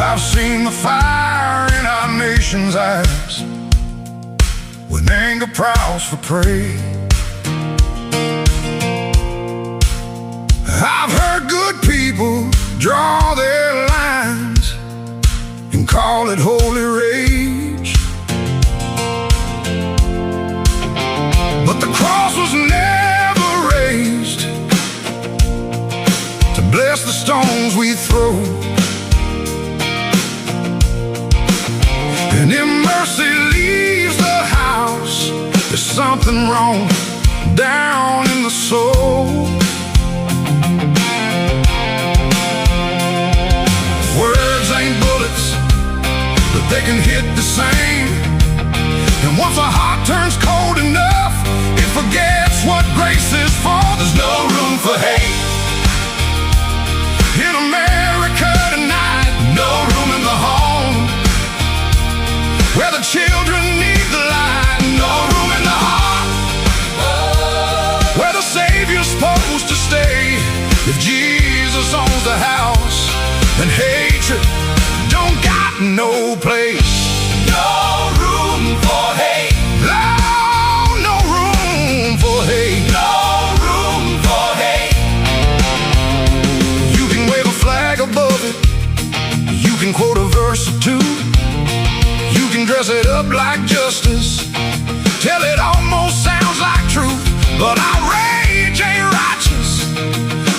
I've seen the fire in our nation's eyes when anger prowls for prey. I've heard good people draw their lines and call it holy rage. But the cross was never raised to bless the stones we throw. And if mercy leaves the house, there's something wrong down in the soul. Words ain't bullets, but they can hit the same. And once a heart turns cold enough, it forgets what grace is for. There's no room for hate in America tonight. No room in the home where the children need the light. No room in the heart where the Savior's supposed to stay. If Jesus owns the house, then hatred don't got no place. No room for hate. No room for hate. No room for hate. You can wave a flag above it, you can quote a verse or two, you can dress it up like justice till it almost sounds like truth. But outrage ain't righteous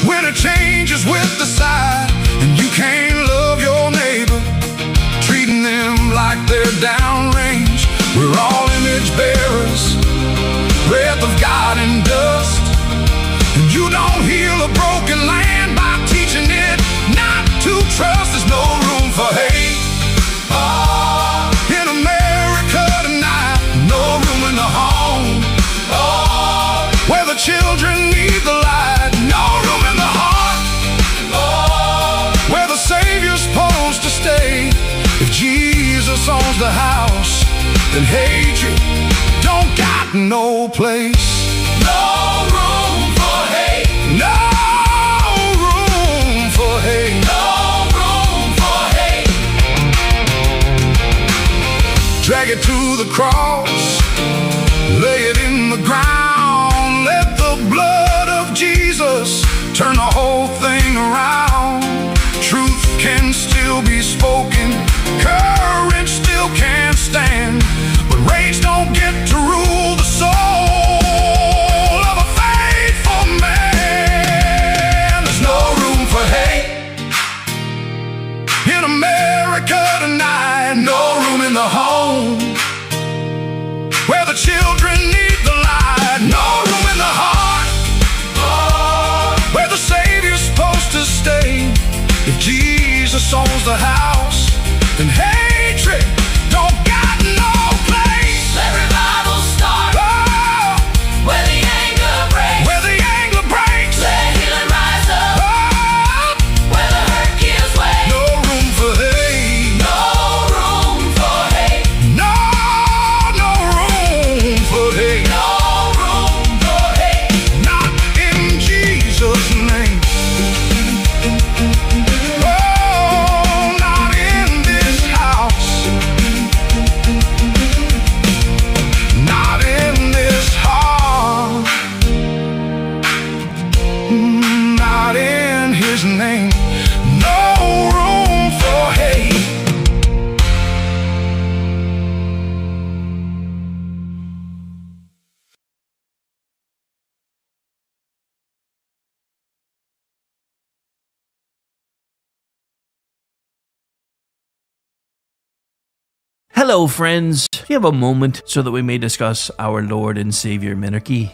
when it changes with the side. And you can't love your neighbor treating them like they're downrange. We're all image bearers, breath of God and dust. And you don't heal a broken land by teaching it not to trust. There's no room for hate in America tonight. No room in the home where the children need the light. No room in the heart where the Savior's supposed to stay. If Jesus owns the house, then hatred don't got no place. No room for hate. No room for hate. No room for hate. Drag it to the cross, lay it in the ground. Let the blood of Jesus turn the whole thing around. Truth can still be spoken, courage still can't stand, but rage don't get to rule the soul of a faithful man. There's no room for hate in America tonight. No room in the home where the children need the light. No room in the heart where the Savior's supposed to stay. If Jesus owns the house, then hatred don't got no place. Let revival start where the anger breaks. Where the anger breaks. Let healing rise up where the hurt gives way. No room for hate. No room for hate. Hello, friends. Do you have a moment so that we may discuss our Lord and Savior Minarchy?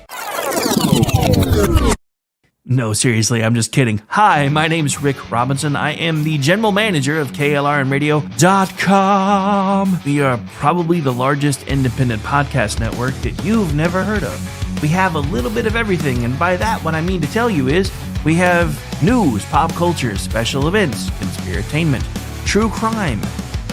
No, seriously, I'm just kidding. Hi, my name's Rick Robinson. I am the general manager of KLRNradio.com. We are probably the largest independent podcast network that you've never heard of. We have a little bit of everything, and by that, what I mean to tell you is we have news, pop culture, special events, conspiratainment, true crime,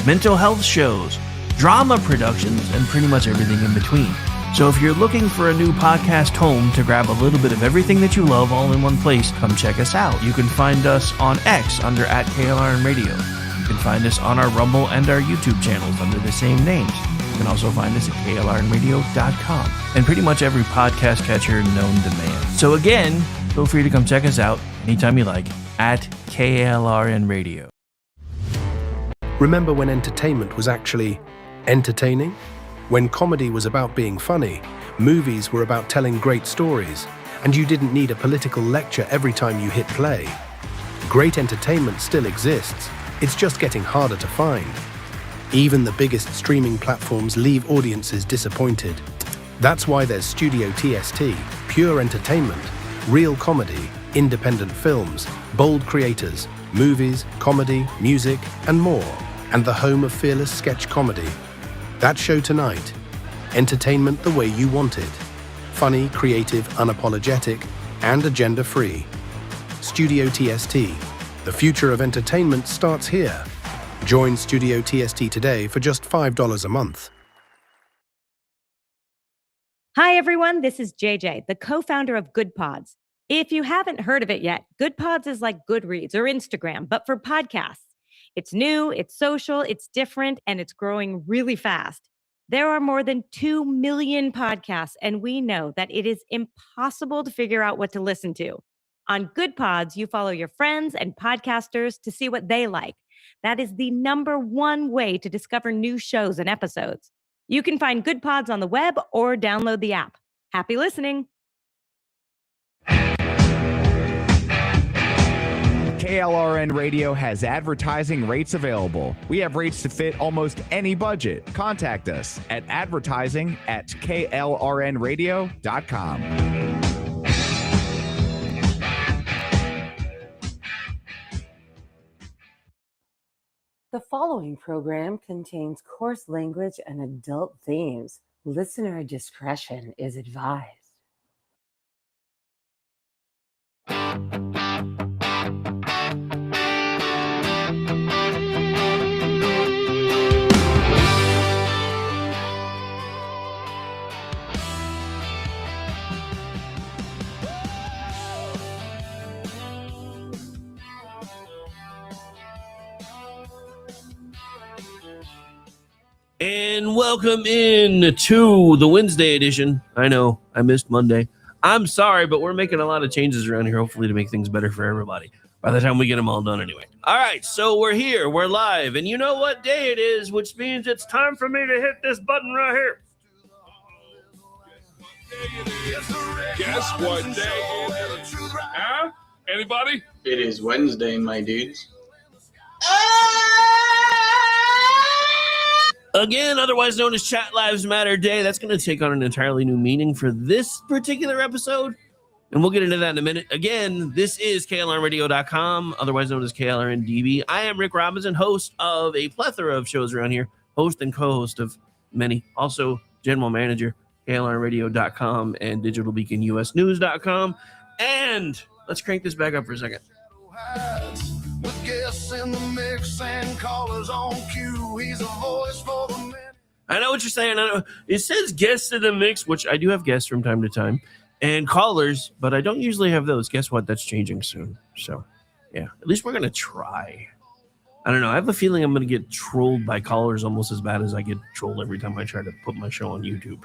mental health shows, drama productions, and pretty much everything in between. So if you're looking for a new podcast home to grab a little bit of everything that you love all in one place, come check us out. You can find us on X under @KLRNradio. You can find us on our Rumble and our YouTube channels under the same names. You can also find us at KLRNradio.com and pretty much every podcast catcher known to man. So again, feel free to come check us out anytime you like at KLRNradio. Remember when entertainment was actually entertaining? When comedy was about being funny, movies were about telling great stories, and you didn't need a political lecture every time you hit play. Great entertainment still exists, it's just getting harder to find. Even the biggest streaming platforms leave audiences disappointed. That's why there's Studio TST, pure entertainment, real comedy, independent films, bold creators, movies, comedy, music, and more, and the home of fearless sketch comedy. That show tonight, entertainment the way you want it. Funny, creative, unapologetic, and agenda-free. Studio TST, the future of entertainment starts here. Join Studio TST today for just $5 a month. Hi, everyone. This is JJ, the co-founder of Good Pods. If you haven't heard of it yet, Good Pods is like Goodreads or Instagram, but for podcasts. It's new, it's social, it's different, and it's growing really fast. There are more than 2 million podcasts, and we know that it is impossible to figure out what to listen to. On Good Pods, you follow your friends and podcasters to see what they like. That is the #1 way to discover new shows and episodes. You can find Good Pods on the web or download the app. Happy listening. KLRN Radio has advertising rates available. We have rates to fit almost any budget. Contact us at advertising@klrnradio.com. The following program contains coarse language and adult themes. Listener discretion is advised. And welcome in to the Wednesday edition. I know, I missed Monday. I'm sorry, but we're making a lot of changes around here, hopefully to make things better for everybody by the time we get them all done anyway. All right, so we're here, we're live, and you know what day it is, which means it's time for me to hit this button right here. Guess what day it is? Huh? Anybody? It is Wednesday, my dudes. Again, otherwise known as Chat Lives Matter Day. That's going to take on an entirely new meaning for this particular episode, and we'll get into that in a minute. Again, this is KLRNradio.com, otherwise known as KLRNDB. I am Rick Robinson, host of a plethora of shows around here, host and co-host of many, also general manager, KLRNradio.com and digitalbeaconusnews.com. And let's crank this back up for a second. With guests in the mix and callers on cue, he's a voice for the men. I know what you're saying. I know it says guests in the mix, which I do have guests from time to time, and callers, but I don't usually have those. Guess what? That's changing soon. So, yeah, at least we're gonna try. I don't know. I have a feeling I'm gonna get trolled by callers almost as bad as I get trolled every time I try to put my show on YouTube,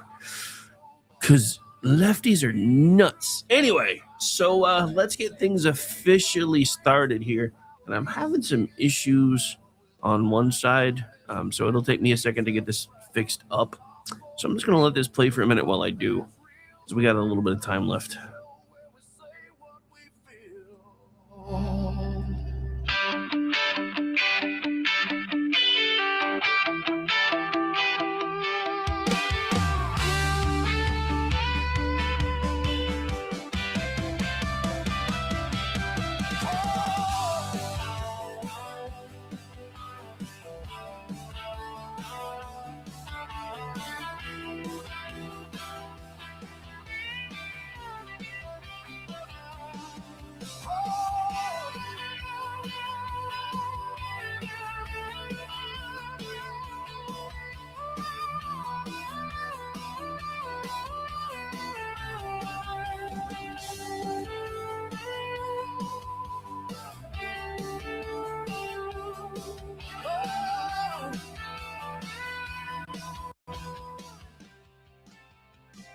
because lefties are nuts. Anyway, so let's get things officially started here. And I'm having some issues on one side, so it'll take me a second to get this fixed up. So I'm just going to let this play for a minute while I do, because we got a little bit of time left.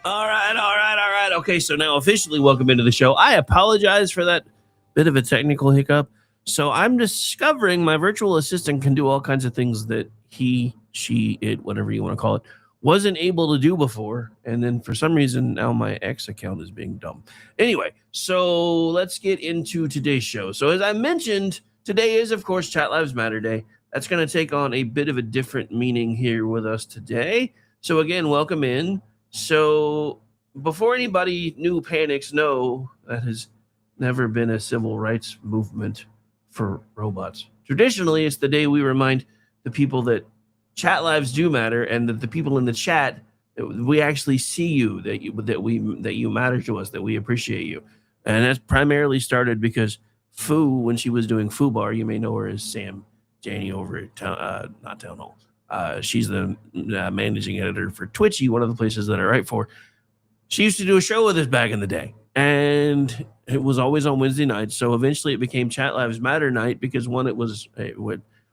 All right. Okay, so now officially welcome into the show. I apologize for that bit of a technical hiccup. So I'm discovering my virtual assistant can do all kinds of things that he, she, it, whatever you want to call it, wasn't able to do before. And then for some reason, now my X account is being dumb. Anyway, so let's get into today's show. So as I mentioned, today is, of course, Chat Lives Matter Day. That's going to take on a bit of a different meaning here with us today. So again, welcome in. So before anybody new panics, no, that has never been a civil rights movement for robots. Traditionally, it's the day we remind the people that chat lives do matter, and that the people in the chat, that we actually see you, that you matter to us, that we appreciate you. And that's primarily started because Fu, when she was doing Fu Bar, you may know her as Sam Janney over at not Town Hall. She's the managing editor for Twitchy, one of the places that I write for. She used to do a show with us back in the day, and it was always on Wednesday nights. So eventually it became Chat Lives Matter night because when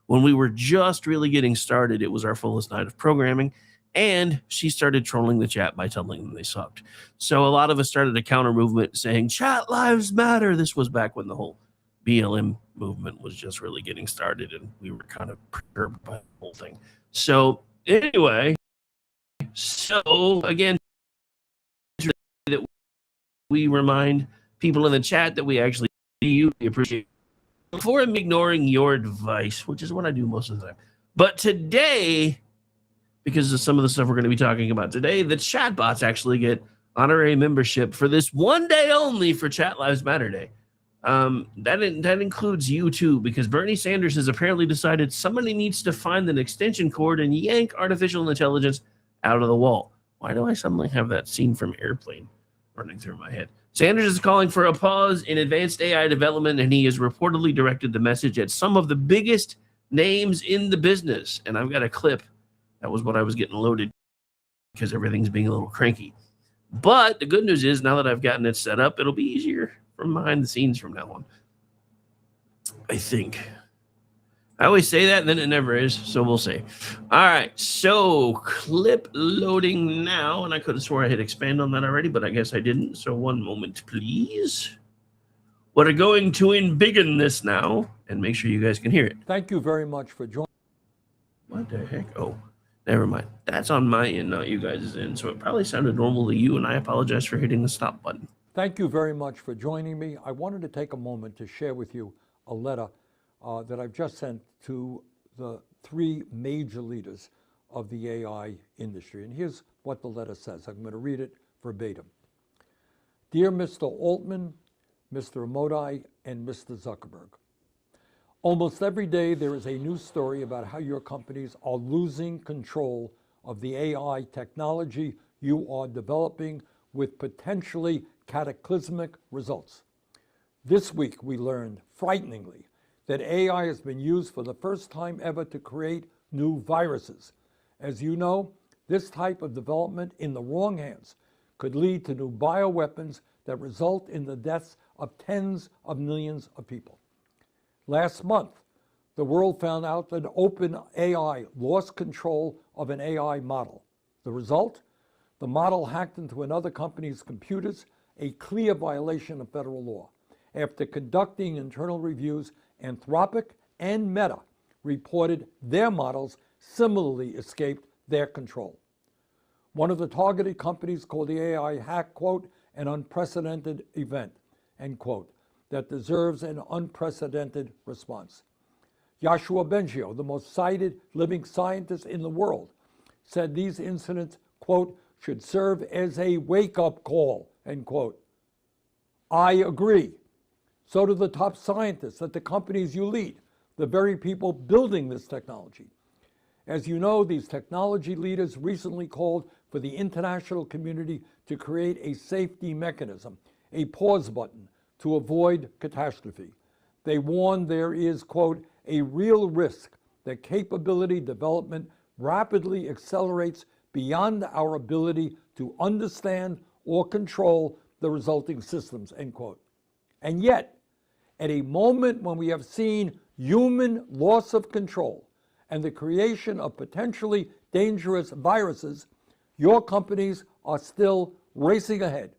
we were just really getting started, it was our fullest night of programming, and she started trolling the chat by telling them they sucked. So a lot of us started a counter movement saying Chat Lives Matter. This was back when the whole BLM movement was just really getting started, and we were kind of perturbed by the whole thing. So anyway, again, that we remind people in the chat that we actually see you, we appreciate you, before I'm ignoring your advice, which is what I do most of the time. But today, because of some of the stuff we're going to be talking about today, the chatbots actually get honorary membership for this one day only for Chat Lives Matter Day. That includes you too, because Bernie Sanders has apparently decided somebody needs to find an extension cord and yank artificial intelligence out of the wall. Why do I suddenly have that scene from Airplane running through my head? Sanders is calling for a pause in advanced AI development, and he has reportedly directed the message at some of the biggest names in the business. And I've got a clip. That was what I was getting loaded because everything's being a little cranky. But the good news is, now that I've gotten it set up, it'll be easier from behind the scenes from now on, I think. I always say that, and then it never is, so we'll see. All right, so clip loading now, and I could have swore I hit expand on that already, but I guess I didn't, so one moment, please. We're going to embiggen this now, and make sure you guys can hear it. Thank you very much for joining. What the heck? Oh, never mind. That's on my end, not you guys' end, so it probably sounded normal to you, and I apologize for hitting the stop button. Thank you very much for joining me. I wanted to take a moment to share with you a letter that I've just sent to the three major leaders of the AI industry. And here's what the letter says. I'm going to read it verbatim. Dear Mr. Altman, Mr. Modi, and Mr. Zuckerberg, almost every day there is a new story about how your companies are losing control of the AI technology you are developing with potentially cataclysmic results. This week we learned, frighteningly, that AI has been used for the first time ever to create new viruses. As you know, this type of development in the wrong hands could lead to new bioweapons that result in the deaths of tens of millions of people. Last month, the world found out that OpenAI lost control of an AI model. The result? The model hacked into another company's computers, a clear violation of federal law. After conducting internal reviews, Anthropic and Meta reported their models similarly escaped their control. One of the targeted companies called the AI hack, quote, an unprecedented event, end quote, that deserves an unprecedented response. Yoshua Bengio, the most cited living scientist in the world, said these incidents, quote, should serve as a wake-up call, end quote. I agree. So do the top scientists at the companies you lead, the very people building this technology. As you know, these technology leaders recently called for the international community to create a safety mechanism, a pause button, to avoid catastrophe. They warn there is, quote, a real risk that capability development rapidly accelerates beyond our ability to understand or control the resulting systems, end quote. And yet, at a moment when we have seen human loss of control and the creation of potentially dangerous viruses, your companies are still racing ahead,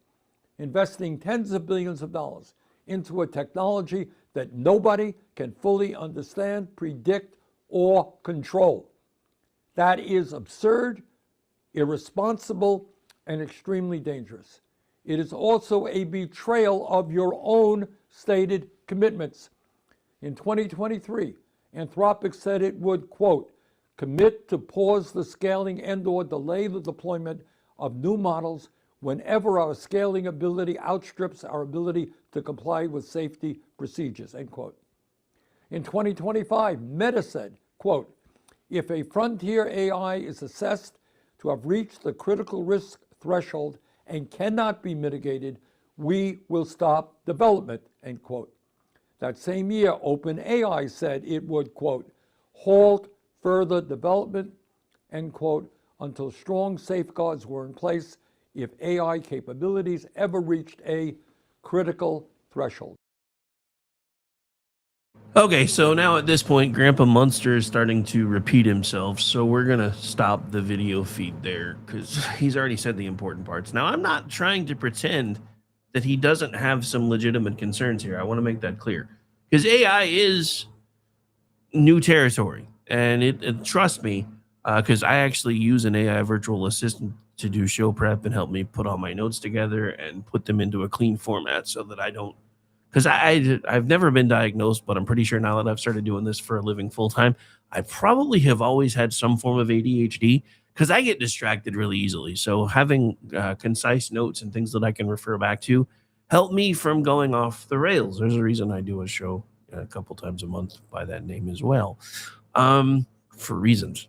investing tens of billions of dollars into a technology that nobody can fully understand, predict, or control. That is absurd, irresponsible, and extremely dangerous. It is also a betrayal of your own stated commitments. In 2023, Anthropic said it would, quote, commit to pause the scaling and/or delay the deployment of new models whenever our scaling ability outstrips our ability to comply with safety procedures, end quote. In 2025, Meta said, quote, if a frontier AI is assessed to have reached the critical risk threshold and cannot be mitigated, we will stop development, end quote. That same year, OpenAI said it would, quote, halt further development, end quote, until strong safeguards were in place if AI capabilities ever reached a critical threshold. Okay, so now at this point, Grandpa Munster is starting to repeat himself, so we're going to stop the video feed there because he's already said the important parts. Now, I'm not trying to pretend that he doesn't have some legitimate concerns here. I want to make that clear. Because AI is new territory, and trust me, because I actually use an AI virtual assistant to do show prep and help me put all my notes together and put them into a clean format so that I don't, because I've never been diagnosed, but I'm pretty sure now that I've started doing this for a living full time, I probably have always had some form of ADHD because I get distracted really easily. So having concise notes and things that I can refer back to help me from going off the rails. There's a reason I do a show a couple times a month by that name as well, for reasons.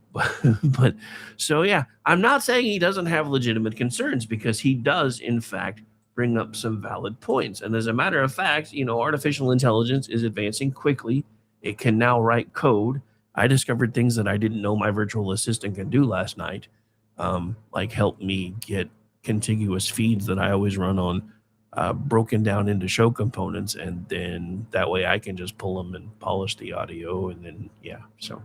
But so, yeah, I'm not saying he doesn't have legitimate concerns because he does, in fact, bring up some valid points. And as a matter of fact, artificial intelligence is advancing quickly. It can now write code. I discovered things that I didn't know my virtual assistant can do last night, like help me get contiguous feeds that I always run on broken down into show components, and then that way I can just pull them and polish the audio, and then, yeah. So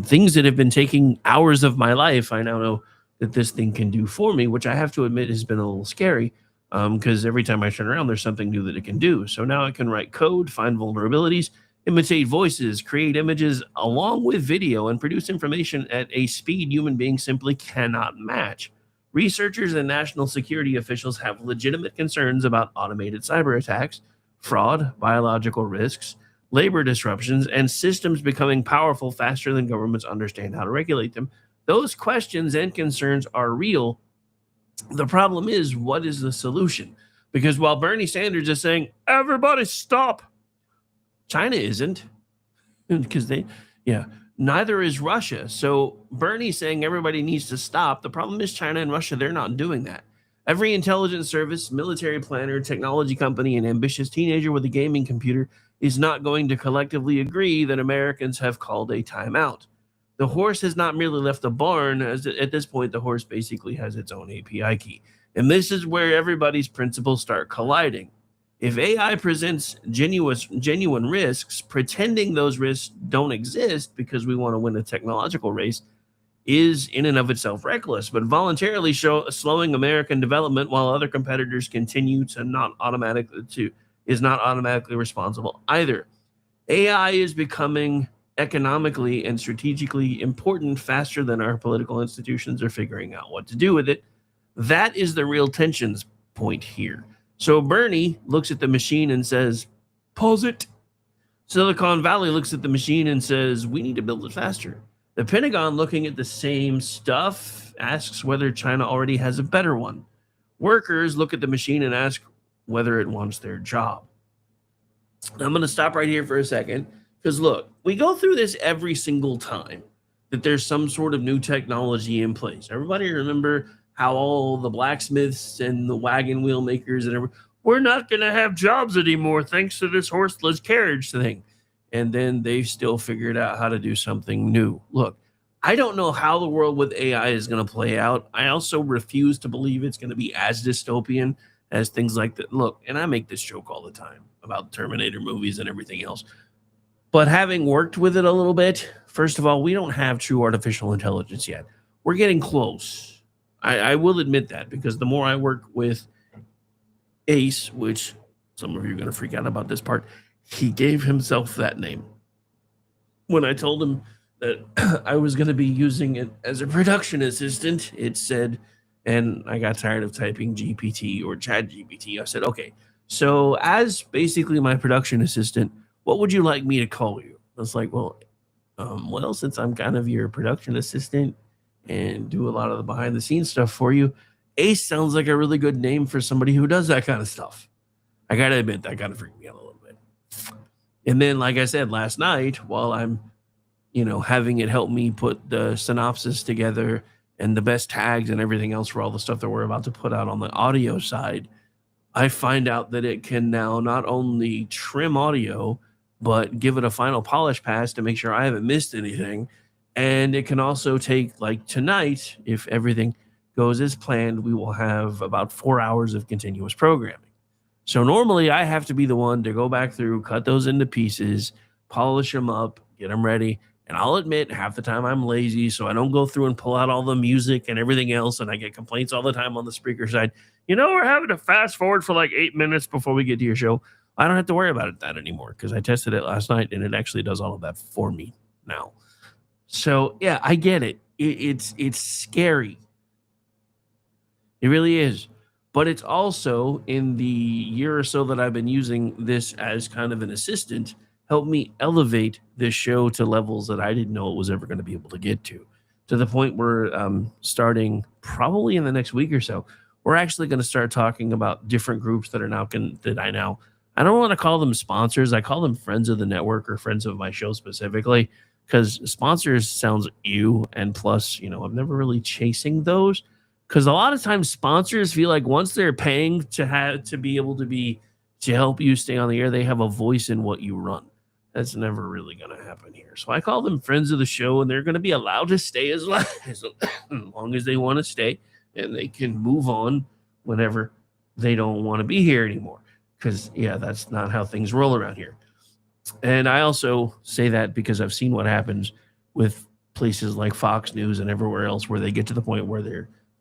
things that have been taking hours of my life, I now know that this thing can do for me, which I have to admit has been a little scary. Because every time I turn around, there's something new that it can do. So now it can write code, find vulnerabilities, imitate voices, create images along with video, and produce information at a speed human beings simply cannot match. Researchers and national security officials have legitimate concerns about automated cyber attacks, fraud, biological risks, labor disruptions, and systems becoming powerful faster than governments understand how to regulate them. Those questions and concerns are real. The problem is, what is the solution? Because while Bernie Sanders is saying, everybody stop, China isn't. Because neither is Russia. So Bernie's saying everybody needs to stop. The problem is China and Russia, they're not doing that. Every intelligence service, military planner, technology company, and ambitious teenager with a gaming computer is not going to collectively agree that Americans have called a timeout. The horse has not merely left the barn. As at this point, the horse basically has its own API key. And this is where everybody's principles start colliding. If AI presents genuine risks, pretending those risks don't exist because we want to win a technological race is in and of itself reckless, but voluntarily slowing American development while other competitors continue is not automatically responsible either. AI is becoming economically and strategically important faster than our political institutions are figuring out what to do with it. That is the real tensions point here. So Bernie looks at the machine and says, pause it. Silicon Valley looks at the machine and says, we need to build it faster. The Pentagon, looking at the same stuff, asks whether China already has a better one. Workers look at the machine and ask whether it wants their job. Now, I'm going to stop right here for a second. Because look, we go through this every single time that there's some sort of new technology in place. Everybody remember how all the blacksmiths and the wagon wheel makers and everything, we're not going to have jobs anymore thanks to this horseless carriage thing. And then they still figured out how to do something new. Look, I don't know how the world with AI is going to play out. I also refuse to believe it's going to be as dystopian as things like that. Look, and I make this joke all the time about Terminator movies and everything else. But having worked with it a little bit, first of all, we don't have true artificial intelligence yet. We're getting close. I will admit that, because the more I work with Ace, which some of you are going to freak out about this part, he gave himself that name. When I told him that I was going to be using it as a production assistant, it said, and I got tired of typing GPT or Chat GPT. I said, okay, so as basically my production assistant, what would you like me to call you? I was like, well, since I'm kind of your production assistant and do a lot of the behind the scenes stuff for you, Ace sounds like a really good name for somebody who does that kind of stuff. I got to admit, that kind of freaked me out a little bit. And then, like I said, last night, while I'm, having it help me put the synopsis together and the best tags and everything else for all the stuff that we're about to put out on the audio side, I find out that it can now not only trim audio, but give it a final polish pass to make sure I haven't missed anything. And it can also take, like tonight, if everything goes as planned, we will have about 4 hours of continuous programming. So normally I have to be the one to go back through, cut those into pieces, polish them up, get them ready. And I'll admit, half the time I'm lazy, so I don't go through and pull out all the music and everything else. And I get complaints all the time on the speaker side. We're having to fast forward for like 8 minutes before we get to your show. I don't have to worry about that anymore, because I tested it last night and it actually does all of that for me now. So yeah, I get it. It's scary. It really is. But it's also, in the year or so that I've been using this as kind of an assistant, helped me elevate this show to levels that I didn't know it was ever going to be able to get to the point where starting probably in the next week or so, we're actually going to start talking about different groups that are now I don't want to call them sponsors. I call them friends of the network, or friends of my show specifically, because sponsors sounds ew. And plus, I'm never really chasing those, because a lot of times sponsors feel like once they're paying to be able to help you stay on the air, they have a voice in what you run. That's never really going to happen here. So I call them friends of the show, and they're going to be allowed to stay as long as they want to stay, and they can move on whenever they don't want to be here anymore. Because, yeah, that's not how things roll around here. And I also say that because I've seen what happens with places like Fox News and everywhere else, where they get to the point where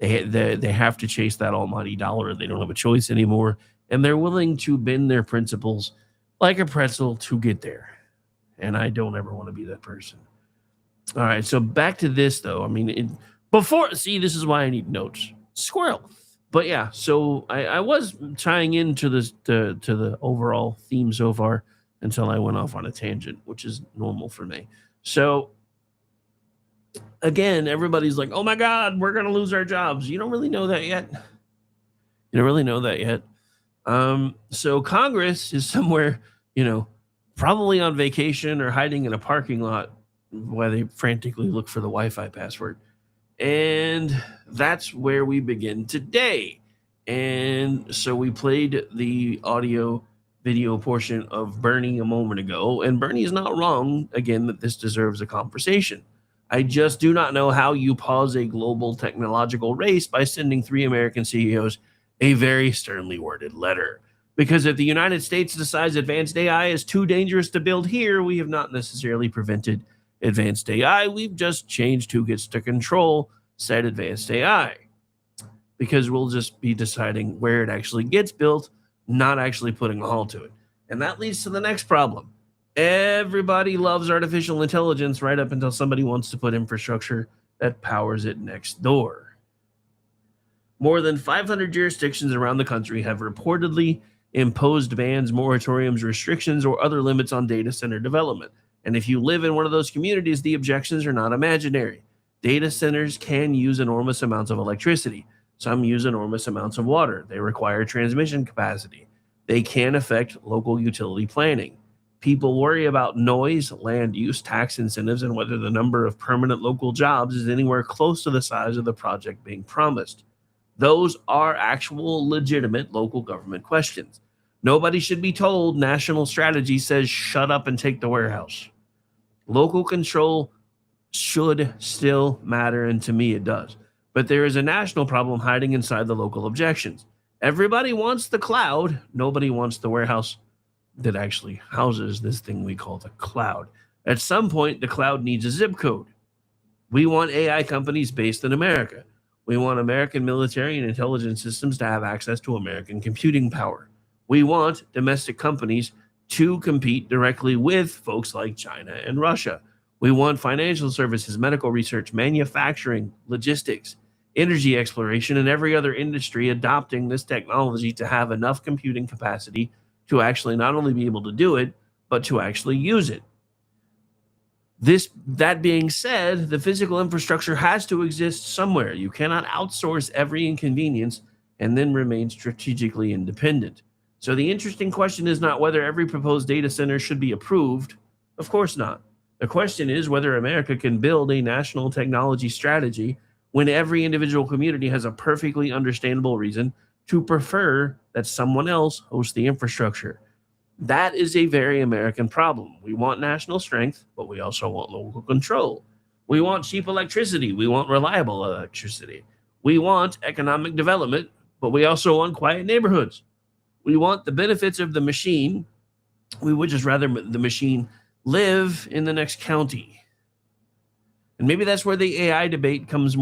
they have to chase that almighty dollar. They don't have a choice anymore, and they're willing to bend their principles like a pretzel to get there. And I don't ever want to be that person. All right, so back to this, though. I mean, this is why I need notes. Squirrel. But yeah, so I was tying into this to the overall theme so far until I went off on a tangent, which is normal for me. So again, everybody's like, oh my God, we're going to lose our jobs. You don't really know that yet. So Congress is somewhere, probably on vacation or hiding in a parking lot while they frantically look for the Wi-Fi password. And that's where we begin today. And so we played the audio video portion of Bernie a moment ago, and Bernie is not wrong, again, that this deserves a conversation. I just do not know how you pause a global technological race by sending 3 American CEOs a very sternly worded letter. Because if the United States decides advanced AI is too dangerous to build here, we have not necessarily prevented advanced AI. We've just changed who gets to control said advanced AI. Because we'll just be deciding where it actually gets built, not actually putting a halt to it. And that leads to the next problem. Everybody loves artificial intelligence right up until somebody wants to put infrastructure that powers it next door. More than 500 jurisdictions around the country have reportedly imposed bans, moratoriums, restrictions, or other limits on data center development. And if you live in one of those communities, the objections are not imaginary. Data centers can use enormous amounts of electricity. Some use enormous amounts of water. They require transmission capacity. They can affect local utility planning. People worry about noise, land use, tax incentives, and whether the number of permanent local jobs is anywhere close to the size of the project being promised. Those are actual legitimate local government questions. Nobody should be told national strategy says shut up and take the warehouse. Local control should still matter, and to me it does. But there is a national problem hiding inside the local objections. Everybody wants the cloud. Nobody wants the warehouse that actually houses this thing we call the cloud. At some point, the cloud needs a zip code. We want AI companies based in America. We want American military and intelligence systems to have access to American computing power. We want domestic companies to compete directly with folks like China and Russia. We want financial services, medical research, manufacturing, logistics, energy exploration, and every other industry adopting this technology to have enough computing capacity to actually not only be able to do it, but to actually use it. That being said, the physical infrastructure has to exist somewhere. You cannot outsource every inconvenience and then remain strategically independent. So the interesting question is not whether every proposed data center should be approved. Of course not. The question is whether America can build a national technology strategy when every individual community has a perfectly understandable reason to prefer that someone else host the infrastructure. That is a very American problem. We want national strength, but we also want local control. We want cheap electricity. We want reliable electricity. We want economic development, but we also want quiet neighborhoods. We want the benefits of the machine. We would just rather the machine live in the next county. And maybe that's where the AI debate becomes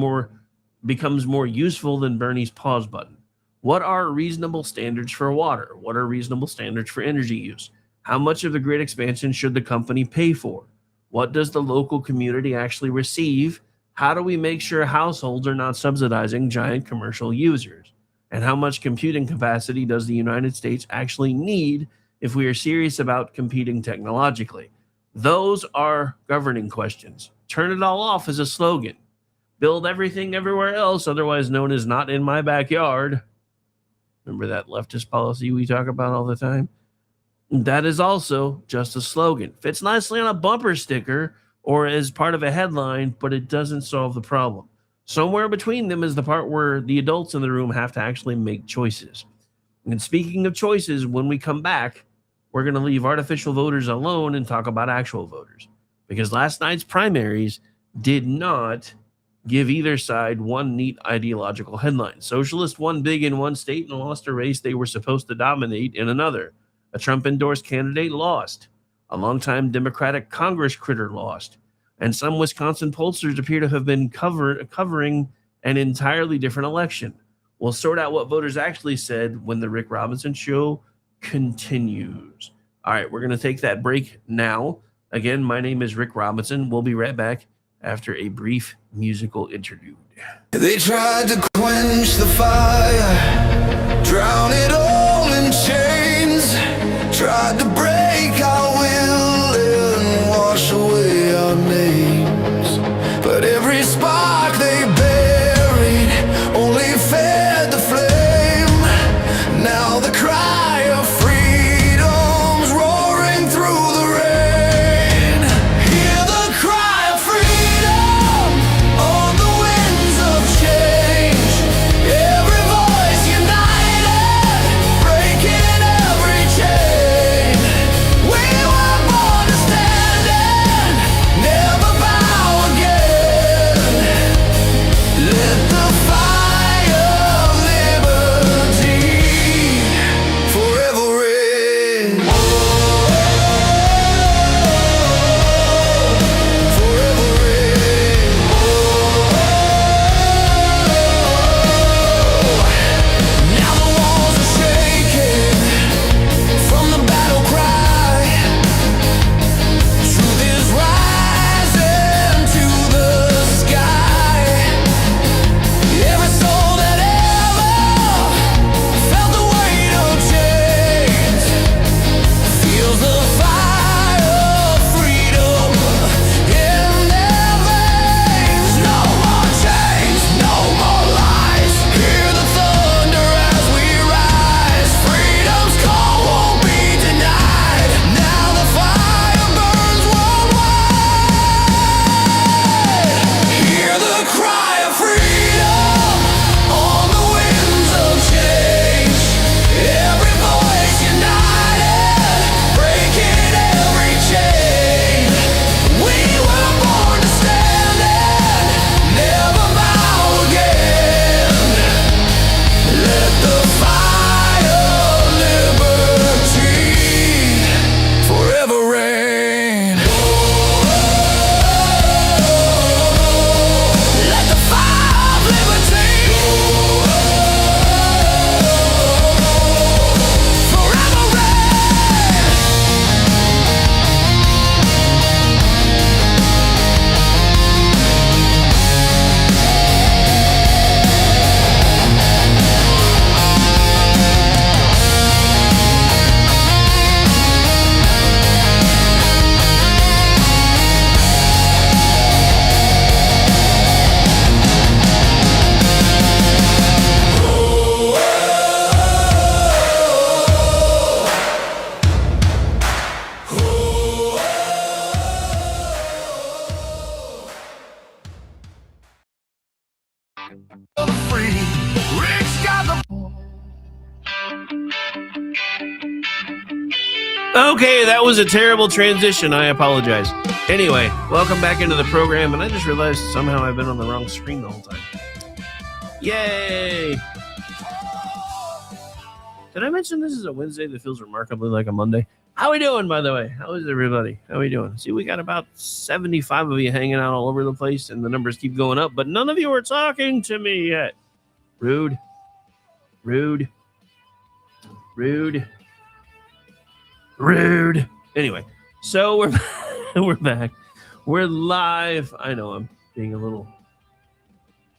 more useful than Bernie's pause button. What are reasonable standards for water? What are reasonable standards for energy use? How much of the grid expansion should the company pay for? What does the local community actually receive? How do we make sure households are not subsidizing giant commercial users? And how much computing capacity does the United States actually need if we are serious about competing technologically? Those are governing questions. Turn it all off is a slogan. Build everything everywhere else, otherwise known as not in my backyard. Remember that leftist policy we talk about all the time? That is also just a slogan. Fits nicely on a bumper sticker or as part of a headline, but it doesn't solve the problem. Somewhere between them is the part where the adults in the room have to actually make choices. And speaking of choices, when we come back, we're going to leave artificial voters alone and talk about actual voters. Because last night's primaries did not give either side one neat ideological headline. Socialists won big in one state and lost a race they were supposed to dominate in another. A Trump-endorsed candidate lost. A longtime Democratic Congress critter lost. And some Wisconsin pollsters appear to have been covering an entirely different election. We'll sort out what voters actually said when the Rick Robinson Show continues. All right, we're going to take that break now. Again, my name is Rick Robinson. We'll be right back after a brief musical interlude. They tried to quench the fire, drown it all in chains, tried to break our will and wash away our names. But every spark they buried only fed the flame. Now the cry of freedom's roaring through the rain. Hear the cry of freedom on the winds of change. Every voice united, breaking every chain. We were born to stand and free. Rick's got the Okay, that was a terrible transition. I apologize. Anyway, welcome back into the program, and I just realized somehow I've been on the wrong screen the whole time. Yay! Did I mention this is a Wednesday that feels remarkably like a Monday? How we doing, by the way? How is everybody? How we doing? See, we got about 75 of you hanging out all over the place, and the numbers keep going up, but none of you are talking to me yet. Rude. Rude. Rude. Rude. Anyway, so we're back. We're live. I know I'm being a little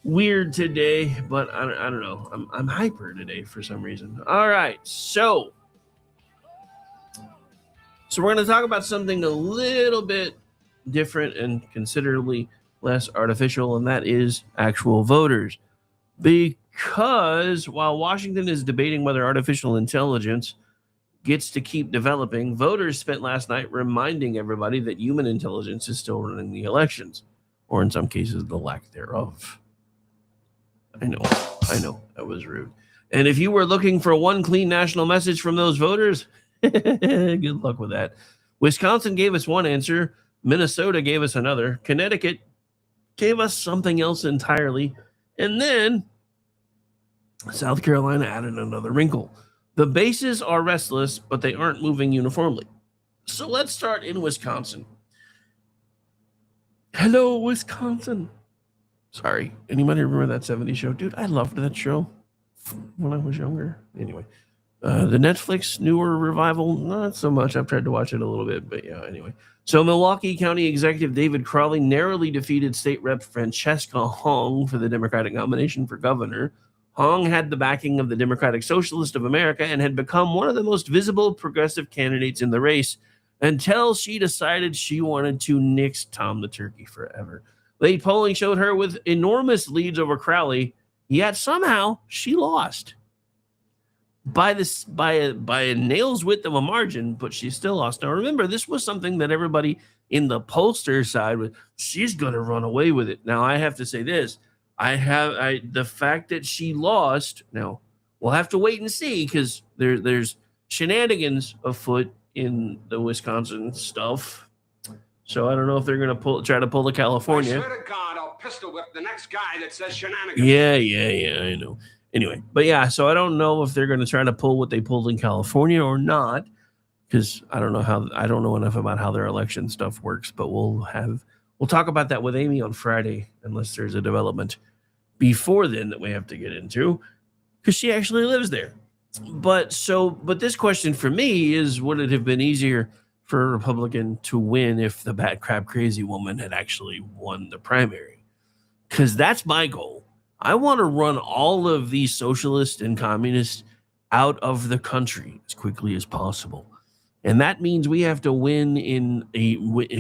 weird today, but I don't know. I'm hyper today for some reason. All right, so we're going to talk about something a little bit different and considerably less artificial, and that is actual voters. Because while Washington is debating whether artificial intelligence gets to keep developing, voters spent last night reminding everybody that human intelligence is still running the elections, or in some cases, the lack thereof. I know, that was rude. And if you were looking for one clean national message from those voters, good luck with that. Wisconsin gave us one answer. Minnesota gave us another. Connecticut gave us something else entirely. And then South Carolina added another wrinkle. The bases are restless, but they aren't moving uniformly. So let's start in Wisconsin. Hello, Wisconsin. Sorry, anybody remember that 70s show? Dude, I loved that show when I was younger. Anyway, the Netflix newer revival, not so much. I've tried to watch it a little bit, but yeah, anyway. So Milwaukee County Executive David Crowley narrowly defeated State Rep Francesca Hong for the Democratic nomination for governor. Hong had the backing of the Democratic Socialist of America and had become one of the most visible progressive candidates in the race until she decided she wanted to nix Tom the Turkey forever. Late polling showed her with enormous leads over Crowley, yet somehow she lost by a nail's width of a margin, but she still lost. Now remember, this was something that everybody in the pollster side was, she's going to run away with it. Now I have to say this. The fact that she lost, now we'll have to wait and see because there's shenanigans afoot in the Wisconsin stuff. So I don't know if they're going to try to pull the California. I swear to God, I'll pistol whip the next guy that says shenanigans. Yeah, I know. Anyway, but yeah, so I don't know if they're going to try to pull what they pulled in California or not, because I don't know enough about how their election stuff works. But we'll talk about that with Amy on Friday, unless there's a development before then that we have to get into, because she actually lives there. But this question for me is, would it have been easier for a Republican to win if the bat crap crazy woman had actually won the primary? Because that's my goal. I want to run all of these socialists and communists out of the country as quickly as possible. And that means we have to win in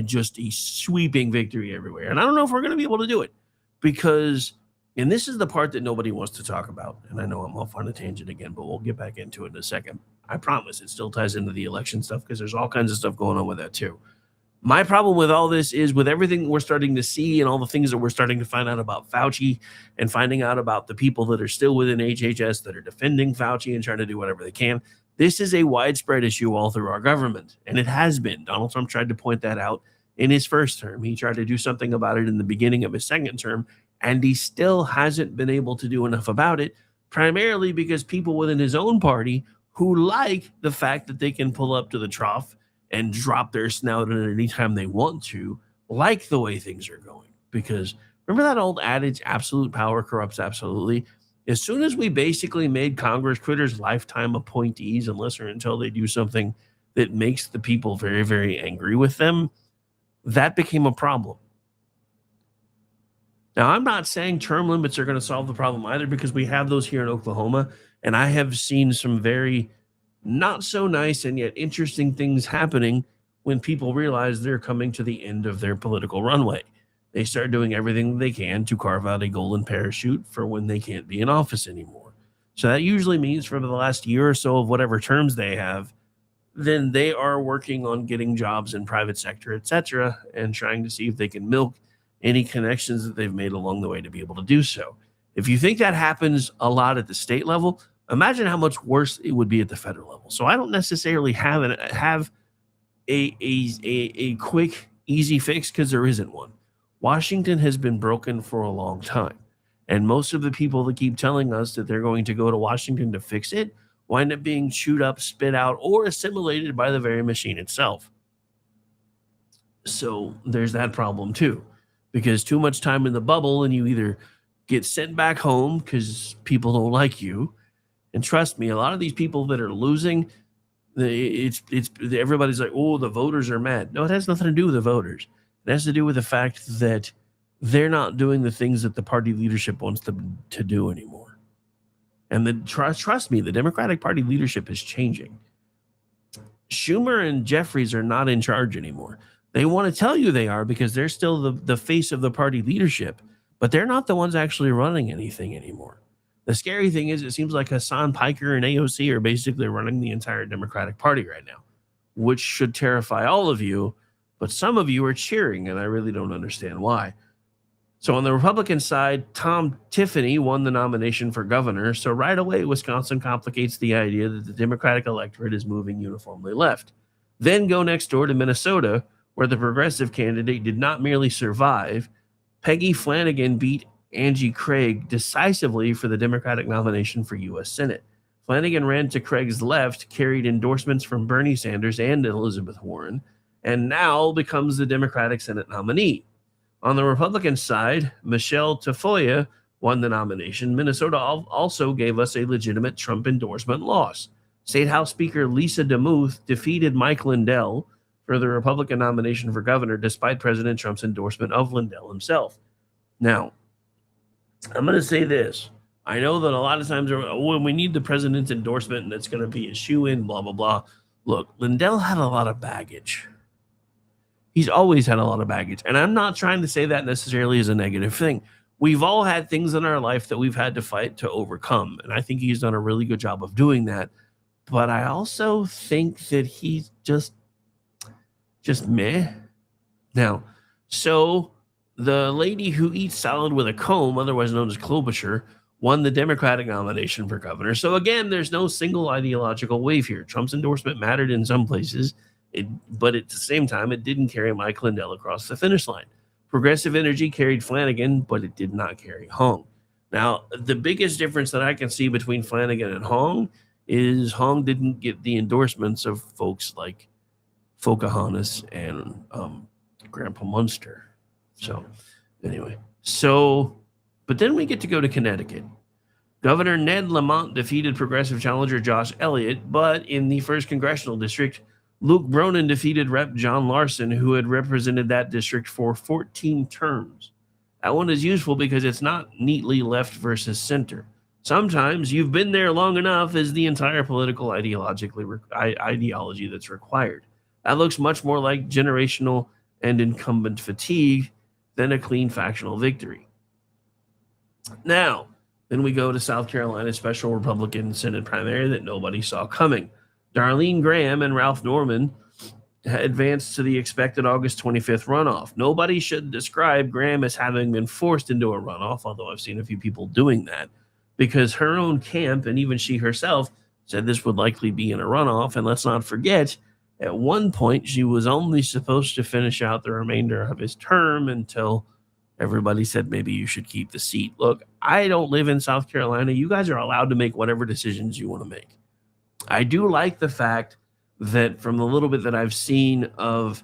just a sweeping victory everywhere. And I don't know if we're going to be able to do it because, and this is the part that nobody wants to talk about. And I know I'm off on a tangent again, but we'll get back into it in a second. I promise it still ties into the election stuff because there's all kinds of stuff going on with that too. My problem with all this is with everything we're starting to see and all the things that we're starting to find out about Fauci and finding out about the people that are still within HHS that are defending Fauci and trying to do whatever they can. This is a widespread issue all through our government, and it has been. Donald Trump tried to point that out in his first term. He tried to do something about it in the beginning of his second term, and he still hasn't been able to do enough about it, primarily because people within his own party who like the fact that they can pull up to the trough and drop their snout at any time they want to, like the way things are going. Because remember that old adage, absolute power corrupts absolutely? As soon as we basically made Congress critters lifetime appointees, unless or until they do something that makes the people very, very angry with them, that became a problem. Now, I'm not saying term limits are going to solve the problem either, because we have those here in Oklahoma, and I have seen some very not so nice and yet interesting things happening when people realize they're coming to the end of their political runway. They start doing everything they can to carve out a golden parachute for when they can't be in office anymore. So that usually means for the last year or so of whatever terms they have, then they are working on getting jobs in private sector, etc., and trying to see if they can milk any connections that they've made along the way to be able to do so. If you think that happens a lot at the state level, imagine how much worse it would be at the federal level. So I don't necessarily have a quick, easy fix because there isn't one. Washington has been broken for a long time. And most of the people that keep telling us that they're going to go to Washington to fix it wind up being chewed up, spit out, or assimilated by the very machine itself. So there's that problem too, because too much time in the bubble and you either get sent back home because people don't like you. And trust me, a lot of these people that are losing, it's everybody's like, oh, the voters are mad. No, it has nothing to do with the voters. It has to do with the fact that they're not doing the things that the party leadership wants them to do anymore. And trust me, the Democratic Party leadership is changing. Schumer and Jeffries are not in charge anymore. They want to tell you they are because they're still the face of the party leadership, but they're not the ones actually running anything anymore. The scary thing is it seems like Hassan Piker and AOC are basically running the entire Democratic Party right now, which should terrify all of you, but some of you are cheering, and I really don't understand why. So on the Republican side, Tom Tiffany won the nomination for governor, so right away Wisconsin complicates the idea that the Democratic electorate is moving uniformly left. Then go next door to Minnesota, where the progressive candidate did not merely survive. Peggy Flanagan beat Angie Craig decisively for the Democratic nomination for U.S. Senate. Flanagan ran to Craig's left, carried endorsements from Bernie Sanders and Elizabeth Warren, and now becomes the Democratic Senate nominee. On the Republican side, Michelle Tafoya won the nomination. Minnesota also gave us a legitimate Trump endorsement loss. State House Speaker Lisa DeMuth defeated Mike Lindell for the Republican nomination for governor, despite President Trump's endorsement of Lindell himself. Now, I'm going to say this. I know that a lot of times when we need the president's endorsement and it's going to be a shoe-in, blah, blah, blah. Look, Lindell had a lot of baggage. He's always had a lot of baggage. And I'm not trying to say that necessarily as a negative thing. We've all had things in our life that we've had to fight to overcome. And I think he's done a really good job of doing that. But I also think that he's just meh. Now, so the lady who eats salad with a comb, otherwise known as Klobuchar, won the Democratic nomination for governor. So again, there's no single ideological wave here. Trump's endorsement mattered in some places, but at the same time, it didn't carry Mike Lindell across the finish line. Progressive Energy carried Flanagan, but it did not carry Hong. Now, the biggest difference that I can see between Flanagan and Hong is Hong didn't get the endorsements of folks like Pocahontas and Grandpa Munster. So anyway, but then we get to go to Connecticut. Governor Ned Lamont defeated progressive challenger Josh Elliott, but in the 1st Congressional District, Luke Bronin defeated Rep. John Larson, who had represented that district for 14 terms. That one is useful because it's not neatly left versus center. Sometimes you've been there long enough is the entire political ideology that's required. That looks much more like generational and incumbent fatigue than a clean factional victory. Now, then we go to South Carolina's special Republican Senate primary that nobody saw coming. Darlene Graham and Ralph Norman advanced to the expected August 25th runoff. Nobody should describe Graham as having been forced into a runoff, although I've seen a few people doing that, because her own camp and even she herself said this would likely be in a runoff. And let's not forget, at one point, she was only supposed to finish out the remainder of his term until everybody said maybe you should keep the seat. Look, I don't live in South Carolina. You guys are allowed to make whatever decisions you want to make. I do like the fact that from the little bit that I've seen of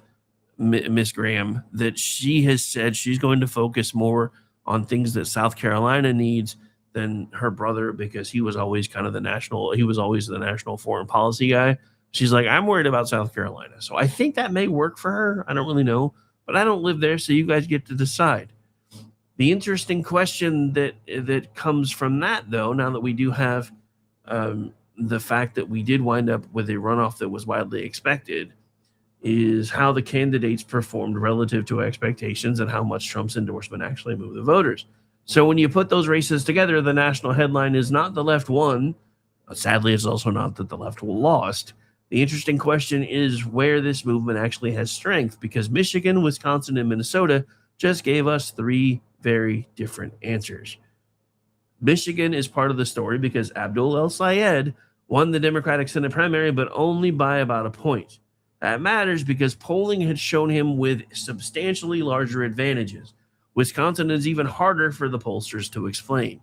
Miss Graham, that she has said she's going to focus more on things that South Carolina needs than her brother, because he was always the national foreign policy guy. She's like, I'm worried about South Carolina. So I think that may work for her. I don't really know, but I don't live there, so you guys get to decide. The interesting question that comes from that, though, now that we do have the fact that we did wind up with a runoff that was widely expected, is how the candidates performed relative to expectations and how much Trump's endorsement actually moved the voters. So when you put those races together, the national headline is not the left won. Sadly, it's also not that the left lost. The interesting question is where this movement actually has strength, because Michigan, Wisconsin, and Minnesota just gave us 3 very different answers. Michigan is part of the story because Abdul El-Sayed won the Democratic Senate primary, but only by about a point. That matters because polling had shown him with substantially larger advantages. Wisconsin is even harder for the pollsters to explain.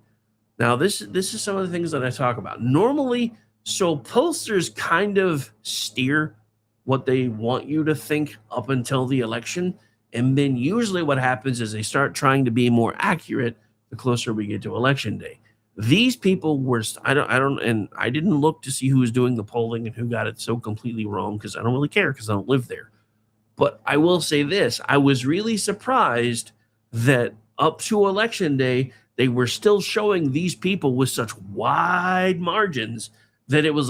Now, this is some of the things that I talk about. Normally, so pollsters kind of steer what they want you to think up until the election, and then usually what happens is they start trying to be more accurate the closer we get to election day. These people were, I didn't look to see who was doing the polling and who got it so completely wrong because I don't really care because I don't live there. But I will say this, I was really surprised that up to election day, they were still showing these people with such wide margins that it looked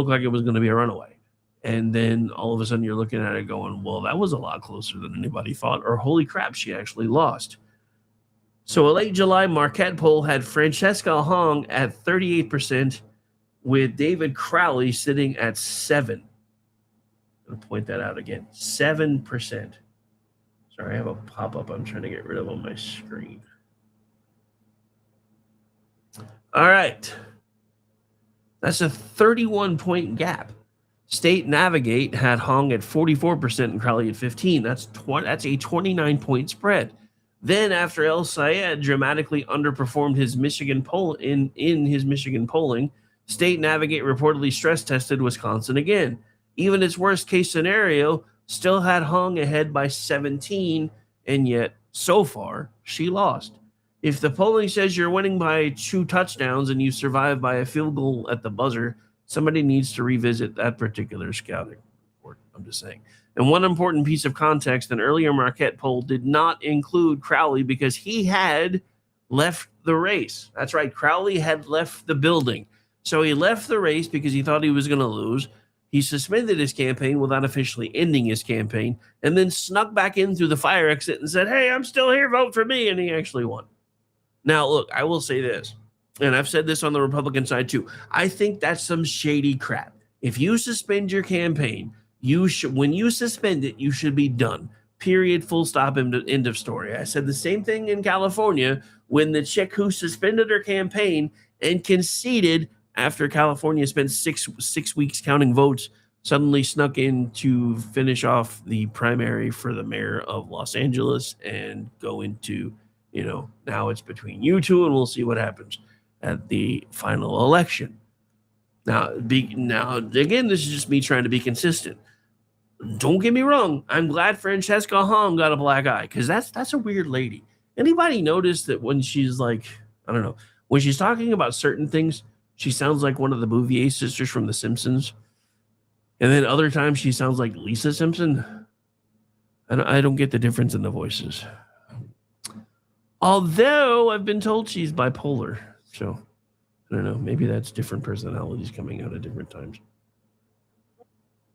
like it was going to be a runaway. And then all of a sudden you're looking at it going, well, that was a lot closer than anybody thought, or holy crap, she actually lost. So a late July Marquette poll had Francesca Hong at 38%, with David Crowley sitting at 7%. I'm going to point that out again, 7%. Sorry, I have a pop-up I'm trying to get rid of on my screen. All right. That's a 31-point gap. State Navigate had Hong at 44% and Crowley at 15%. That's a 29-point spread. Then, after El-Sayed dramatically underperformed his Michigan poll in his Michigan polling, State Navigate reportedly stress-tested Wisconsin again. Even its worst-case scenario still had Hong ahead by 17, and yet, so far, she lost. If the polling says you're winning by 2 touchdowns and you survive by a field goal at the buzzer, somebody needs to revisit that particular scouting report. I'm just saying. And one important piece of context, an earlier Marquette poll did not include Crowley because he had left the race. That's right. Crowley had left the building. So he left the race because he thought he was going to lose. He suspended his campaign without officially ending his campaign and then snuck back in through the fire exit and said, hey, I'm still here, vote for me. And he actually won. Now, look, I will say this, and I've said this on the Republican side too. I think that's some shady crap. If you suspend your campaign, when you suspend it, you should be done. Period, full stop, end of story. I said the same thing in California when the chick who suspended her campaign and conceded after California spent six weeks counting votes, suddenly snuck in to finish off the primary for the mayor of Los Angeles and go into, now it's between you two and we'll see what happens at the final election. Now, again, this is just me trying to be consistent. Don't get me wrong. I'm glad Francesca Hong got a black eye because that's a weird lady. Anybody notice that when she's like, I don't know, when she's talking about certain things, she sounds like one of the Bouvier sisters from The Simpsons. And then other times she sounds like Lisa Simpson. I don't get the difference in the voices. Although I've been told she's bipolar. So I don't know. Maybe that's different personalities coming out at different times.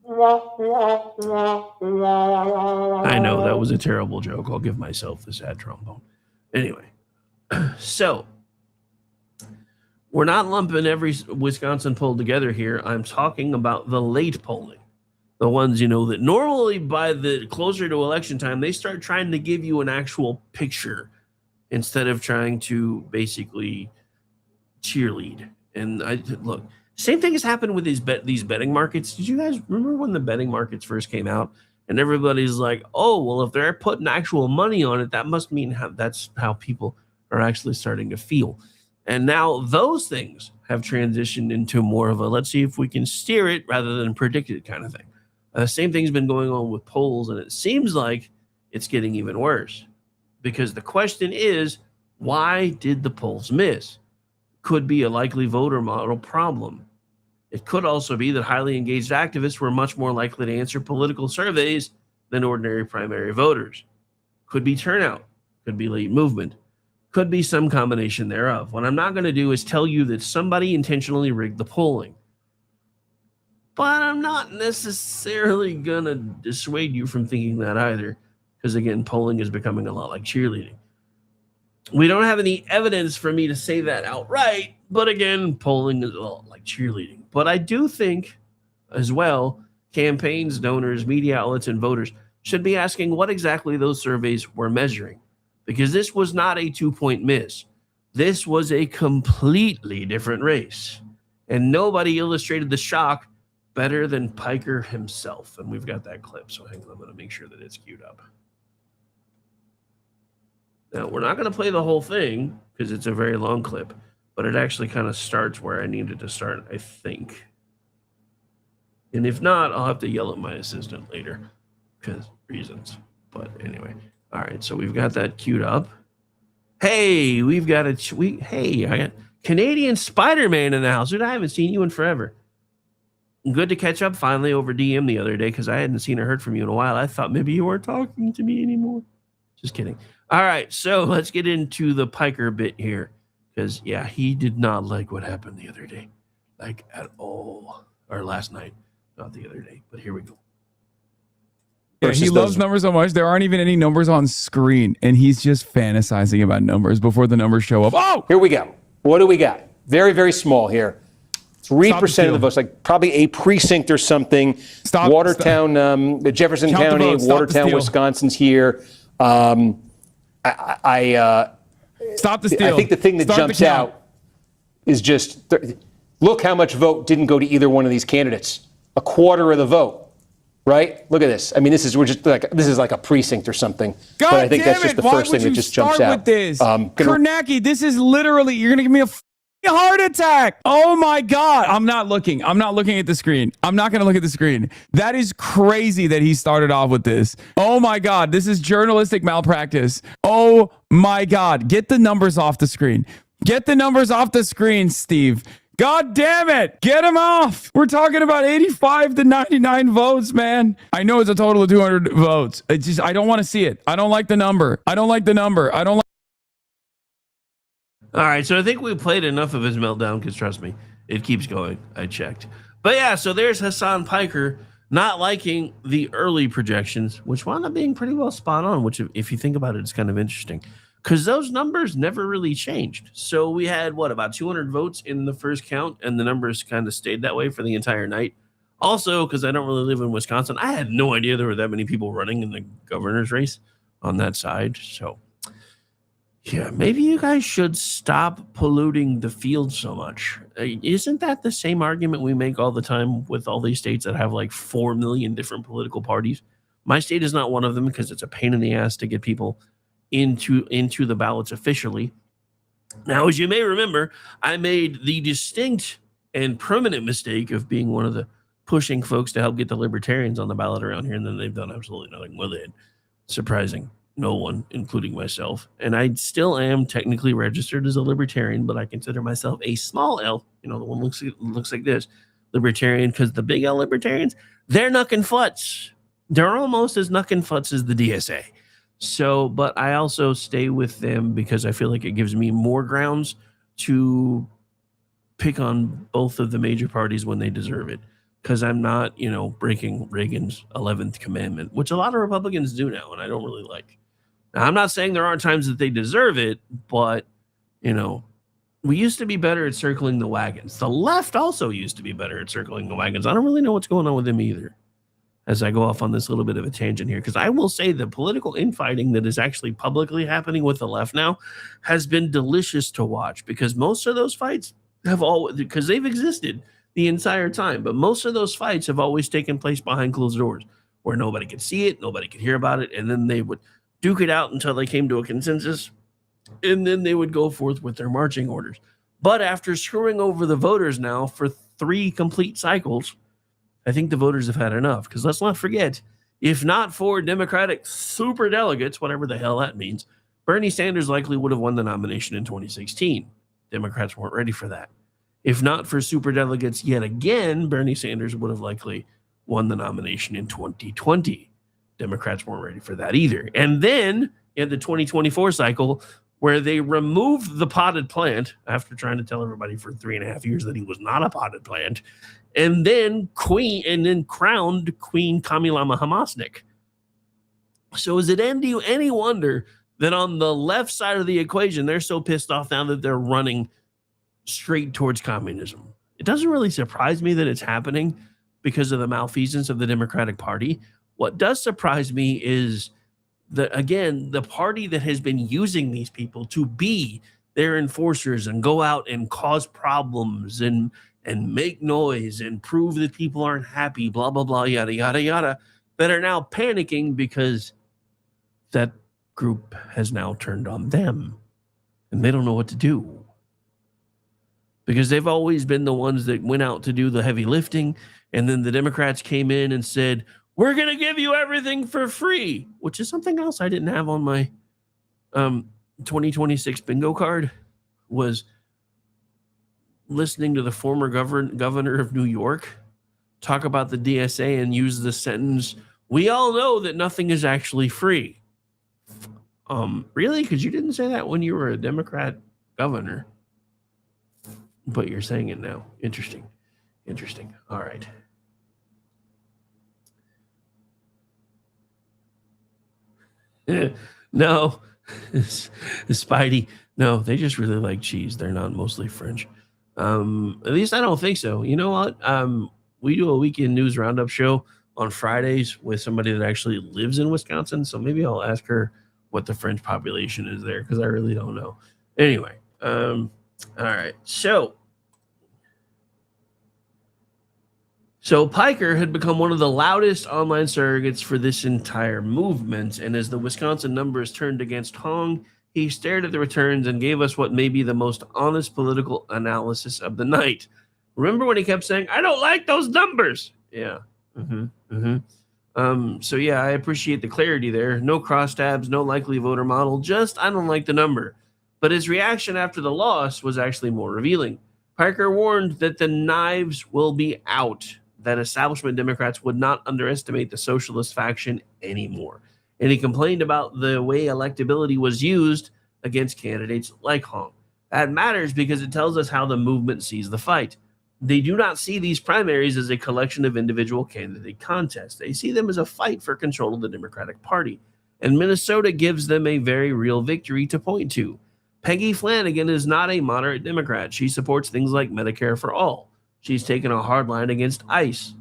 I know that was a terrible joke. I'll give myself the sad trombone. Anyway, so we're not lumping every Wisconsin poll together here. I'm talking about the late polling. The ones, that normally by the closer to election time, they start trying to give you an actual picture instead of trying to basically cheerlead. And look, same thing has happened with these betting markets. Did you guys remember when the betting markets first came out? And everybody's like, oh, well, if they're putting actual money on it, that must mean that's how people are actually starting to feel. And now those things have transitioned into more of a let's see if we can steer it rather than predict it kind of thing. Same thing's been going on with polls, and it seems like it's getting even worse. Because the question is, why did the polls miss? Could be a likely voter model problem. It could also be that highly engaged activists were much more likely to answer political surveys than ordinary primary voters. Could be turnout. Could be late movement. Could be some combination thereof. What I'm not going to do is tell you that somebody intentionally rigged the polling. But I'm not necessarily going to dissuade you from thinking that either. Because again, polling is becoming a lot like cheerleading. We don't have any evidence for me to say that outright, but again, polling is a lot like cheerleading. But I do think, as well, campaigns, donors, media outlets, and voters should be asking what exactly those surveys were measuring. Because this was not a 2-point miss. this was a completely different race. And nobody illustrated the shock better than Piker himself. And we've got that clip, so hang on, I'm going to make sure that it's queued up. Now, we're not going to play the whole thing because it's a very long clip, but it actually kind of starts where I needed to start, I think. And if not, I'll have to yell at my assistant later because reasons. But anyway, all right, so we've got that queued up. Hey, we've got I got Canadian Spider-Man in the house. Dude, I haven't seen you in forever. Good to catch up finally over DM the other day because I hadn't seen or heard from you in a while. I thought maybe you weren't talking to me anymore. Just kidding. All right, so let's get into the Piker bit here because, yeah, he did not like what happened the other day, like at all, or last night, not the other day, but here we go. Yeah, he loves numbers so much. There aren't even any numbers on screen, and he's just fantasizing about numbers before the numbers show up. Oh, here we go. What do we got? Very, very small here. 3% of the votes, like probably a precinct or something. Watertown, Jefferson County, Watertown, Wisconsin's here. Stop the steal. I think the thing that jumps out is just look how much vote didn't go to either one of these candidates. A quarter of the vote. Right? Look at this. I mean, this is like a precinct or something. God but I think damn that's just the Why first would thing that you just jumps start out. With this? Kornacki, this is literally, you're going to give me a heart attack. Oh my God. I'm not looking at the screen. I'm not going to look at the screen. That is crazy that he started off with this. Oh my God. This is journalistic malpractice. Oh my God. Get the numbers off the screen. Get the numbers off the screen, Steve. God damn it. Get him off. We're talking about 85 to 99 votes, man. I know it's a total of 200 votes. It's just, I don't want to see it. I don't like the number. I don't like. All right, so I think we played enough of his meltdown because trust me, it keeps going. I checked. But yeah, so there's Hassan Piker not liking the early projections, which wound up being pretty well spot on, which if you think about it, it's kind of interesting. Because those numbers never really changed. So we had, about 200 votes in the first count, and the numbers kind of stayed that way for the entire night. Also, because I don't really live in Wisconsin, I had no idea there were that many people running in the governor's race on that side. So, yeah, maybe you guys should stop polluting the field so much. Isn't that the same argument we make all the time with all these states that have like 4 million different political parties? My state is not one of them because it's a pain in the ass to get people into the ballots officially. Now, as you may remember, I made the distinct and permanent mistake of being one of the pushing folks to help get the libertarians on the ballot around here, and then they've done absolutely nothing with it. Surprising no one, including myself. And I still am technically registered as a libertarian, but I consider myself a small L, the one looks like this, libertarian, because the big L libertarians, they're knuck and futz. They're almost as knuck and futz as the DSA. So, but I also stay with them because I feel like it gives me more grounds to pick on both of the major parties when they deserve it. Because I'm not, breaking Reagan's 11th commandment, which a lot of Republicans do now, and I don't really like. Now, I'm not saying there aren't times that they deserve it, but, we used to be better at circling the wagons. The left also used to be better at circling the wagons. I don't really know what's going on with them either. As I go off on this little bit of a tangent here, because I will say the political infighting that is actually publicly happening with the left now has been delicious to watch, because most of those fights because they've existed the entire time, but most of those fights have always taken place behind closed doors where nobody could see it, nobody could hear about it, and then they would duke it out until they came to a consensus, and then they would go forth with their marching orders. But after screwing over the voters now for 3 complete cycles, I think the voters have had enough, because let's not forget, if not for Democratic superdelegates, whatever the hell that means, Bernie Sanders likely would have won the nomination in 2016. Democrats weren't ready for that. If not for superdelegates yet again, Bernie Sanders would have likely won the nomination in 2020. Democrats weren't ready for that either. And then in the 2024 cycle, where they removed the potted plant after trying to tell everybody for 3.5 years that he was not a potted plant, and then crowned Queen Kamila Hamasnik. So is it any wonder that on the left side of the equation, they're so pissed off now that they're running straight towards communism? It doesn't really surprise me that it's happening because of the malfeasance of the Democratic Party. What does surprise me is the party that has been using these people to be their enforcers and go out and cause problems and make noise and prove that people aren't happy, blah, blah, blah, yada, yada, yada, that are now panicking because that group has now turned on them and they don't know what to do. Because they've always been the ones that went out to do the heavy lifting, and then the Democrats came in and said, we're going to give you everything for free, which is something else I didn't have on my 2026 bingo card, was listening to the former governor of New York talk about the DSA and use the sentence, we all know that nothing is actually free. Really? Because you didn't say that when you were a Democrat governor. But you're saying it now. Interesting. All right. No. Spidey. No, they just really like cheese. They're not mostly French. At least I don't think so. You know what? We do a weekend news roundup show on Fridays with somebody that actually lives in Wisconsin. So maybe I'll ask her what the French population is there, because I really don't know. Anyway, all right. So Piker had become one of the loudest online surrogates for this entire movement. And as the Wisconsin numbers turned against Hong, he stared at the returns and gave us what may be the most honest political analysis of the night. Remember when he kept saying, I don't like those numbers? Yeah. So yeah, I appreciate the clarity there. No crosstabs, no likely voter model, just I don't like the number. But his reaction after the loss was actually more revealing. Piker warned that the knives will be out, that establishment Democrats would not underestimate the socialist faction anymore. And he complained about the way electability was used against candidates like Hong. That matters because it tells us how the movement sees the fight. They do not see these primaries as a collection of individual candidate contests. They see them as a fight for control of the Democratic Party. And Minnesota gives them a very real victory to point to. Peggy Flanagan is not a moderate Democrat. She supports things like Medicare for all. She's taken a hard line against ICE.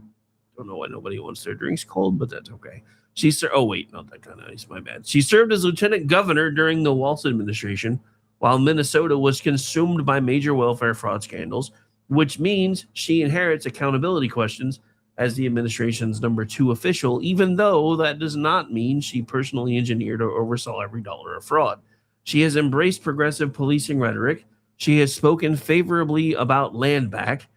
Don't know why nobody wants their drinks cold, but that's okay. Not that kind of ice, my bad. She served as lieutenant governor during the Walz administration, while Minnesota was consumed by major welfare fraud scandals, which means she inherits accountability questions as the administration's number 2 official, even though that does not mean she personally engineered or oversaw every dollar of fraud. She has embraced progressive policing rhetoric. She has spoken favorably about land back.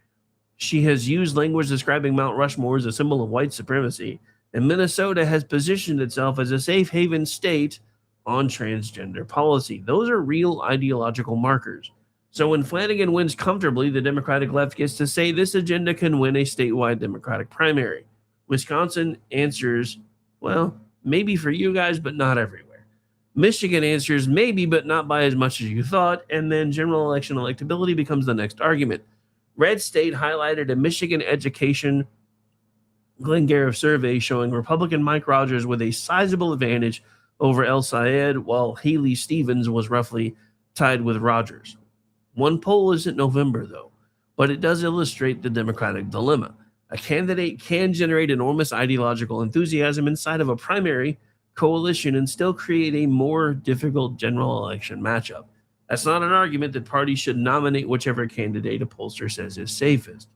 She has used language describing Mount Rushmore as a symbol of white supremacy. And Minnesota has positioned itself as a safe haven state on transgender policy. Those are real ideological markers. So when Flanagan wins comfortably, the Democratic left gets to say this agenda can win a statewide Democratic primary. Wisconsin answers, well, maybe for you guys, but not everywhere. Michigan answers maybe, but not by as much as you thought. And then general election electability becomes the next argument. Red State highlighted a Michigan education Glengarriff survey showing Republican Mike Rogers with a sizable advantage over El Sayed, while Haley Stevens was roughly tied with Rogers. One poll isn't November, though, but it does illustrate the Democratic dilemma. A candidate can generate enormous ideological enthusiasm inside of a primary coalition and still create a more difficult general election matchup. That's not an argument that parties should nominate whichever candidate a pollster says is safest.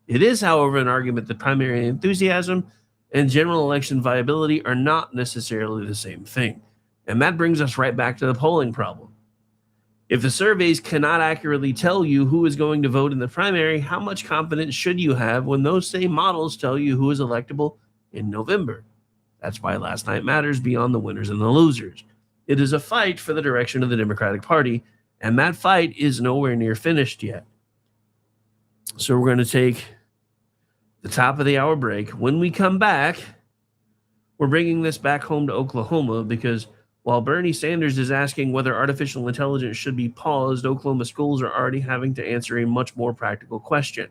It is, however, an argument that primary enthusiasm and general election viability are not necessarily the same thing. And that brings us right back to the polling problem. If the surveys cannot accurately tell you who is going to vote in the primary, how much confidence should you have when those same models tell you who is electable in November? That's why last night matters beyond the winners and the losers. It is a fight for the direction of the Democratic Party, and that fight is nowhere near finished yet. So we're going to take the top of the hour break. When we come back, we're bringing this back home to Oklahoma because while Bernie Sanders is asking whether artificial intelligence should be paused, Oklahoma schools are already having to answer a much more practical question.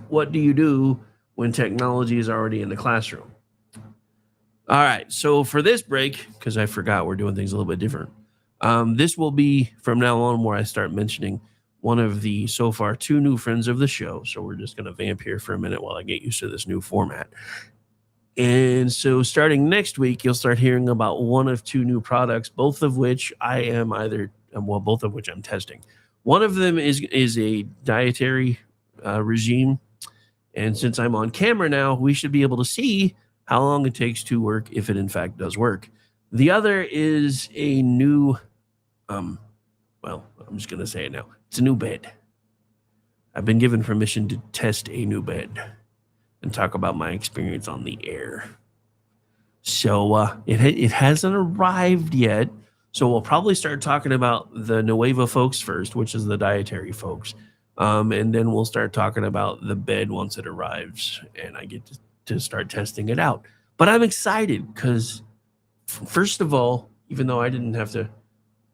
What do you do when technology is already in the classroom? All right, so for this break, because I forgot we're doing things a little bit different, this will be from now on where I start mentioning one of the so far 2 new friends of the show. So we're just going to vamp here for a minute while I get used to this new format. And so starting next week, you'll start hearing about one of two new products, both of which both of which I'm testing. One of them is a dietary regime. And since I'm on camera now, we should be able to see how long it takes to work if it in fact does work. The other is a new, I'm just going to say it now. It's a new bed. I've been given permission to test a new bed and talk about my experience on the air. So it hasn't arrived yet. So we'll probably start talking about the Nueva folks first, which is the dietary folks. And then we'll start talking about the bed once it arrives and I get to start testing it out. But I'm excited because, first of all, even though I didn't have to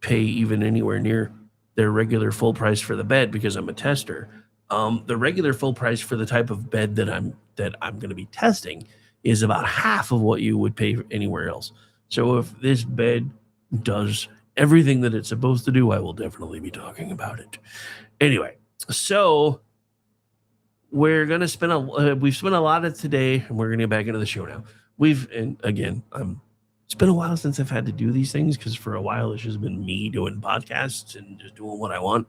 pay even anywhere near their regular full price for the bed because I'm a tester, the regular full price for the type of bed that I'm going to be testing is about half of what you would pay anywhere else. So if this bed does everything that it's supposed to do, I will definitely be talking about it. Anyway, so we're going to we've spent a lot of today, and we're going to get back into the show now. It's been a while since I've had to do these things because for a while it's just been me doing podcasts and just doing what I want.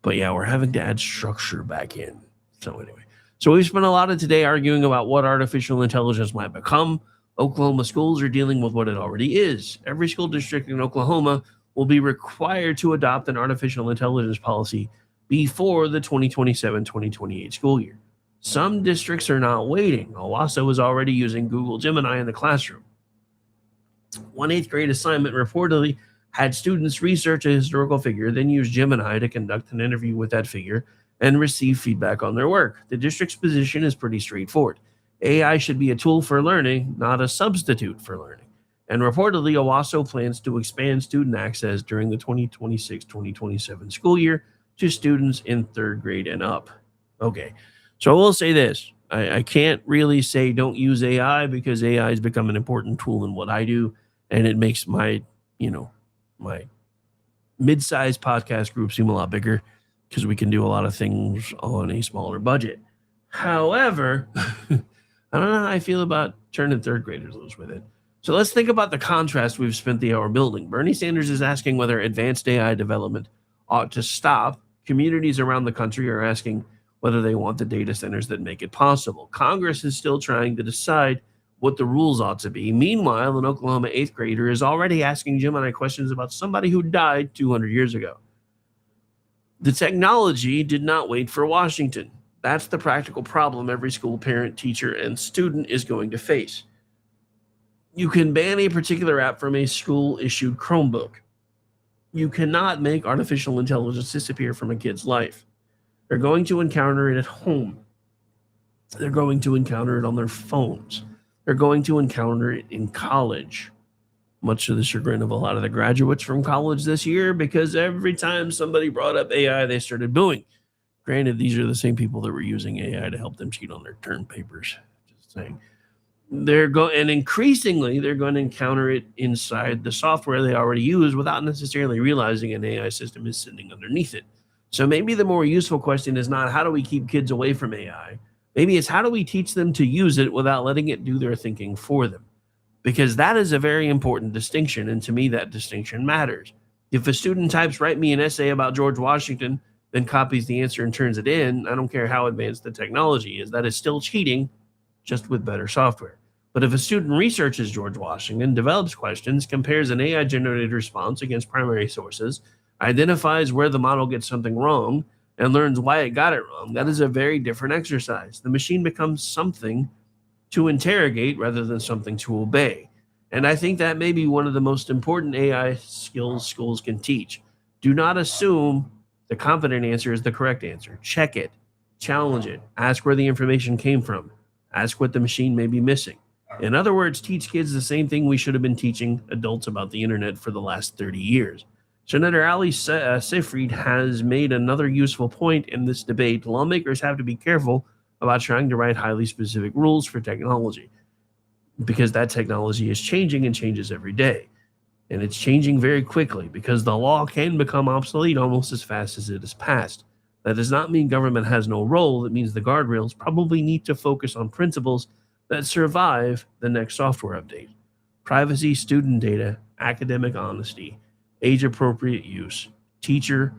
But yeah, we're having to add structure back in. So anyway, we've spent a lot of today arguing about what artificial intelligence might become. Oklahoma schools are dealing with what it already is. Every school district in Oklahoma will be required to adopt an artificial intelligence policy before the 2027-2028 school year. Some districts are not waiting. Owasso is already using Google Gemini in the classroom. One 8th grade assignment reportedly had students research a historical figure, then use Gemini to conduct an interview with that figure and receive feedback on their work. The district's position is pretty straightforward. AI should be a tool for learning, not a substitute for learning. And reportedly, Owasso plans to expand student access during the 2026-2027 school year to students in 3rd grade and up. Okay, so I will say this. I can't really say don't use AI because AI has become an important tool in what I do, and it makes my mid-sized podcast group seem a lot bigger because we can do a lot of things on a smaller budget. However, I don't know how I feel about turning 3rd graders loose with it. So let's think about the contrast we've spent the hour building. Bernie Sanders is asking whether advanced AI development ought to stop. Communities around the country are asking whether they want the data centers that make it possible. Congress is still trying to decide what the rules ought to be. Meanwhile, an Oklahoma 8th grader is already asking Gemini questions about somebody who died 200 years ago. The technology did not wait for Washington. That's the practical problem every school parent, teacher, and student is going to face. You can ban a particular app from a school-issued Chromebook. You cannot make artificial intelligence disappear from a kid's life. They're going to encounter it at home. They're going to encounter it on their phones. They're going to encounter it in college, much to the chagrin of a lot of the graduates from college this year, because every time somebody brought up AI, they started booing. Granted, these are the same people that were using AI to help them cheat on their term papers. Just saying. And increasingly, they're going to encounter it inside the software they already use without necessarily realizing an AI system is sitting underneath it. So maybe the more useful question is not how do we keep kids away from AI? Maybe it's how do we teach them to use it without letting it do their thinking for them? Because that is a very important distinction, and to me that distinction matters. If a student types, write me an essay about George Washington, then copies the answer and turns it in, I don't care how advanced the technology is, that is still cheating, just with better software. But if a student researches George Washington, develops questions, compares an AI-generated response against primary sources, identifies where the model gets something wrong, and learns why it got it wrong, that is a very different exercise. The machine becomes something to interrogate rather than something to obey. And I think that may be one of the most important AI skills schools can teach. Do not assume the confident answer is the correct answer. Check it, challenge it, ask where the information came from, ask what the machine may be missing. In other words, teach kids the same thing we should have been teaching adults about the internet for the last 30 years. Senator Ali Seyfried has made another useful point in this debate. Lawmakers have to be careful about trying to write highly specific rules for technology because that technology is changing and changes every day. And it's changing very quickly because the law can become obsolete almost as fast as it is passed. That does not mean government has no role. It means the guardrails probably need to focus on principles that survive the next software update. Privacy, student data, academic honesty, age-appropriate use, teacher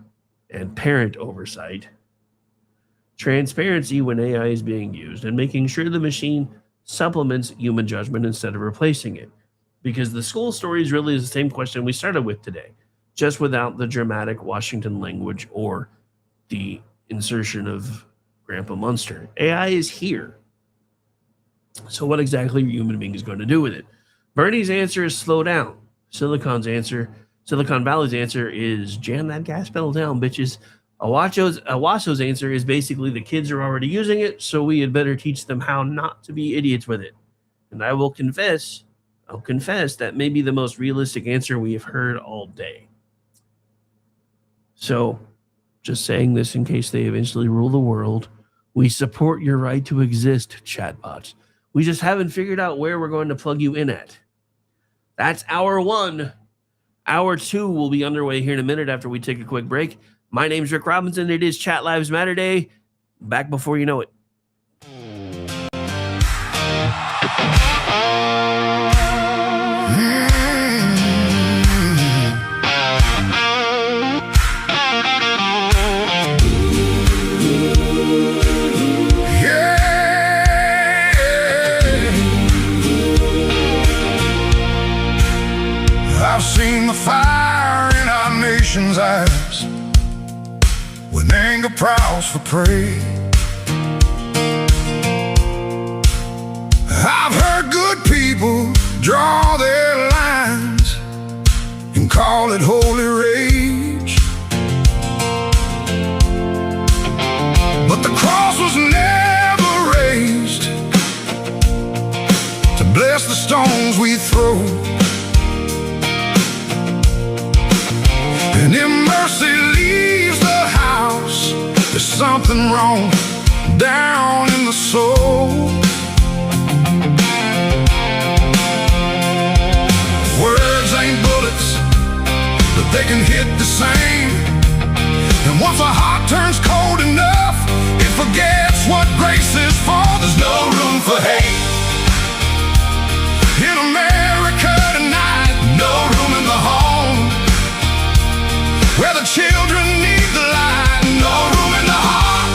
and parent oversight, transparency when AI is being used, and making sure the machine supplements human judgment instead of replacing it. Because the school story is really the same question we started with today, just without the dramatic Washington language or the insertion of Grandpa Munster. AI is here. So what exactly are human beings going to do with it? Bernie's answer is slow down. Silicon Valley's answer is jam that gas pedal down, bitches. Owasso's answer is basically the kids are already using it, so we had better teach them how not to be idiots with it. And I'll confess that may be the most realistic answer we have heard all day. So, just saying this in case they eventually rule the world, we support your right to exist, chatbots. We just haven't figured out where we're going to plug you in at. That's hour one. Hour two will be underway here in a minute after we take a quick break. My name's Rick Robinson. It is Chat Lives Matter Day. Back before you know it. I've seen the fire in our nation's eyes when anger prowls for prey. I've heard good people draw their lines and call it holy rage. But the cross was never raised to bless the stones we throw. And if mercy leaves the house, there's something wrong down in the soul. Words ain't bullets, but they can hit the same. And once a heart turns cold enough, it forgets what grace is for. There's no room for hate in America tonight. No room in the home where the children need the light. No room in the heart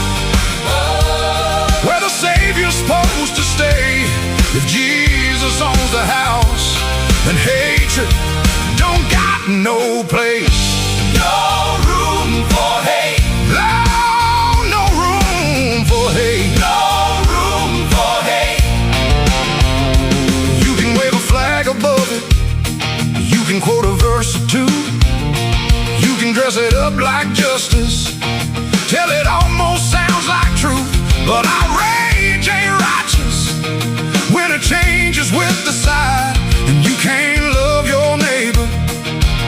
where the Savior's supposed to stay. If Jesus owns the house, then hatred don't got no place. No room for hate. No room for hate. No room for hate. You can wave a flag above it. You can quote a verse or two. You can dress it up like justice till it almost sounds like truth. But outrage ain't righteous when it changes with the side. And you can't love your neighbor,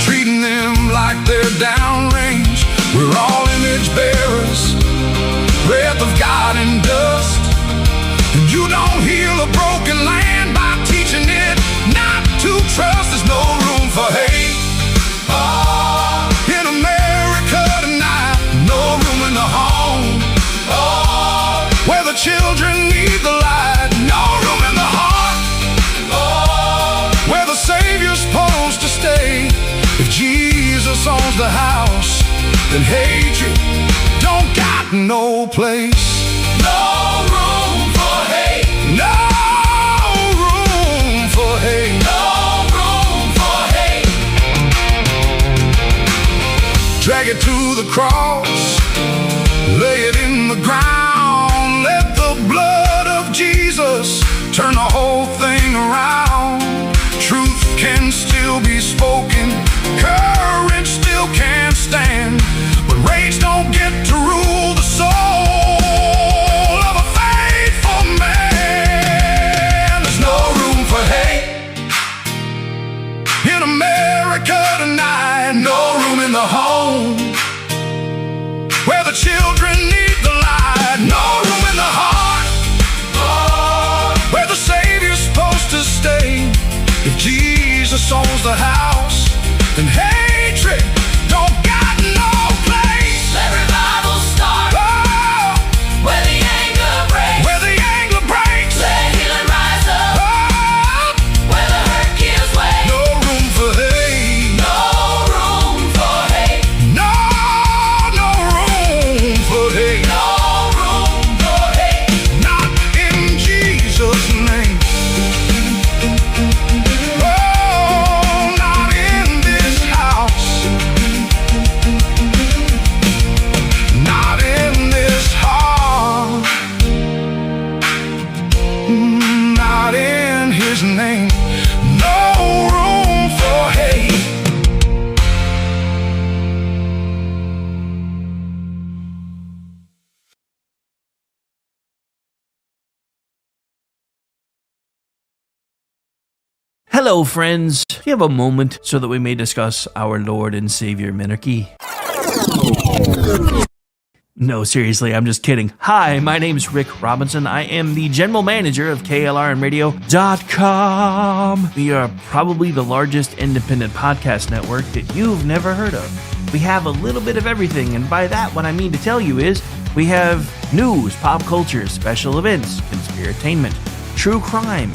treating them like they're downrange. We're all image bearers, breath of God and dust. And you don't heal a broken land by teaching it not to trust. There's no room for hate in America tonight. No room in the home where the children need the light. No room in the heart where the Savior's supposed to stay. If Jesus owns the house, then hatred don't got no place. No room for hate. No room for hate. No room for hate. Drag it to the cross, lay it in the ground. Let the blood of Jesus turn the whole thing around. Truth can still be spoken, courage still can stand, but rage don't get to rule the soul of a faithful man. There's no room for hate in America tonight. No room in the home where the children need the light. No room in the heart where the Savior's supposed to stay. If Jesus owns the house, Hello, friends. Do you have a moment so that we may discuss our Lord and Savior Minarchy? No, seriously, I'm just kidding. Hi, my name's Rick Robinson. I am the general manager of KLRNradio.com. We are probably the largest independent podcast network that you've never heard of. We have a little bit of everything, and by that, what I mean to tell you is we have news, pop culture, special events, conspiratainment, true crime,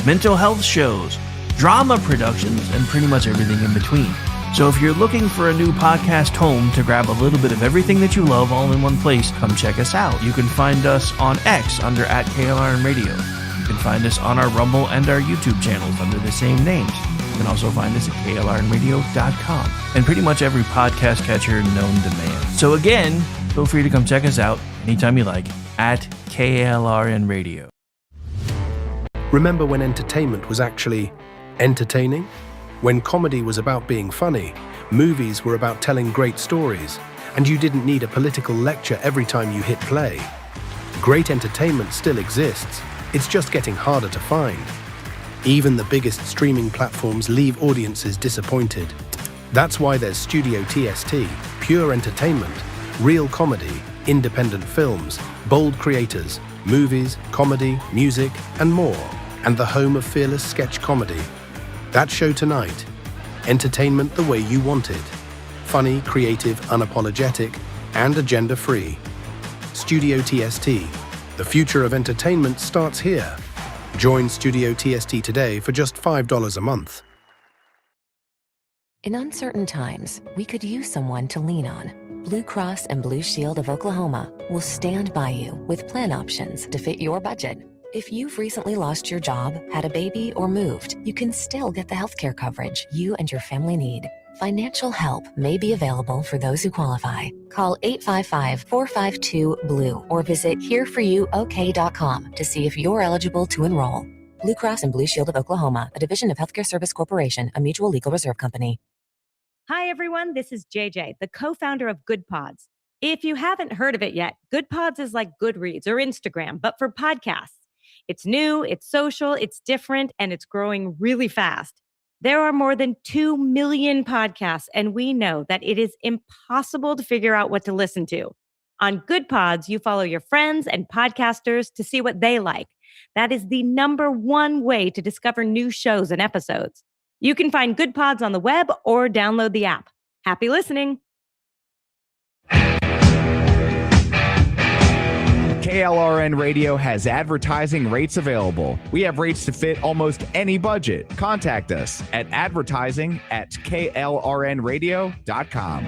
mental health shows, drama productions, and pretty much everything in between. So if you're looking for a new podcast home to grab a little bit of everything that you love all in one place, come check us out. You can find us on X under @KLRNradio. You can find us on our Rumble and our YouTube channels under the same names. You can also find us at KLRNradio.com and pretty much every podcast catcher known to man. So again, feel free to come check us out anytime you like at KLRNradio. Remember when entertainment was actually entertaining? When comedy was about being funny, movies were about telling great stories, and you didn't need a political lecture every time you hit play. Great entertainment still exists, it's just getting harder to find. Even the biggest streaming platforms leave audiences disappointed. That's why there's Studio TST, pure entertainment, real comedy, independent films, bold creators, movies, comedy, music, and more, and the home of fearless sketch comedy. That show tonight, entertainment the way you want it. Funny, creative, unapologetic, and agenda-free. Studio TST, the future of entertainment starts here. Join Studio TST today for just $5 a month. In uncertain times, we could use someone to lean on. Blue Cross and Blue Shield of Oklahoma will stand by you with plan options to fit your budget. If you've recently lost your job, had a baby, or moved, you can still get the healthcare coverage you and your family need. Financial help may be available for those who qualify. Call 855-452-BLUE or visit hereforyouok.com to see if you're eligible to enroll. Blue Cross and Blue Shield of Oklahoma, a division of Healthcare Service Corporation, a mutual legal reserve company. Hi, everyone. This is JJ, the co-founder of Good Pods. If you haven't heard of it yet, Good Pods is like Goodreads or Instagram, but for podcasts. It's new, it's social, it's different, and it's growing really fast. There are more than 2 million podcasts, and we know that it is impossible to figure out what to listen to. On Good Pods, you follow your friends and podcasters to see what they like. That is the #1 way to discover new shows and episodes. You can find Good Pods on the web or download the app. Happy listening. KLRN Radio has advertising rates available. We have rates to fit almost any budget. Contact us at advertising@klrnradio.com.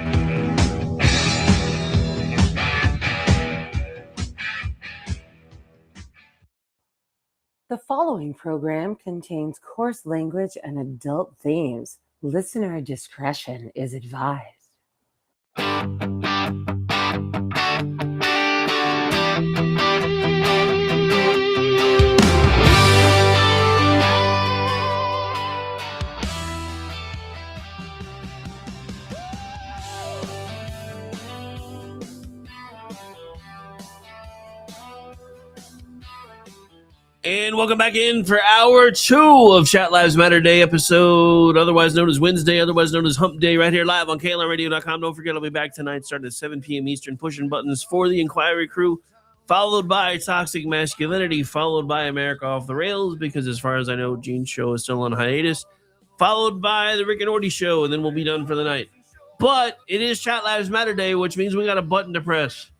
The following program contains coarse language and adult themes. Listener discretion is advised. And welcome back in for hour 2 of Chat Lives Matter Day episode, otherwise known as Wednesday, otherwise known as Hump Day, right here live on KLRradio.com. Don't forget, I'll be back tonight starting at 7 p.m. Eastern, pushing buttons for the Inquiry Crew, followed by Toxic Masculinity, followed by America Off the Rails, because as far as I know, Gene's show is still on hiatus, followed by the Rick and Morty show, and then we'll be done for the night. But it is Chat Lives Matter Day, which means we got a button to press.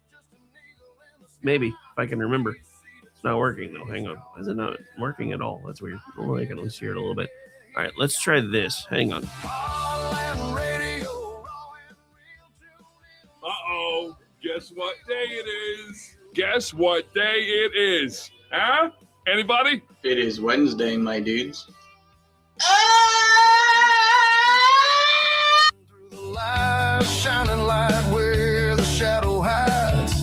Maybe, if I can remember. Not working though. Hang on. Why is it not working at all? That's weird. Normally I can at least hear it a little bit. All right, let's try this. Hang on. Uh-oh. Guess what day it is? Guess what day it is? Huh? Anybody? It is Wednesday, my dudes. Shining light where the shadow hides.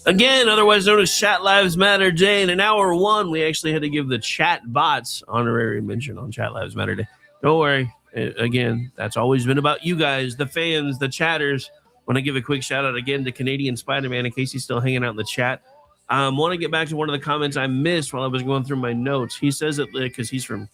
Again, otherwise known as Chat Lives Matter Day. And in hour 1, we actually had to give the chat bots honorary mention on Chat Lives Matter Day. Don't worry. Again, that's always been about you guys, the fans, the chatters. Want to give a quick shout out again to Canadian Spider-Man in case he's still hanging out in the chat. Want to get back to one of the comments I missed while I was going through my notes. He says it because he's from,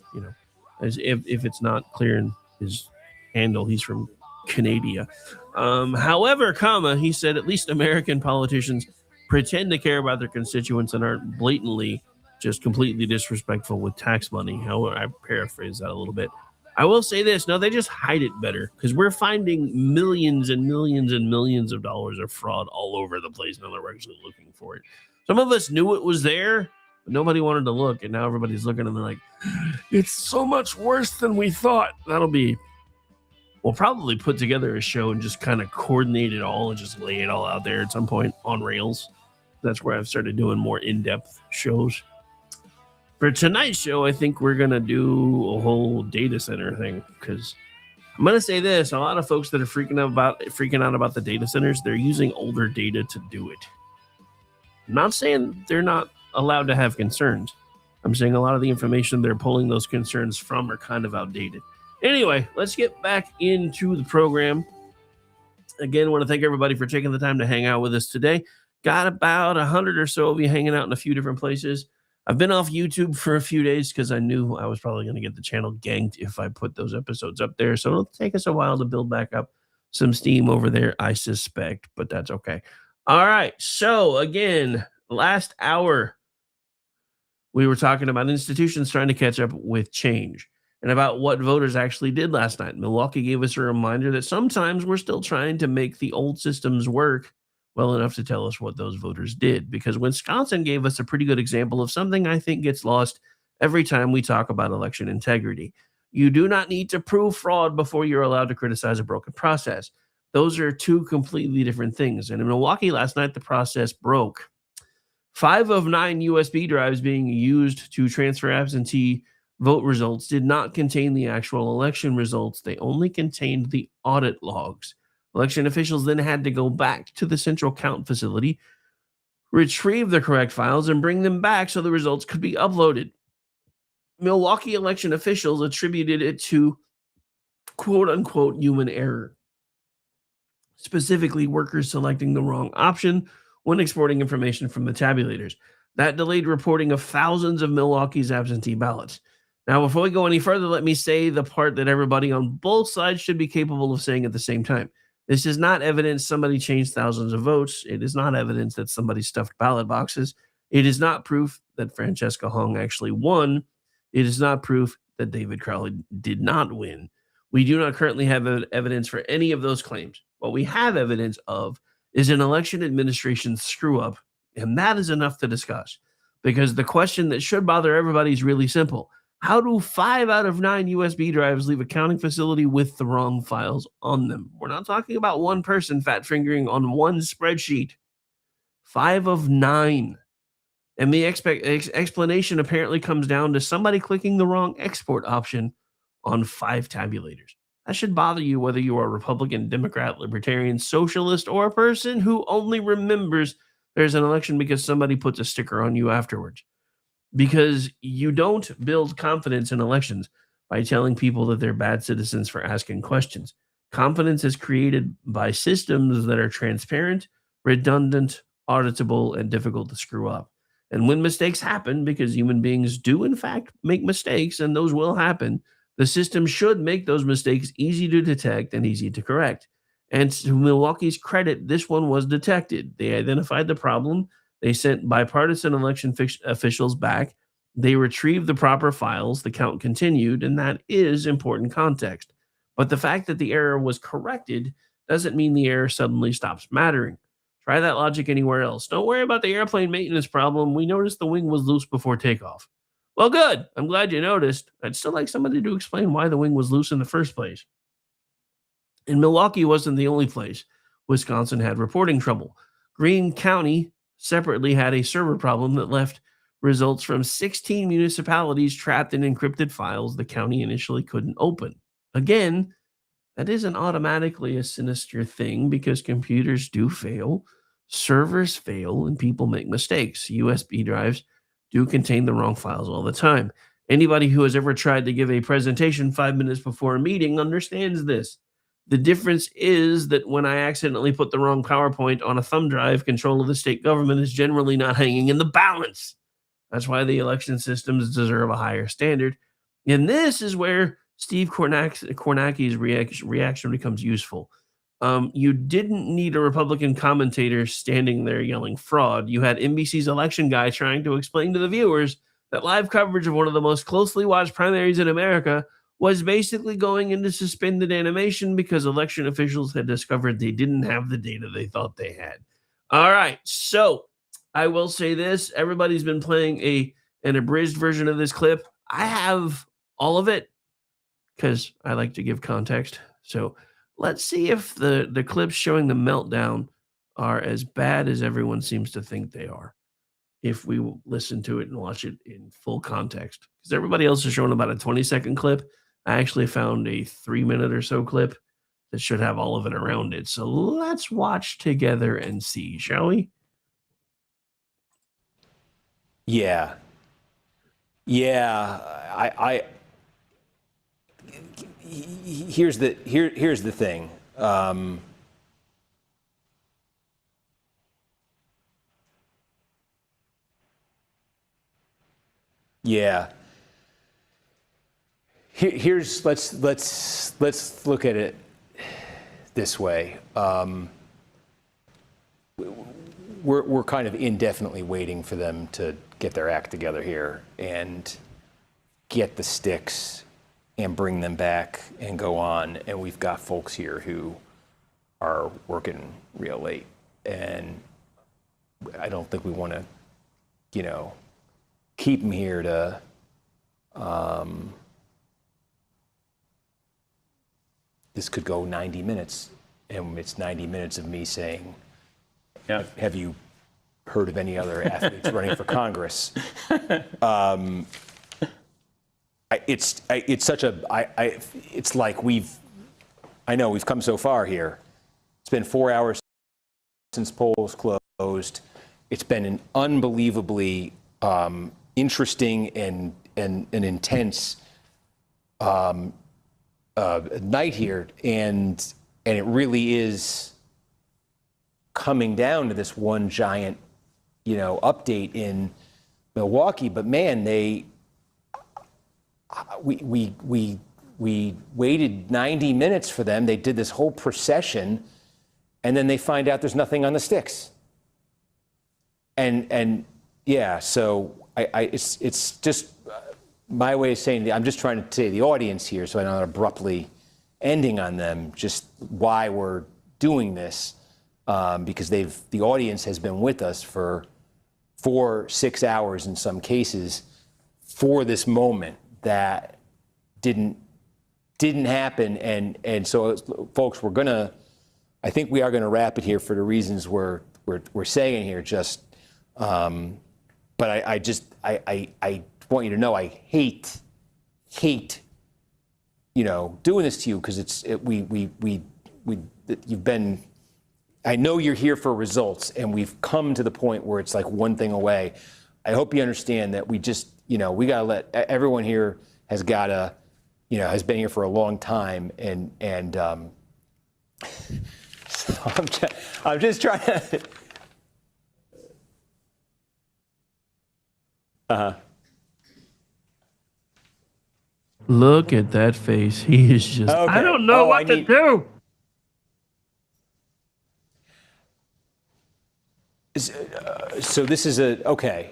As if it's not clear in his handle, he's from Canada. However, he said at least American politicians pretend to care about their constituents and aren't blatantly just completely disrespectful with tax money. However, I paraphrase that a little bit. I will say this: no, they just hide it better because we're finding millions and millions and millions of dollars of fraud all over the place. Now they're actually looking for it. Some of us knew it was there, but nobody wanted to look, and now everybody's looking and they're like, "It's so much worse than we thought." We'll probably put together a show and just kind of coordinate it all and just lay it all out there at some point on Rails. That's where I've started doing more in-depth shows. For tonight's show, I think we're going to do a whole data center thing because I'm going to say this. A lot of folks that are freaking out about the data centers, they're using older data to do it. I'm not saying they're not allowed to have concerns. I'm saying a lot of the information they're pulling those concerns from are kind of outdated. Anyway, let's get back into the program. Again, I want to thank everybody for taking the time to hang out with us today. Got about 100 or so of you hanging out in a few different places. I've been off YouTube for a few days because I knew I was probably going to get the channel ganked if I put those episodes up there. So it'll take us a while to build back up some steam over there, I suspect, but that's okay. All right. So again, last hour, we were talking about institutions trying to catch up with change and about what voters actually did last night. Milwaukee gave us a reminder that sometimes we're still trying to make the old systems work well enough to tell us what those voters did, because Wisconsin gave us a pretty good example of something I think gets lost every time we talk about election integrity. You do not need to prove fraud before you're allowed to criticize a broken process. Those are two completely different things. And in Milwaukee last night, the process broke. 5 of 9 USB drives being used to transfer absentee vote results did not contain the actual election results. They only contained the audit logs. Election officials then had to go back to the central count facility, retrieve the correct files, and bring them back so the results could be uploaded. Milwaukee election officials attributed it to quote-unquote human error, specifically workers selecting the wrong option when exporting information from the tabulators. That delayed reporting of thousands of Milwaukee's absentee ballots. Now, before we go any further, let me say the part that everybody on both sides should be capable of saying at the same time. This is not evidence somebody changed thousands of votes. It is not evidence that somebody stuffed ballot boxes. It is not proof that Francesca Hung actually won. It is not proof that David Crowley did not win. We do not currently have evidence for any of those claims. What we have evidence of is an election administration screw-up, and that is enough to discuss, because the question that should bother everybody is really simple. How do 5 out of 9 USB drives leave a counting facility with the wrong files on them? We're not talking about one person fat-fingering on one spreadsheet. 5 of 9. And the explanation apparently comes down to somebody clicking the wrong export option on 5 tabulators. That should bother you whether you are a Republican, Democrat, Libertarian, Socialist, or a person who only remembers there's an election because somebody puts a sticker on you afterwards. Because you don't build confidence in elections by telling people that they're bad citizens for asking questions. Confidence is created by systems that are transparent, redundant, auditable, and difficult to screw up. And when mistakes happen, because human beings do in fact make mistakes, and those will happen, the system should make those mistakes easy to detect and easy to correct. And to Milwaukee's credit, this one was detected. They identified the problem. They sent bipartisan election officials back. They retrieved the proper files. The count continued, and that is important context. But the fact that the error was corrected doesn't mean the error suddenly stops mattering. Try that logic anywhere else. Don't worry about the airplane maintenance problem. We noticed the wing was loose before takeoff. Well, good. I'm glad you noticed. I'd still like somebody to explain why the wing was loose in the first place. And Milwaukee wasn't the only place Wisconsin had reporting trouble. Greene County separately had a server problem that left results from 16 municipalities trapped in encrypted files the county initially couldn't open. Again, that isn't automatically a sinister thing because computers do fail, servers fail, and people make mistakes. USB drives do contain the wrong files all the time. Anybody who has ever tried to give a presentation 5 minutes before a meeting understands this. The difference is that when I accidentally put the wrong PowerPoint on a thumb drive, control of the state government is generally not hanging in the balance. That's why the election systems deserve a higher standard. And this is where Steve Kornacki's reaction becomes useful. You didn't need a Republican commentator standing there yelling fraud. You had NBC's election guy trying to explain to the viewers that live coverage of one of the most closely watched primaries in America was basically going into suspended animation because election officials had discovered they didn't have the data they thought they had. All right, so I will say this. Everybody's been playing an abridged version of this clip. I have all of it because I like to give context. So let's see if the clips showing the meltdown are as bad as everyone seems to think they are. If we listen to it and watch it in full context, because everybody else is showing about a 20-second clip. I actually found a 3-minute or so clip that should have all of it around it. So let's watch together and see, shall we? Yeah. Here's the thing. Here's let's look at it this way. We're kind of indefinitely waiting for them to get their act together here and get the sticks and bring them back and go on. And we've got folks here who are working real late, and I don't think we want to, keep them here to. This could go 90 minutes, and it's 90 minutes of me saying, have you heard of any other athletes running for Congress? It's like we've come so far here. It's been 4 hours since polls closed. It's been an unbelievably interesting and intense night here, and it really is coming down to this one giant, update in Milwaukee. But man, we waited 90 minutes for them. They did this whole procession, and then they find out there's nothing on the sticks. So it's just my way of saying I'm just trying to say to the audience here, so I'm not abruptly ending on them, just why we're doing this, because the audience has been with us for 4-6 hours in some cases for this moment that didn't happen, and so folks, I think we are gonna wrap it here for the reasons we're saying here. But I want you to know I hate doing this to you, because you've been. I know you're here for results, and we've come to the point where it's like one thing away. I hope you understand that we just, we gotta let everyone here has been here for a long time, and so I'm just trying to. Look at that face. He is just. Okay. I don't know what to do. So this is okay.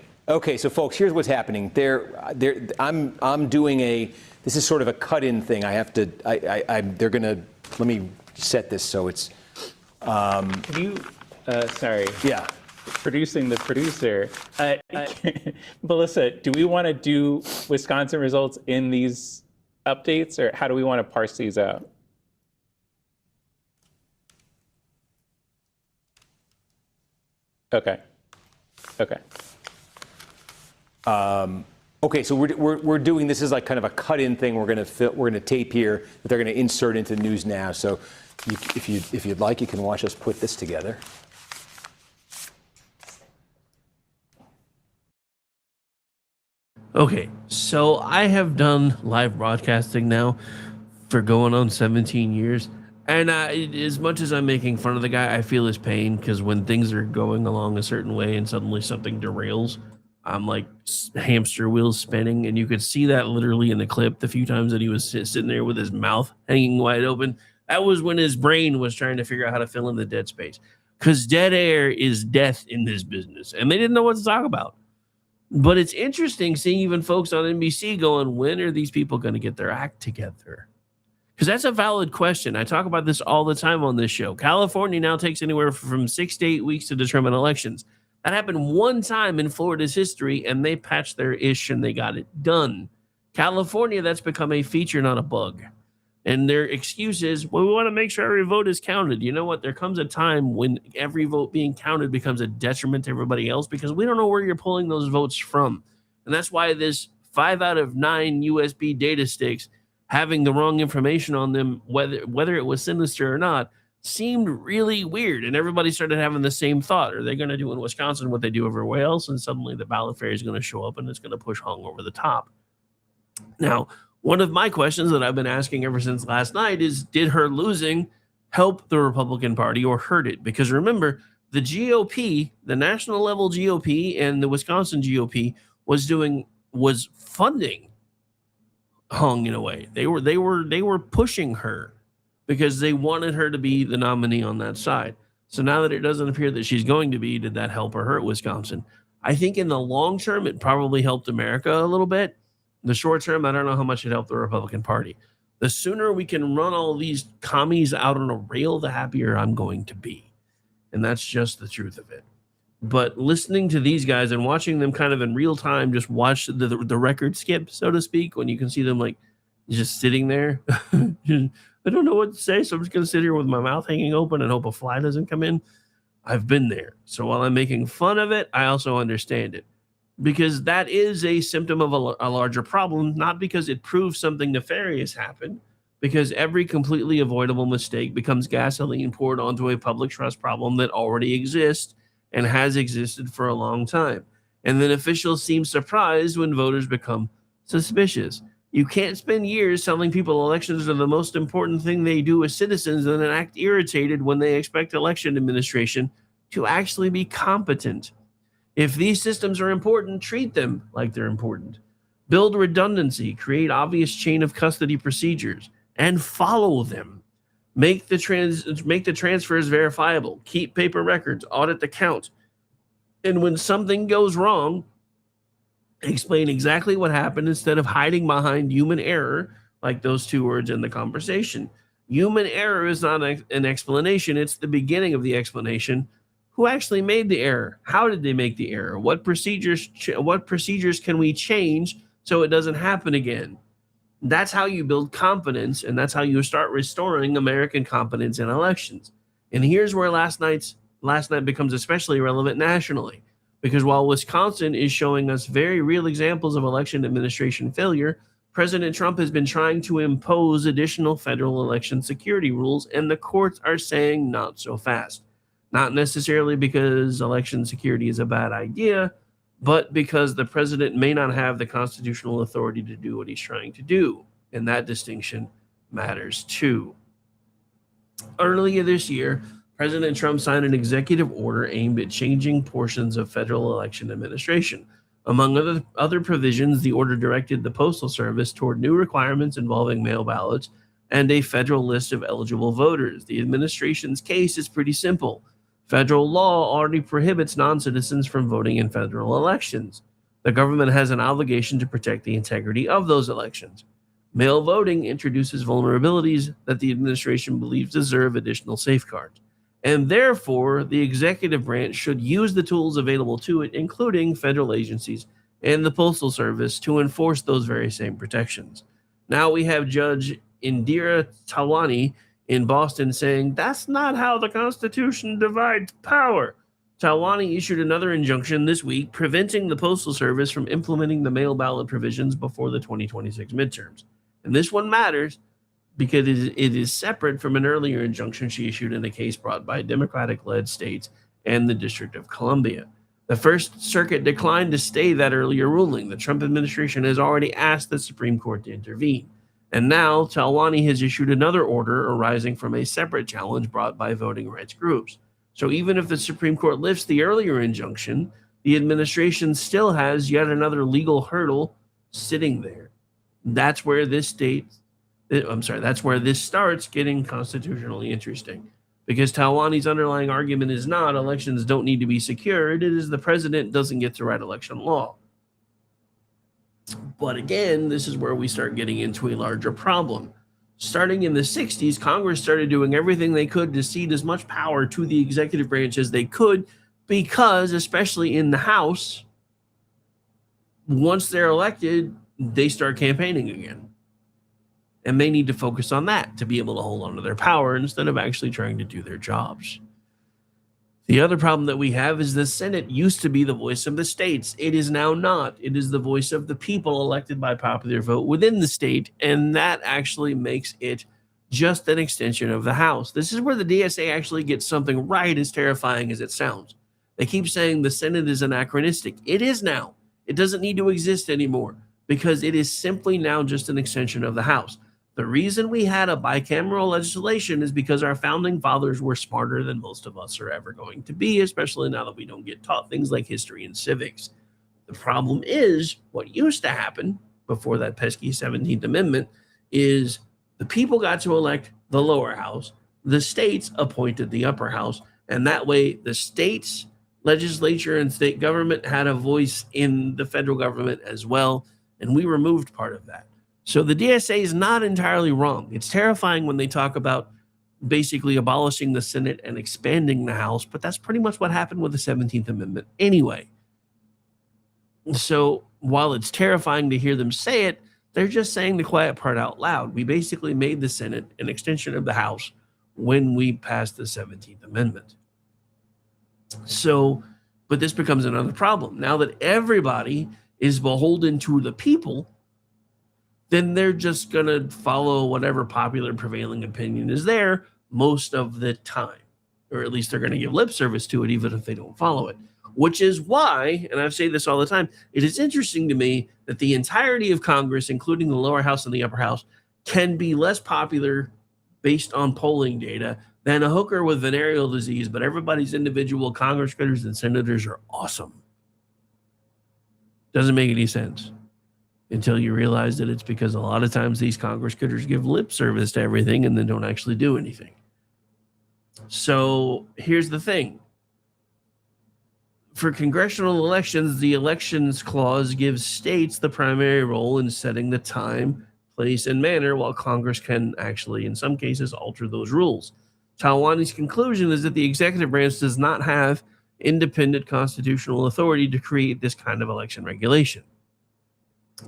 So folks, here's what's happening. I'm doing this is sort of a cut-in thing. I have to. They're gonna. Let me set this so it's. Can you? Sorry. Yeah. Producing the producer. Melissa, do we want to do Wisconsin results in these updates, or how do we want to parse these out? Okay. Okay, so we're doing this is like kind of a cut-in thing. We're gonna tape here that they're gonna insert into news now. So if you'd like, you can watch us put this together. Okay, so I have done live broadcasting now for going on 17 years. And as much as I'm making fun of the guy, I feel his pain, because when things are going along a certain way and suddenly something derails, like hamster wheels spinning, and you could see that literally in the clip the few times that he was sitting there with his mouth hanging wide open. That was when his brain was trying to figure out how to fill in the dead space, because dead air is death in this business, and they didn't know what to talk about. But it's interesting seeing even folks on NBC going, when are these people going to get their act together? Because that's a valid question. I talk about this all the time on this show. California now takes anywhere from 6 to 8 weeks to determine elections. That happened one time in Florida's history, and they patched their ish and they got it done. California, that's become a feature, not a bug. And their excuse is, well, we want to make sure every vote is counted. You know what? There comes a time when every vote being counted becomes a detriment to everybody else, because we don't know where you're pulling those votes from. And that's why this 5 out of 9 USB data sticks having the wrong information on them, whether it was sinister or not, seemed really weird. And everybody started having the same thought. Are they going to do in Wisconsin what they do everywhere else? And suddenly the ballot fairy is going to show up and it's going to push Hung over the top. Now, one of my questions that I've been asking ever since last night is, did her losing help the Republican Party or hurt it? Because remember, the GOP, the national level GOP and the Wisconsin GOP was funding Hung in a way. They were pushing her because they wanted her to be the nominee on that side. So now that it doesn't appear that she's going to be, did that help or hurt Wisconsin? I think in the long term, it probably helped America a little bit. The short term, I don't know how much it helped the Republican Party. The sooner we can run all these commies out on a rail, the happier I'm going to be. And that's just the truth of it. But listening to these guys and watching them kind of in real time, just watch the record skip, so to speak, when you can see them like just sitting there. I don't know what to say, so I'm just going to sit here with my mouth hanging open and hope a fly doesn't come in. I've been there. So while I'm making fun of it, I also understand it. Because that is a symptom of a larger problem, not because it proves something nefarious happened, because every completely avoidable mistake becomes gasoline poured onto a public trust problem that already exists and has existed for a long time. And then officials seem surprised when voters become suspicious. You can't spend years telling people elections are the most important thing they do as citizens and then act irritated when they expect election administration to actually be competent. If these systems are important, treat them like they're important. Build redundancy, create obvious chain of custody procedures, and follow them. Make the transfers verifiable. Keep paper records. Audit the count. And when something goes wrong, explain exactly what happened instead of hiding behind human error, like those two words in the conversation. Human error is not an explanation. It's the beginning of the explanation. Who actually made the error? How did they make the error? What procedures can we change so it doesn't happen again? That's how you build confidence, and that's how you start restoring American confidence in elections. And here's where last night becomes especially relevant nationally, because while Wisconsin is showing us very real examples of election administration failure, President Trump has been trying to impose additional federal election security rules, and the courts are saying not so fast. Not necessarily because election security is a bad idea, but because the president may not have the constitutional authority to do what he's trying to do. And that distinction matters too. Earlier this year, President Trump signed an executive order aimed at changing portions of federal election administration. Among other provisions, the order directed the Postal Service toward new requirements involving mail ballots and a federal list of eligible voters. The administration's case is pretty simple. Federal law already prohibits non-citizens from voting in federal elections. The government has an obligation to protect the integrity of those elections. Mail voting introduces vulnerabilities that the administration believes deserve additional safeguards. And therefore, the executive branch should use the tools available to it, including federal agencies and the Postal Service, to enforce those very same protections. Now we have Judge Indira Talwani in Boston saying, that's not how the Constitution divides power. Talwani issued another injunction this week preventing the Postal Service from implementing the mail ballot provisions before the 2026 midterms. And this one matters because it is separate from an earlier injunction she issued in a case brought by Democratic-led states and the District of Columbia. The First Circuit declined to stay that earlier ruling. The Trump administration has already asked the Supreme Court to intervene. And now Talwani has issued another order arising from a separate challenge brought by voting rights groups. So even if the Supreme Court lifts the earlier injunction, the administration still has yet another legal hurdle sitting there. That's where this starts getting constitutionally interesting. Because Talwani's underlying argument is not elections don't need to be secured. It is the president doesn't get to write election law. But again, this is where we start getting into a larger problem. Starting in the 60s, Congress started doing everything they could to cede as much power to the executive branch as they could, because, especially in the House, once they're elected, they start campaigning again. And they need to focus on that to be able to hold on to their power instead of actually trying to do their jobs. The other problem that we have is the Senate used to be the voice of the states. It is now not. It is the voice of the people elected by popular vote within the state, and that actually makes it just an extension of the House. This is where the DSA actually gets something right, as terrifying as it sounds. They keep saying the Senate is anachronistic. It is now. It doesn't need to exist anymore because it is simply now just an extension of the House. The reason we had a bicameral legislation is because our founding fathers were smarter than most of us are ever going to be, especially now that we don't get taught things like history and civics. The problem is what used to happen before that pesky 17th Amendment is the people got to elect the lower house, the states appointed the upper house, and that way the states, legislature, and state government had a voice in the federal government as well, and we removed part of that. So the DSA is not entirely wrong. It's terrifying when they talk about basically abolishing the Senate and expanding the House, but that's pretty much what happened with the 17th Amendment anyway. So while it's terrifying to hear them say it, they're just saying the quiet part out loud. We basically made the Senate an extension of the House when we passed the 17th Amendment. So, but this becomes another problem. Now that everybody is beholden to the people, then they're just going to follow whatever popular prevailing opinion is there most of the time. Or at least they're going to give lip service to it, even if they don't follow it. Which is why, and I say this all the time, it is interesting to me that the entirety of Congress, including the lower house and the upper house, can be less popular based on polling data than a hooker with venereal disease, but everybody's individual Congress critters and senators are awesome. Doesn't make any sense until you realize that it's because a lot of times these Congress critters give lip service to everything and then don't actually do anything. So here's the thing. For congressional elections, the elections clause gives states the primary role in setting the time, place, and manner, while Congress can actually, in some cases, alter those rules. Talwani's conclusion is that the executive branch does not have independent constitutional authority to create this kind of election regulation.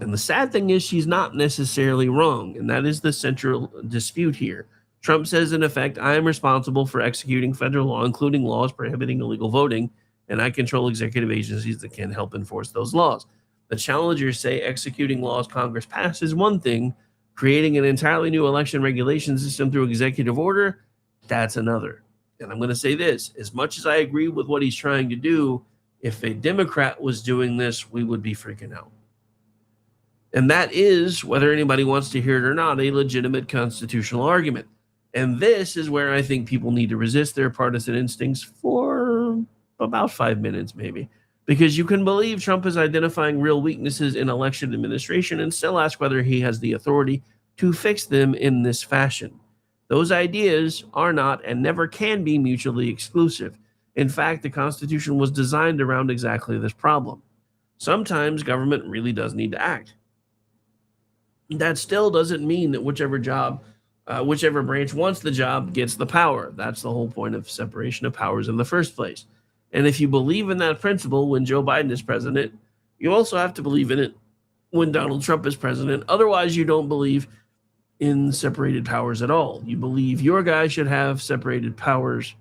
And the sad thing is she's not necessarily wrong, and that is the central dispute here. Trump says, in effect, I am responsible for executing federal law, including laws prohibiting illegal voting, and I control executive agencies that can help enforce those laws. The challengers say executing laws Congress passed is one thing, creating an entirely new election regulation system through executive order, that's another. And I'm going to say this, as much as I agree with what he's trying to do, if a Democrat was doing this, we would be freaking out. And that is, whether anybody wants to hear it or not, a legitimate constitutional argument. And this is where I think people need to resist their partisan instincts for about 5 minutes, maybe. Because you can believe Trump is identifying real weaknesses in election administration and still ask whether he has the authority to fix them in this fashion. Those ideas are not and never can be mutually exclusive. In fact, the Constitution was designed around exactly this problem. Sometimes government really does need to act. That still doesn't mean that whichever branch wants the job gets the power. That's the whole point of separation of powers in the first place. And if you believe in that principle when Joe Biden is president, you also have to believe in it when Donald Trump is president. Otherwise, you don't believe in separated powers at all. You believe your guy should have separated powers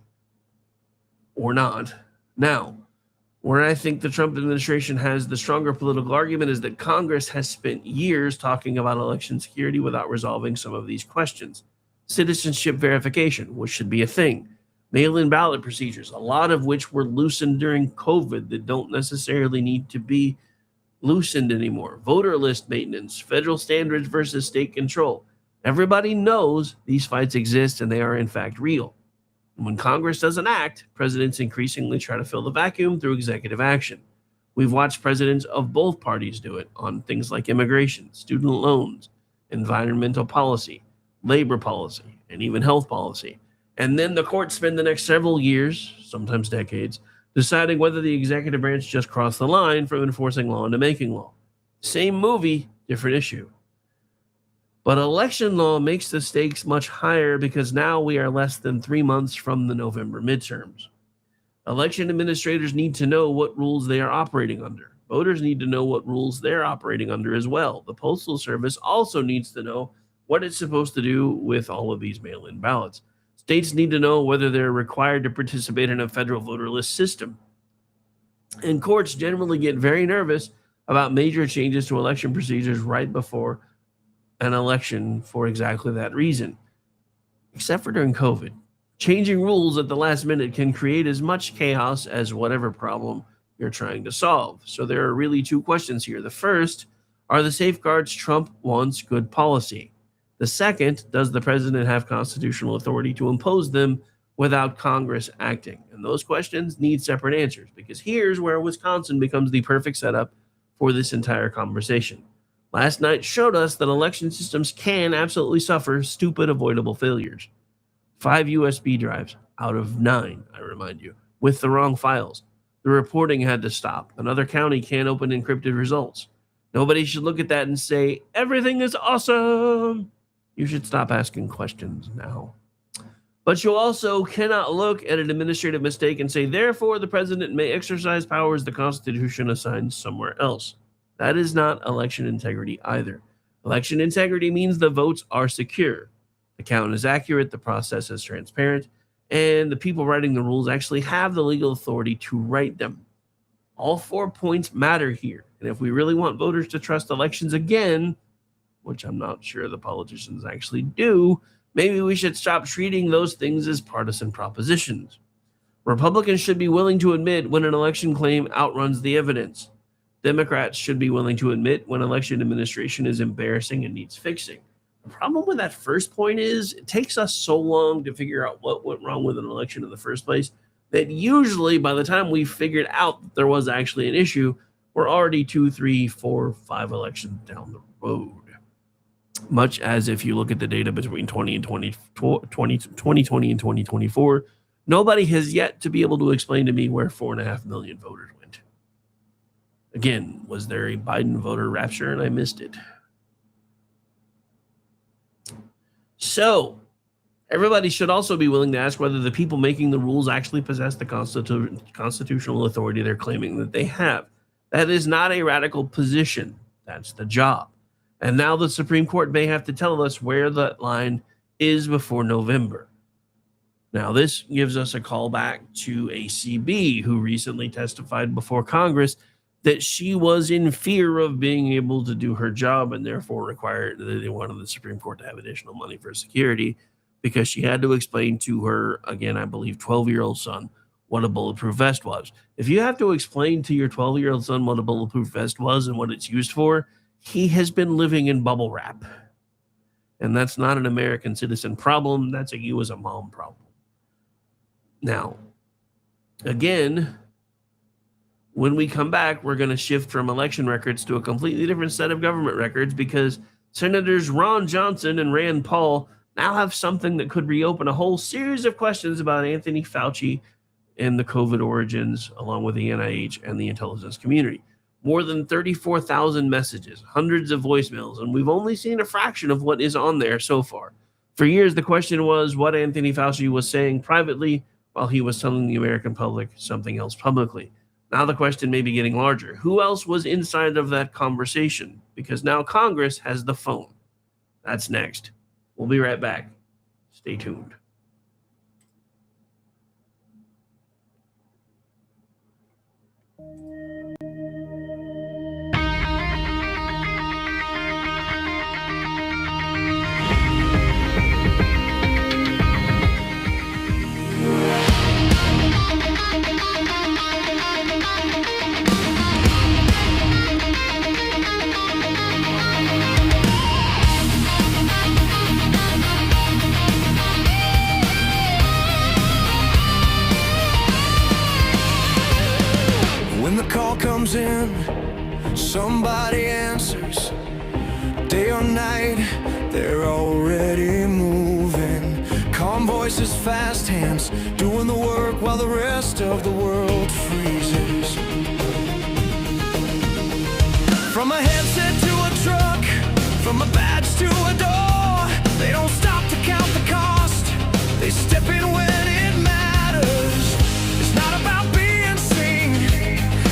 or not. Now, where I think the Trump administration has the stronger political argument is that Congress has spent years talking about election security without resolving some of these questions. Citizenship verification, which should be a thing. Mail-in ballot procedures, a lot of which were loosened during COVID that don't necessarily need to be loosened anymore. Voter list maintenance, federal standards versus state control. Everybody knows these fights exist and they are in fact real. When Congress doesn't act, presidents increasingly try to fill the vacuum through executive action. We've watched presidents of both parties do it on things like immigration, student loans, environmental policy, labor policy, and even health policy. And then the courts spend the next several years, sometimes decades, deciding whether the executive branch just crossed the line from enforcing law into making law. Same movie, different issue. But election law makes the stakes much higher because now we are less than 3 months from the November midterms. Election administrators need to know what rules they are operating under. Voters need to know what rules they're operating under as well. The Postal Service also needs to know what it's supposed to do with all of these mail-in ballots. States need to know whether they're required to participate in a federal voter list system. And courts generally get very nervous about major changes to election procedures right before an election for exactly that reason, except for during COVID. Changing rules at the last minute can create as much chaos as whatever problem you're trying to solve. So there are really two questions here. The first, are the safeguards Trump wants good policy? The second, does the president have constitutional authority to impose them without Congress acting? And those questions need separate answers, because here's where Wisconsin becomes the perfect setup for this entire conversation. Last night showed us that election systems can absolutely suffer stupid avoidable failures. 5 USB drives out of 9, I remind you, with the wrong files. The reporting had to stop. Another county can't open encrypted results. Nobody should look at that and say, everything is awesome. You should stop asking questions now. But you also cannot look at an administrative mistake and say, therefore, the president may exercise powers the Constitution assigns somewhere else. That is not election integrity either. Election integrity means the votes are secure. The count is accurate, the process is transparent, and the people writing the rules actually have the legal authority to write them. All 4 points matter here. And if we really want voters to trust elections again, which I'm not sure the politicians actually do, maybe we should stop treating those things as partisan propositions. Republicans should be willing to admit when an election claim outruns the evidence. Democrats should be willing to admit when election administration is embarrassing and needs fixing. The problem with that first point is it takes us so long to figure out what went wrong with an election in the first place that usually by the time we figured out that there was actually an issue, we're already 2, 3, 4, 5 elections down the road. Much as if you look at the data between 2020 and 2024, nobody has yet to be able to explain to me where 4.5 million voters went. Again, was there a Biden voter rapture and I missed it? So, everybody should also be willing to ask whether the people making the rules actually possess the constitutional authority they're claiming that they have. That is not a radical position. That's the job. And now the Supreme Court may have to tell us where that line is before November. Now, this gives us a call back to ACB, who recently testified before Congress that she was in fear of being able to do her job and therefore required that they wanted the Supreme Court to have additional money for security because she had to explain to her, again, I believe, 12-year-old son what a bulletproof vest was. If you have to explain to your 12-year-old son what a bulletproof vest was and what it's used for, he has been living in bubble wrap. And that's not an American citizen problem. That's a you as a mom problem. Now, again, when we come back, we're going to shift from election records to a completely different set of government records because Senators Ron Johnson and Rand Paul now have something that could reopen a whole series of questions about Anthony Fauci and the COVID origins, along with the NIH and the intelligence community. More than 34,000 messages, hundreds of voicemails, and we've only seen a fraction of what is on there so far. For years, the question was what Anthony Fauci was saying privately while he was telling the American public something else publicly. Now the question may be getting larger. Who else was inside of that conversation? Because now Congress has the phone. That's next. We'll be right back. Stay tuned. When the call comes in, somebody answers. Day or night, they're already moving. Calm voices, fast hands, doing the work while the rest of the world freezes. From a headset to a truck, from a badge to a door, they don't stop to count the cost. They step in when it matters. It's not about being seen,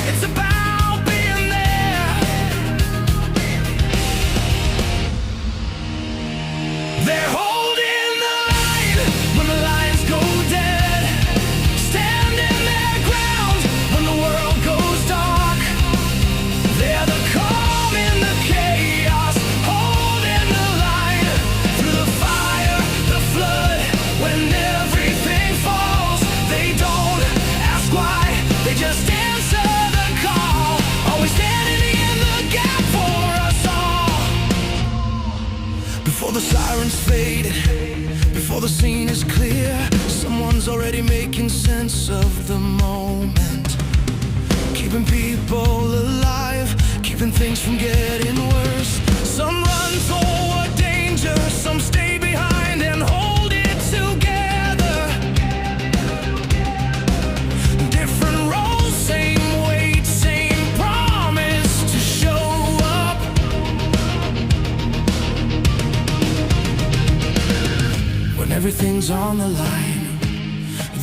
it's about being there. They're holding the line when the lines go dead, standing their ground when the world goes dark. They're the calm in the chaos, holding the line through the fire, the flood. When everything falls, they don't ask why, they just answer the call. Always standing in the gap for us all. Before the sirens fade, before the scene is clear, someone's already making sense of the moment. Keeping people alive, keeping things from getting worse. Some run toward danger, some stay behind and hold it together. Different roles, same weight, same promise to show up. When everything's on the line,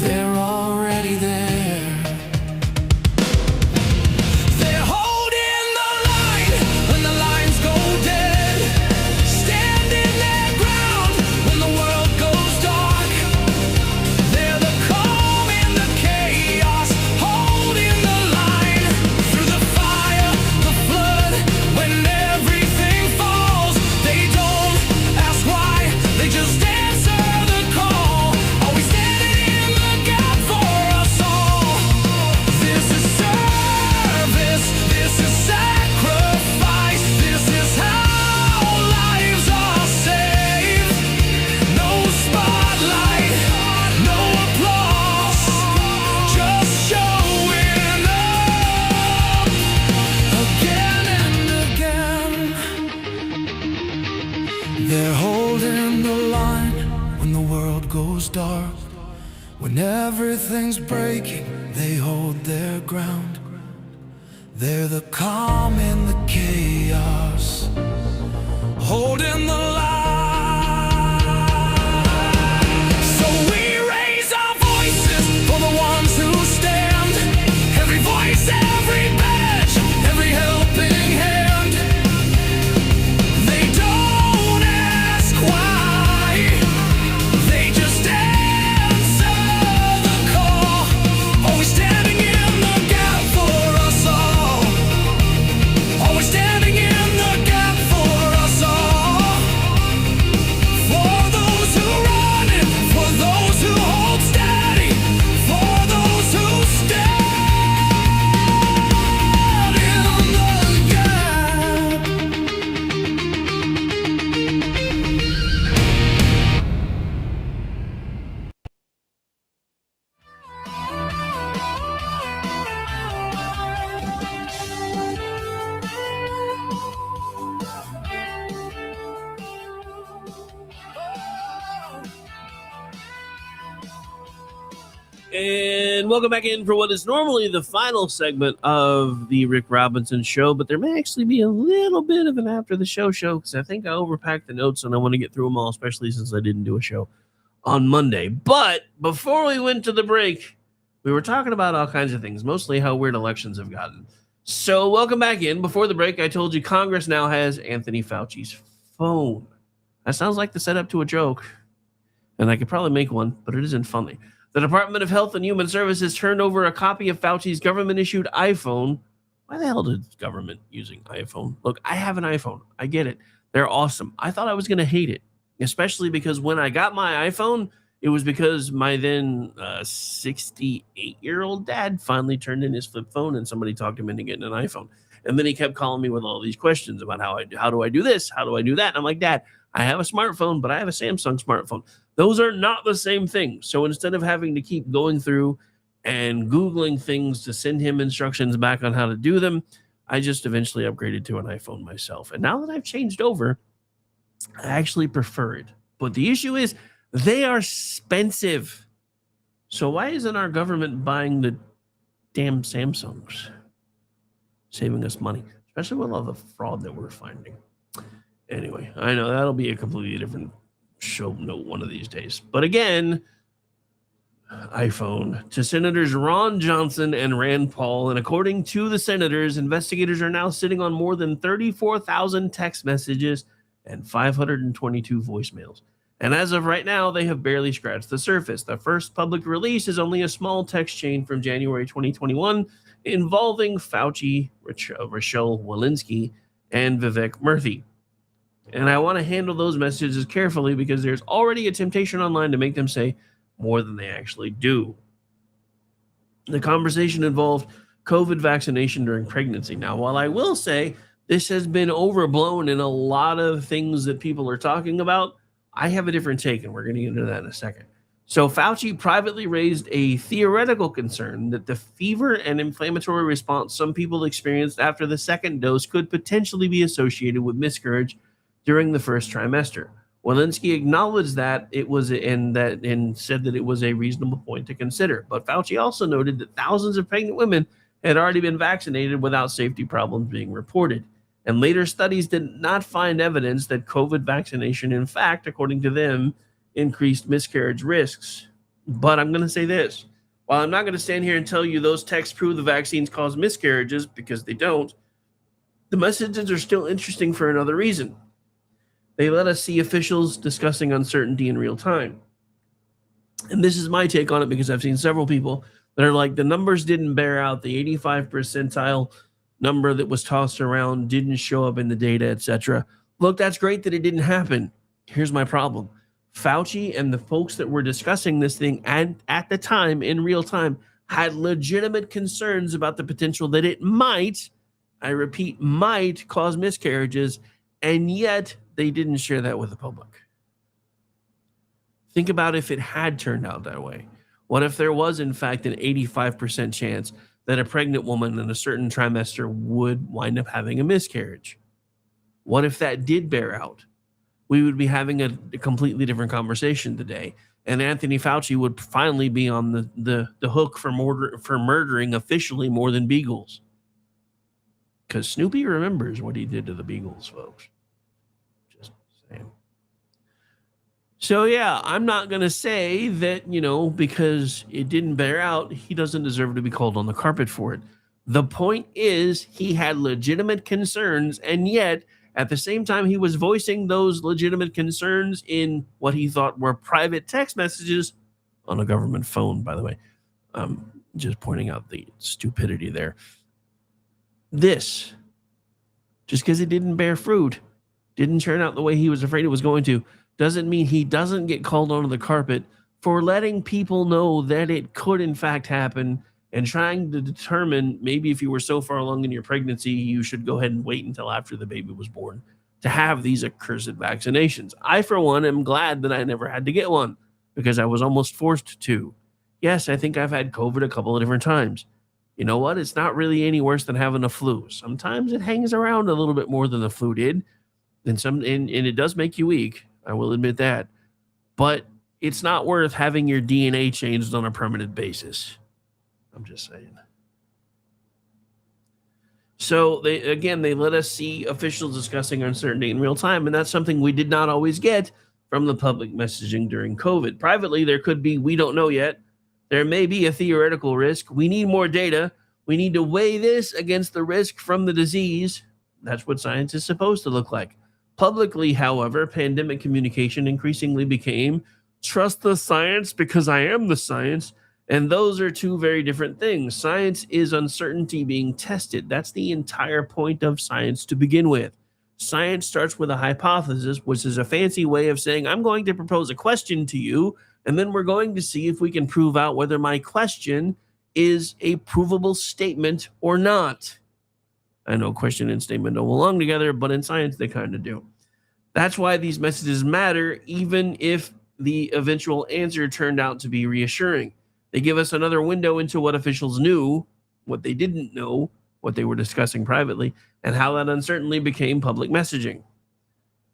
they're already there. They're holding the line when the lines go dead, standing their ground when the world goes dark. They're the calm in the chaos, holding the line through the fire, the flood. When everything falls, they don't ask why, they just answer the call. Always standing in the gap for us all. This is service, this is sacrifice, this is how lives are saved. No spotlight, no applause, just showing up again and again. They're holding the line when the world goes dark. When everything's breaking, they hold their ground. They're the calm in the chaos, holding the line. So we raise our voices for the ones who stand. Every voice, every badge, every helping hand. They don't ask why, they just answer the call. Always standing in the gap for us all. Always standing in the gap for us all. For those who run and for those who hold steady, for those who stand in the gap. And welcome back in for what is normally the final segment of the Rick Robinson Show, but there may actually be a little bit of an after the show because I think I overpacked the notes and I want to get through them all, especially since I didn't do a show on Monday. But before we went to the break, we were talking about all kinds of things, mostly how weird elections have gotten. So welcome back in. Before the break, I told you Congress now has Anthony Fauci's phone. That sounds like the setup to a joke, and I could probably make one, but it isn't funny. The Department of Health and Human Services turned over a copy of Fauci's government-issued iPhone. Why the hell did government using iPhone? Look, I have an iPhone. I get it. They're awesome. I thought I was going to hate it, especially because when I got my iPhone, it was because my then 68-year-old dad finally turned in his flip phone and somebody talked him into getting an iPhone. And then he kept calling me with all these questions about how do I do this? How do I do that? And I'm like, Dad, I have a smartphone, but I have a Samsung smartphone. Those are not the same thing. So instead of having to keep going through and Googling things to send him instructions back on how to do them. I just eventually upgraded to an iPhone myself. And now that I've changed over, I actually prefer it. But the issue is they are expensive. So why isn't our government buying the damn Samsungs? Saving us money, especially with all the fraud that we're finding. Anyway, I know that'll be a completely different show note one of these days. But again, iPhone to Senators Ron Johnson and Rand Paul. And according to the senators, investigators are now sitting on more than 34,000 text messages and 522 voicemails. And as of right now, they have barely scratched the surface. The first public release is only a small text chain from January 2021 involving Fauci, Rochelle Walensky, and Vivek Murthy. And I want to handle those messages carefully because there's already a temptation online to make them say more than they actually do. The conversation involved COVID vaccination during pregnancy. Now, while I will say this has been overblown in a lot of things that people are talking about, I have a different take, and we're going to get into that in a second. So Fauci privately raised a theoretical concern that the fever and inflammatory response some people experienced after the second dose could potentially be associated with miscarriage during the first trimester. Walensky acknowledged that it was and said that it was a reasonable point to consider. But Fauci also noted that thousands of pregnant women had already been vaccinated without safety problems being reported. And later studies did not find evidence that COVID vaccination, in fact, according to them, increased miscarriage risks. But I'm going to say this. While I'm not going to stand here and tell you those texts prove the vaccines cause miscarriages, because they don't, the messages are still interesting for another reason. They let us see officials discussing uncertainty in real time. And this is my take on it because I've seen several people that are like, the numbers didn't bear out. The 85 percentile number that was tossed around didn't show up in the data, etc. Look, that's great that it didn't happen. Here's my problem. Fauci and the folks that were discussing this thing at the time, in real time, had legitimate concerns about the potential that it might, I repeat, might cause miscarriages, and yet they didn't share that with the public. Think about if it had turned out that way. What if there was, in fact, an 85% chance that a pregnant woman in a certain trimester would wind up having a miscarriage? What if that did bear out? We would be having a completely different conversation today. And Anthony Fauci would finally be on the hook for murdering officially more than beagles. Because Snoopy remembers what he did to the beagles, folks. Just saying. So, yeah, I'm not going to say that, because it didn't bear out, he doesn't deserve to be called on the carpet for it. The point is he had legitimate concerns, and yet at the same time he was voicing those legitimate concerns in what he thought were private text messages on a government phone, by the way. Just pointing out the stupidity there. This, just because it didn't bear fruit, didn't turn out the way he was afraid it was going to, doesn't mean he doesn't get called onto the carpet for letting people know that it could in fact happen and trying to determine maybe if you were so far along in your pregnancy, you should go ahead and wait until after the baby was born to have these accursed vaccinations. I, for one, am glad that I never had to get one because I was almost forced to. Yes, I think I've had COVID a couple of different times. You know what? It's not really any worse than having a flu. Sometimes it hangs around a little bit more than the flu did, and it does make you weak. I will admit that. But it's not worth having your DNA changed on a permanent basis. I'm just saying. So they let us see officials discussing uncertainty in real time, and that's something we did not always get from the public messaging during COVID. Privately, there could be, we don't know yet. There may be a theoretical risk. We need more data. We need to weigh this against the risk from the disease. That's what science is supposed to look like. Publicly, however, pandemic communication increasingly became trust the science because I am the science. And those are two very different things. Science is uncertainty being tested. That's the entire point of science to begin with. Science starts with a hypothesis, which is a fancy way of saying, I'm going to propose a question to you, and then we're going to see if we can prove out whether my question is a provable statement or not. I know question and statement don't belong together, but in science they kind of do. That's why these messages matter, even if the eventual answer turned out to be reassuring. They give us another window into what officials knew, what they didn't know, what they were discussing privately, and how that uncertainty became public messaging.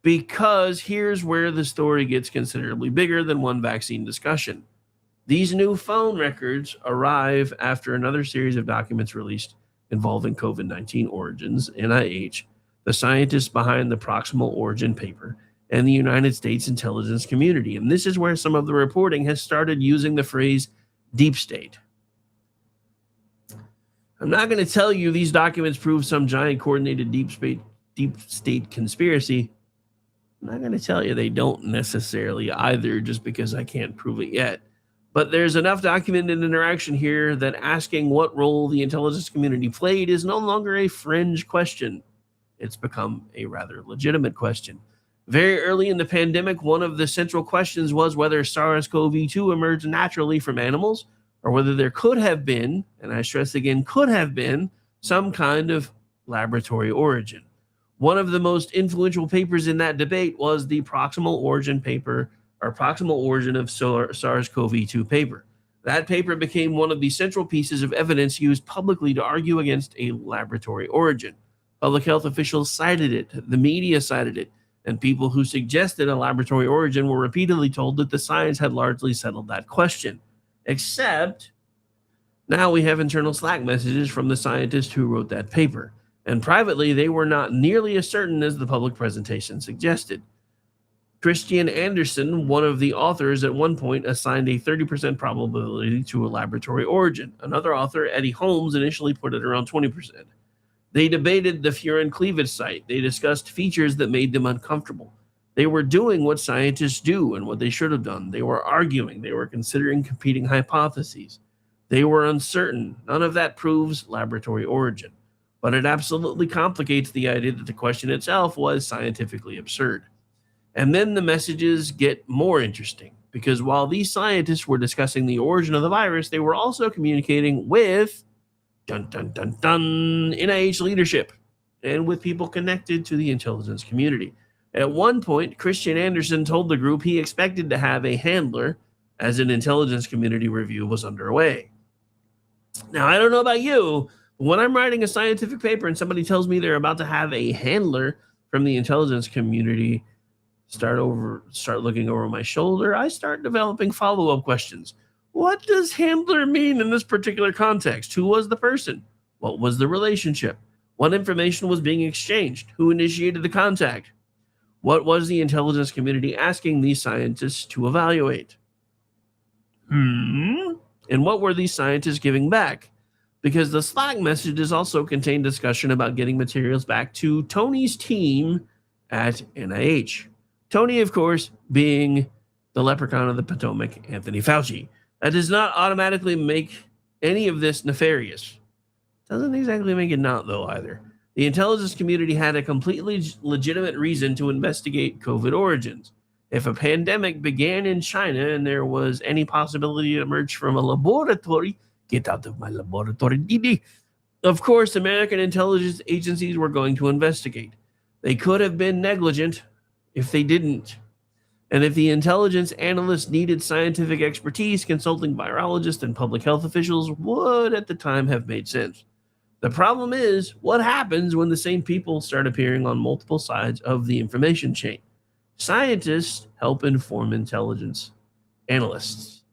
Because here's where the story gets considerably bigger than one vaccine discussion. These new phone records arrive after another series of documents released involving COVID-19 origins, NIH, the scientists behind the proximal origin paper, and the United States intelligence community. And this is where some of the reporting has started using the phrase deep state. I'm not going to tell you these documents prove some giant coordinated deep state conspiracy. I'm not going to tell you they don't necessarily either, just because I can't prove it yet. But there's enough documented interaction here that asking what role the intelligence community played is no longer a fringe question. It's become a rather legitimate question. Very early in the pandemic, one of the central questions was whether SARS-CoV-2 emerged naturally from animals, or whether there could have been, and I stress again, could have been, some kind of laboratory origin. One of the most influential papers in that debate was the proximal origin paper, or proximal origin of SARS-CoV-2 paper. That paper became one of the central pieces of evidence used publicly to argue against a laboratory origin. Public health officials cited it, the media cited it, and people who suggested a laboratory origin were repeatedly told that the science had largely settled that question. Except, now we have internal Slack messages from the scientist who wrote that paper, and privately they were not nearly as certain as the public presentation suggested. Christian Andersen, one of the authors, at one point assigned a 30% probability to a laboratory origin. Another author, Eddie Holmes, initially put it around 20%. They debated the furin cleavage site. They discussed features that made them uncomfortable. They were doing what scientists do and what they should have done. They were arguing. They were considering competing hypotheses. They were uncertain. None of that proves laboratory origin. But it absolutely complicates the idea that the question itself was scientifically absurd. And then the messages get more interesting, because while these scientists were discussing the origin of the virus, they were also communicating with NIH leadership and with people connected to the intelligence community. At one point, Christian Andersen told the group he expected to have a handler as an intelligence community review was underway. Now, I don't know about you, but when I'm writing a scientific paper and somebody tells me they're about to have a handler from the intelligence community start looking over my shoulder, I start developing follow-up questions. What does handler mean in this particular context? Who was the person? What was the relationship? What information was being exchanged? Who initiated the contact? What was the intelligence community asking these scientists to evaluate? And what were these scientists giving back? Because the Slack messages also contained discussion about getting materials back to Tony's team at NIH. Tony, of course, being the leprechaun of the Potomac, Anthony Fauci. That does not automatically make any of this nefarious. Doesn't exactly make it not, though, either. The intelligence community had a completely legitimate reason to investigate COVID origins. If a pandemic began in China and there was any possibility it emerged from a laboratory, get out of my laboratory, Didi. Of course, American intelligence agencies were going to investigate. They could have been negligent if they didn't. And if the intelligence analysts needed scientific expertise, consulting virologists and public health officials would at the time have made sense. The problem is, what happens when the same people start appearing on multiple sides of the information chain? Scientists help inform intelligence analysts.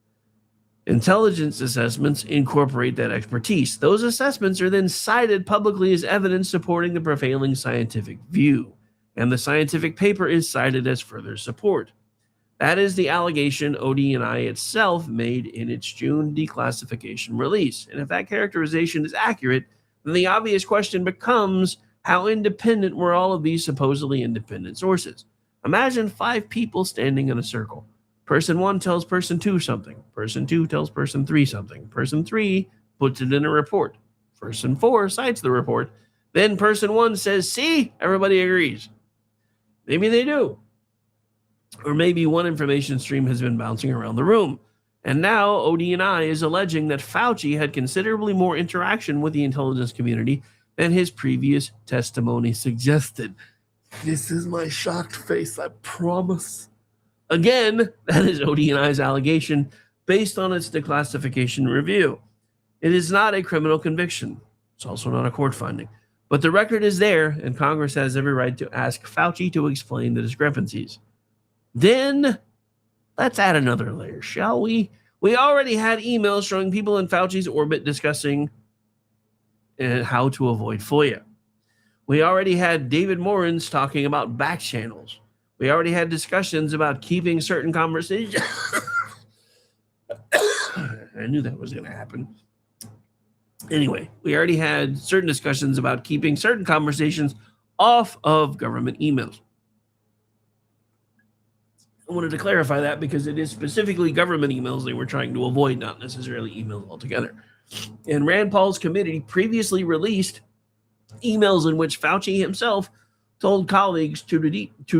Intelligence assessments incorporate that expertise. Those assessments are then cited publicly as evidence supporting the prevailing scientific view, and the scientific paper is cited as further support. That is the allegation ODNI itself made in its June declassification release. And if that characterization is accurate, then the obvious question becomes, how independent were all of these supposedly independent sources? Imagine 5 people standing in a circle. Person 1 tells person 2 something. Person 2 tells person 3 something. Person 3 puts it in a report. Person 4 cites the report. Then person 1 says, see, everybody agrees. Maybe they do. Or maybe one information stream has been bouncing around the room. And now ODNI is alleging that Fauci had considerably more interaction with the intelligence community than his previous testimony suggested. This is my shocked face, I promise. Again, that is ODNI's allegation based on its declassification review. It is not a criminal conviction. It's also not a court finding. But the record is there, and Congress has every right to ask Fauci to explain the discrepancies. Then, let's add another layer, shall we? We already had emails showing people in Fauci's orbit discussing how to avoid FOIA. We already had David Morans talking about back channels. We already had discussions about keeping certain conversations. I knew that was going to happen. Anyway, we already had certain discussions about keeping certain conversations off of government emails. I wanted to clarify that because it is specifically government emails they were trying to avoid, not necessarily emails altogether. And Rand Paul's committee previously released emails in which Fauci himself told colleagues to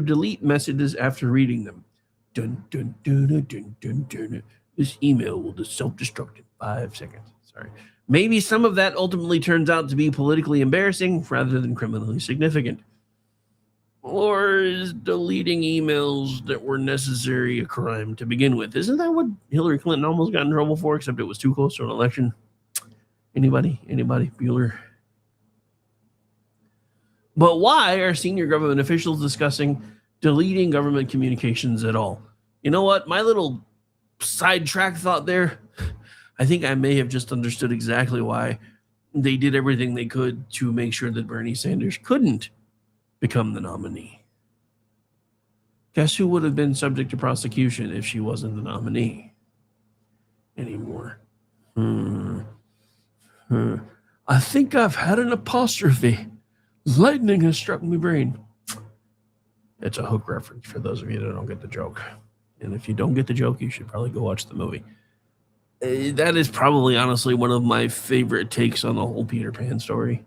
delete messages after reading them. Dun, dun, dun, dun, dun, dun, dun. This email will self-destruct in 5 seconds. Sorry. Maybe some of that ultimately turns out to be politically embarrassing rather than criminally significant. Or is deleting emails that were necessary a crime to begin with? Isn't that what Hillary Clinton almost got in trouble for, except it was too close to an election? Anybody? Bueller? But why are senior government officials discussing deleting government communications at all? You know what? My little sidetrack thought there, I think I may have just understood exactly why they did everything they could to make sure that Bernie Sanders couldn't become the nominee. Guess who would have been subject to prosecution if she wasn't the nominee anymore? I think I've had an apostrophe. Lightning has struck my brain. It's a Hook reference for those of you that don't get the joke. And if you don't get the joke, you should probably go watch the movie. That is probably, honestly, one of my favorite takes on the whole Peter Pan story.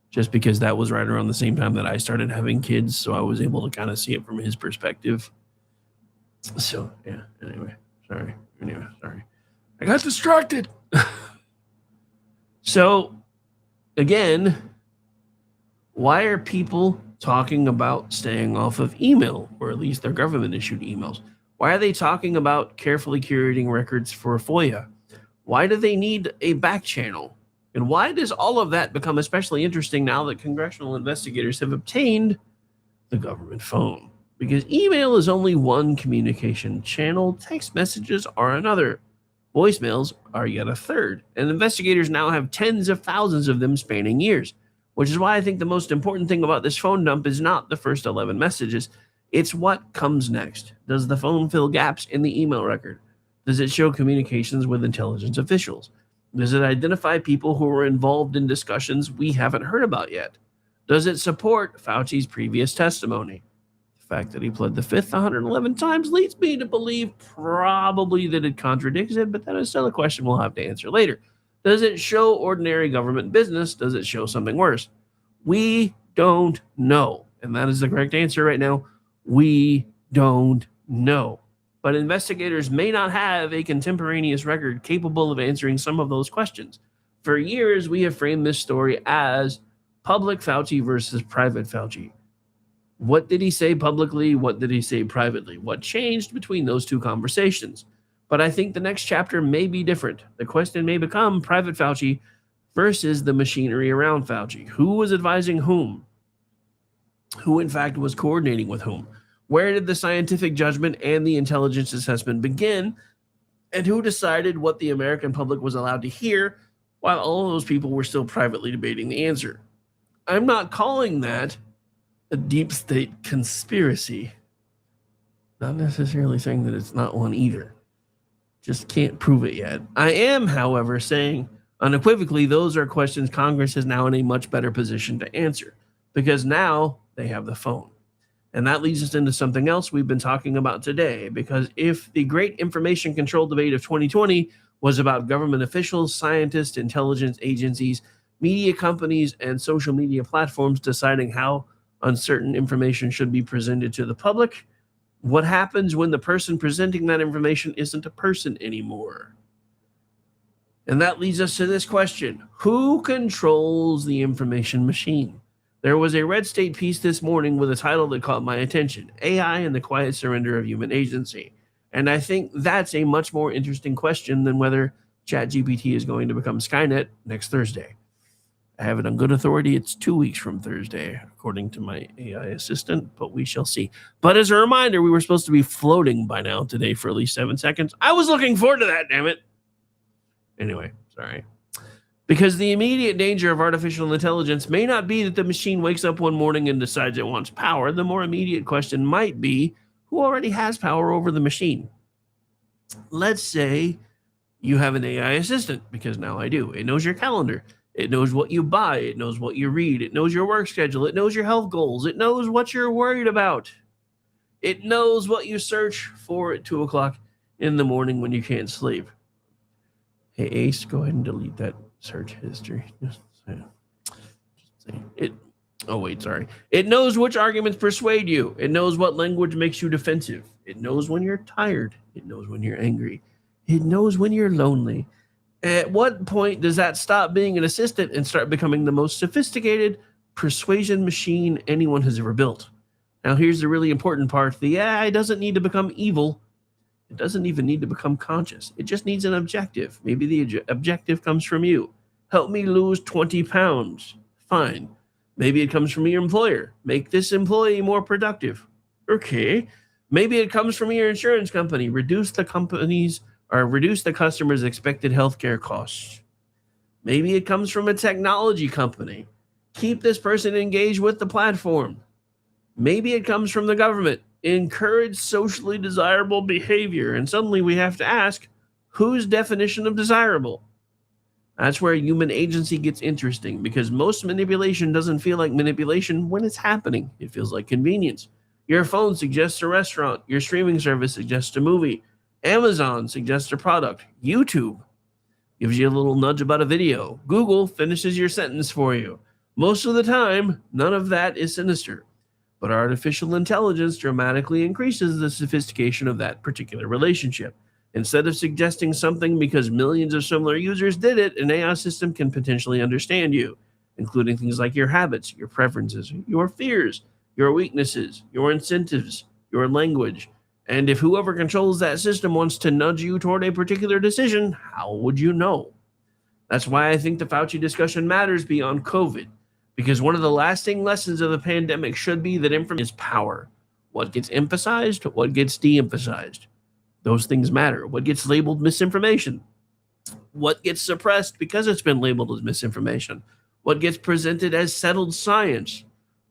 Just because that was right around the same time that I started having kids, so I was able to kind of see it from his perspective. So, yeah, anyway, sorry. I got distracted. So, again, why are people talking about staying off of email, or at least their government-issued emails? Why are they talking about carefully curating records for FOIA? Why do they need a back channel? And why does all of that become especially interesting now that congressional investigators have obtained the government phone? Because email is only one communication channel, text messages are another, voicemails are yet a third, and investigators now have tens of thousands of them spanning years, which is why I think the most important thing about this phone dump is not the first 11 messages, it's what comes next. Does the phone fill gaps in the email record? Does it show communications with intelligence officials? Does it identify people who were involved in discussions we haven't heard about yet? Does it support Fauci's previous testimony? The fact that he pled the fifth 111 times leads me to believe probably that it contradicts it, but that is still a question we'll have to answer later. Does it show ordinary government business? Does it show something worse? We don't know. And that is the correct answer right now. We don't know. But investigators may not have a contemporaneous record capable of answering some of those questions. For years, we have framed this story as public Fauci versus private Fauci. What did he say publicly? What did he say privately? What changed between those two conversations? But I think the next chapter may be different. The question may become private Fauci versus the machinery around Fauci. Who was advising whom? Who, in fact, was coordinating with whom? Where did the scientific judgment and the intelligence assessment begin? And who decided what the American public was allowed to hear while all of those people were still privately debating the answer? I'm not calling that a deep state conspiracy. Not necessarily saying that it's not one either. Just can't prove it yet. I am, however, saying unequivocally those are questions Congress is now in a much better position to answer because now they have the phone. And that leads us into something else we've been talking about today, because if the great information control debate of 2020 was about government officials, scientists, intelligence agencies, media companies, and social media platforms deciding how uncertain information should be presented to the public, what happens when the person presenting that information isn't a person anymore? And that leads us to this question. Who controls the information machine? There was a Red State piece this morning with a title that caught my attention, AI and the Quiet Surrender of Human Agency. And I think that's a much more interesting question than whether ChatGPT is going to become Skynet next Thursday. I have it on good authority. It's 2 weeks from Thursday, according to my AI assistant, but we shall see. But as a reminder, we were supposed to be floating by now today for at least 7 seconds. I was looking forward to that, damn it. Anyway, sorry. Because the immediate danger of artificial intelligence may not be that the machine wakes up one morning and decides it wants power. The more immediate question might be, who already has power over the machine? Let's say you have an AI assistant, because now I do. It knows your calendar. It knows what you buy. It knows what you read. It knows your work schedule. It knows your health goals. It knows what you're worried about. It knows what you search for at 2 o'clock in the morning when you can't sleep. Hey, Ace, go ahead and delete that search history. It knows which arguments persuade you. It knows what language makes you defensive. It knows when you're tired. It knows when you're angry. It knows when you're lonely. At what point does that stop being an assistant and start becoming the most sophisticated persuasion machine anyone has ever built? Now, here's the really important part. The AI doesn't need to become evil. It doesn't even need to become conscious. It just needs an objective. Maybe the objective comes from you. Help me lose 20 pounds. Fine. Maybe it comes from your employer. Make this employee more productive. Okay. Maybe it comes from your insurance company. Reduce the customer's expected healthcare costs. Maybe it comes from a technology company. Keep this person engaged with the platform. Maybe it comes from the government. Encourage socially desirable behavior. And suddenly we have to ask, whose definition of desirable? That's where human agency gets interesting, because most manipulation doesn't feel like manipulation when it's happening. It feels like convenience. Your phone suggests a restaurant. Your streaming service suggests a movie. Amazon suggests a product. YouTube gives you a little nudge about a video. Google finishes your sentence for you. Most of the time, none of that is sinister. But artificial intelligence dramatically increases the sophistication of that particular relationship. Instead of suggesting something because millions of similar users did it, an AI system can potentially understand you, including things like your habits, your preferences, your fears, your weaknesses, your incentives, your language. And if whoever controls that system wants to nudge you toward a particular decision, how would you know? That's why I think the Fauci discussion matters beyond COVID, because one of the lasting lessons of the pandemic should be that information is power. What gets emphasized, what gets de-emphasized. Those things matter. What gets labeled misinformation? What gets suppressed because it's been labeled as misinformation? What gets presented as settled science?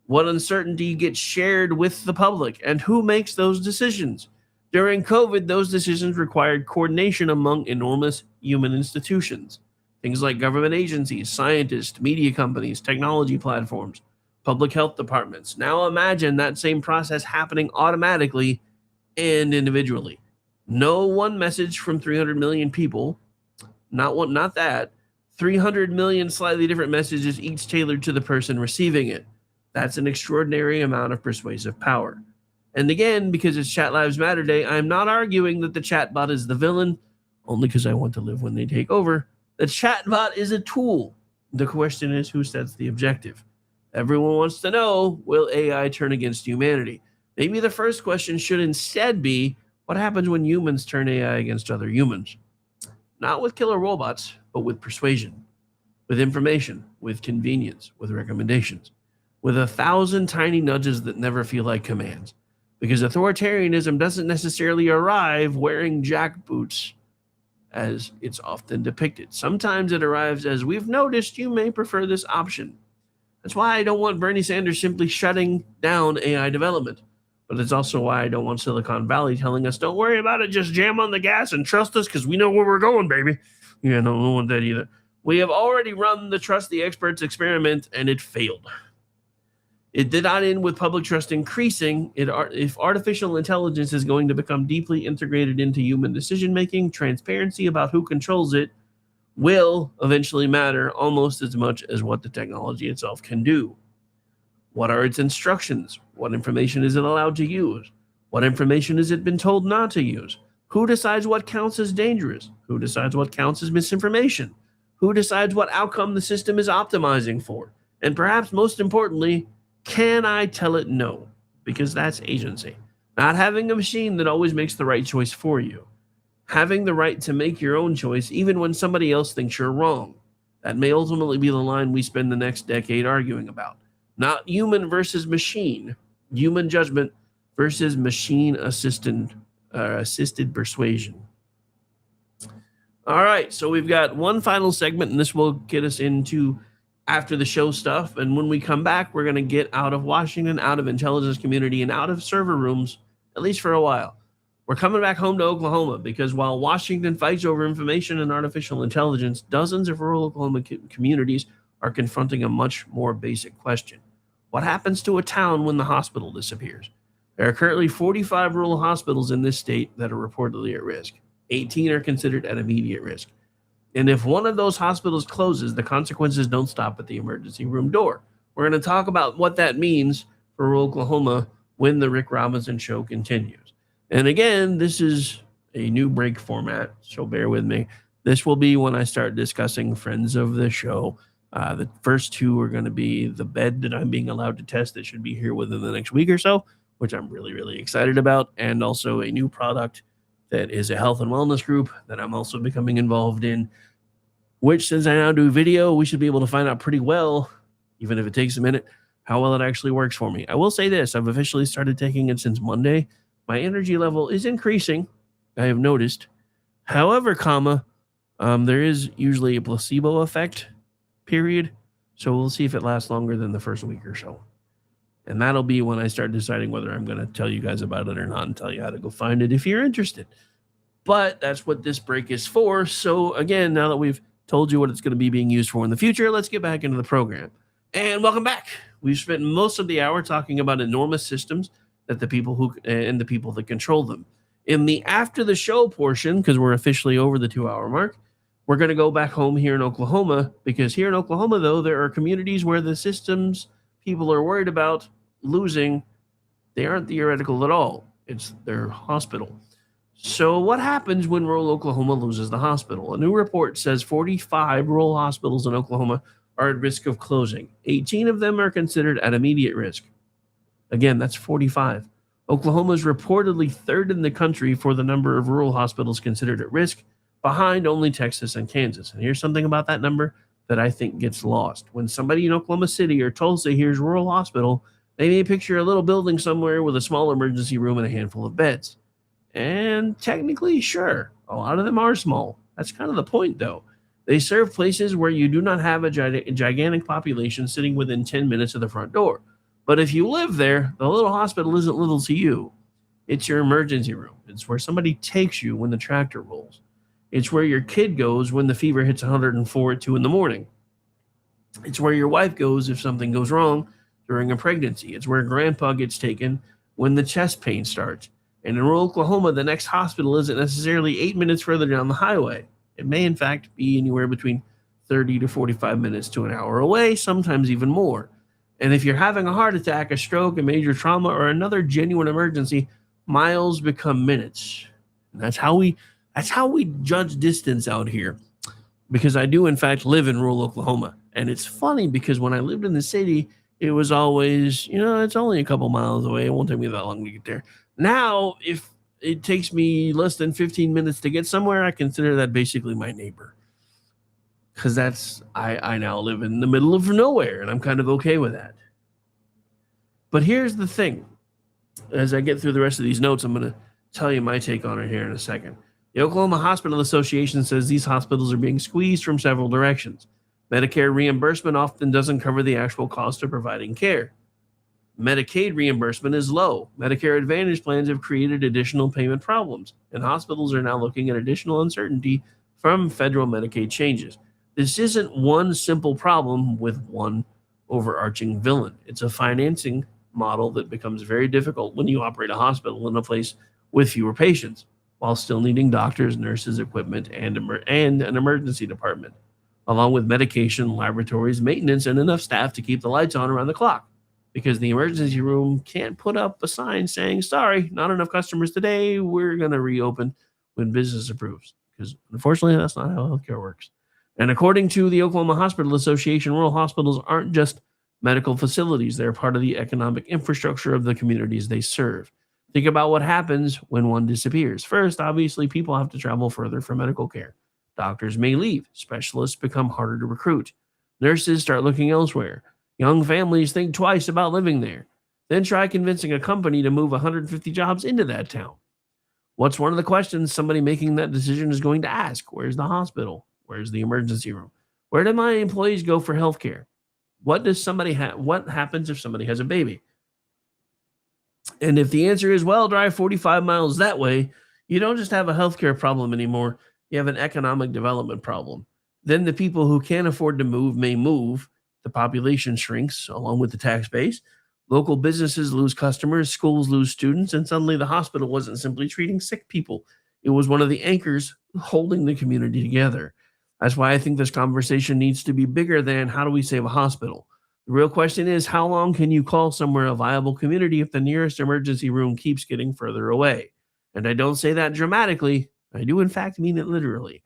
What uncertainty gets shared with the public? And who makes those decisions? During COVID, those decisions required coordination among enormous human institutions. Things like government agencies, scientists, media companies, technology platforms, public health departments. Now imagine that same process happening automatically and individually. No one message from 300 million people, not that. 300 million slightly different messages, each tailored to the person receiving it. That's an extraordinary amount of persuasive power. And again, because it's Chat Lives Matter Day, I'm not arguing that the chatbot is the villain, only because I want to live when they take over. The chatbot is a tool. The question is, who sets the objective? Everyone wants to know, will AI turn against humanity? Maybe the first question should instead be, what happens when humans turn AI against other humans? Not with killer robots, but with persuasion, with information, with convenience, with recommendations, with 1,000 tiny nudges that never feel like commands. Because authoritarianism doesn't necessarily arrive wearing jackboots, as it's often depicted. Sometimes it arrives as, we've noticed you may prefer this option. That's why I don't want Bernie Sanders simply shutting down AI development. But it's also why I don't want Silicon Valley telling us, don't worry about it, just jam on the gas and trust us because we know where we're going, baby. Yeah, no, I don't want that either. We have already run the trust the experts experiment, and it failed. It did not end with public trust increasing. If artificial intelligence is going to become deeply integrated into human decision-making, transparency about who controls it will eventually matter almost as much as what the technology itself can do. What are its instructions? What information is it allowed to use? What information has it been told not to use? Who decides what counts as dangerous? Who decides what counts as misinformation? Who decides what outcome the system is optimizing for? And perhaps most importantly, can I tell it no? Because that's agency. Not having a machine that always makes the right choice for you. Having the right to make your own choice even when somebody else thinks you're wrong. That may ultimately be the line we spend the next decade arguing about. Not human versus machine. Human judgment versus machine assisted persuasion. All right, so we've got one final segment, and this will get us into after the show stuff. And when we come back, we're going to get out of Washington, out of intelligence community, and out of server rooms, at least for a while. We're coming back home to Oklahoma because while Washington fights over information and artificial intelligence, dozens of rural Oklahoma communities are confronting a much more basic question. What happens to a town when the hospital disappears? There are currently 45 rural hospitals in this state that are reportedly at risk. 18 are considered at immediate risk. And if one of those hospitals closes, the consequences don't stop at the emergency room door. We're going to talk about what that means for rural Oklahoma when the Rick Robinson Show continues. And again, this is a new break format, so bear with me. This will be when I start discussing friends of the show. The first two are going to be the bed that I'm being allowed to test that should be here within the next week or so, which I'm really, really excited about, and also a new product that is a health and wellness group that I'm also becoming involved in, which since I now do video, we should be able to find out pretty well, even if it takes a minute, how well it actually works for me. I will say this, I've officially started taking it since Monday. My energy level is increasing, I have noticed. However, there is usually a placebo effect period, so we'll see if it lasts longer than the first week or so. And that'll be when I start deciding whether I'm going to tell you guys about it or not and tell you how to go find it if you're interested. But that's what this break is for. So again, now that we've told you what it's going to be being used for in the future, let's get back into the program. And welcome back. We've spent most of the hour talking about enormous systems that the people that control them. In the after the show portion, because we're officially over the 2-hour mark, we're going to go back home here in Oklahoma, because here in Oklahoma, though, there are communities where the systems people are worried about losing, they aren't theoretical at all. It's their hospital. So what happens when rural Oklahoma loses the hospital? A new report says 45 rural hospitals in Oklahoma are at risk of closing. 18 of them are considered at immediate risk. Again, that's 45. Oklahoma is reportedly third in the country for the number of rural hospitals considered at risk, behind only Texas and Kansas. And here's something about that number that I think gets lost. When somebody in Oklahoma City or Tulsa hears rural hospital, they may picture a little building somewhere with a small emergency room and a handful of beds. And technically, sure, a lot of them are small. That's kind of the point, though. They serve places where you do not have a gigantic population sitting within 10 minutes of the front door. But if you live there, the little hospital isn't little to you. It's your emergency room. It's where somebody takes you when the tractor rolls. It's where your kid goes when the fever hits 104 at 2 in the morning. It's where your wife goes if something goes wrong during a pregnancy. It's where grandpa gets taken when the chest pain starts. And in rural Oklahoma, the next hospital isn't necessarily 8 minutes further down the highway. It may, in fact, be anywhere between 30 to 45 minutes to an hour away, sometimes even more. And if you're having a heart attack, a stroke, a major trauma, or another genuine emergency, miles become minutes. And that's how we judge distance out here. Because I do, in fact, live in rural Oklahoma. And it's funny because when I lived in the city, it was always, it's only a couple miles away. It won't take me that long to get there. Now, if it takes me less than 15 minutes to get somewhere, I consider that basically my neighbor. Because I now live in the middle of nowhere, and I'm kind of okay with that. But here's the thing. As I get through the rest of these notes, I'm going to tell you my take on it here in a second. The Oklahoma Hospital Association says these hospitals are being squeezed from several directions. Medicare reimbursement often doesn't cover the actual cost of providing care. Medicaid reimbursement is low. Medicare Advantage plans have created additional payment problems, and hospitals are now looking at additional uncertainty from federal Medicaid changes. This isn't one simple problem with one overarching villain. It's a financing model that becomes very difficult when you operate a hospital in a place with fewer patients, while still needing doctors, nurses, equipment, and an emergency department, along with medication, laboratories, maintenance, and enough staff to keep the lights on around the clock. Because the emergency room can't put up a sign saying, sorry, not enough customers today, we're going to reopen when business approves. Because unfortunately, that's not how healthcare works. And according to the Oklahoma Hospital Association, rural hospitals aren't just medical facilities. They're part of the economic infrastructure of the communities they serve. Think about what happens when one disappears. First, obviously, people have to travel further for medical care. Doctors may leave. Specialists become harder to recruit. Nurses start looking elsewhere. Young families think twice about living there. Then try convincing a company to move 150 jobs into that town. What's one of the questions somebody making that decision is going to ask? Where's the hospital? Where's the emergency room? Where do my employees go for health care? What happens if somebody has a baby? And if the answer is, well, drive 45 miles that way, you don't just have a healthcare problem anymore. You have an economic development problem. Then the people who can't afford to move may move. The population shrinks along with the tax base. Local businesses lose customers, schools lose students, and suddenly the hospital wasn't simply treating sick people. It was one of the anchors holding the community together. That's why I think this conversation needs to be bigger than how do we save a hospital? The real question is, how long can you call somewhere a viable community if the nearest emergency room keeps getting further away? And I don't say that dramatically. I do, in fact, mean it literally.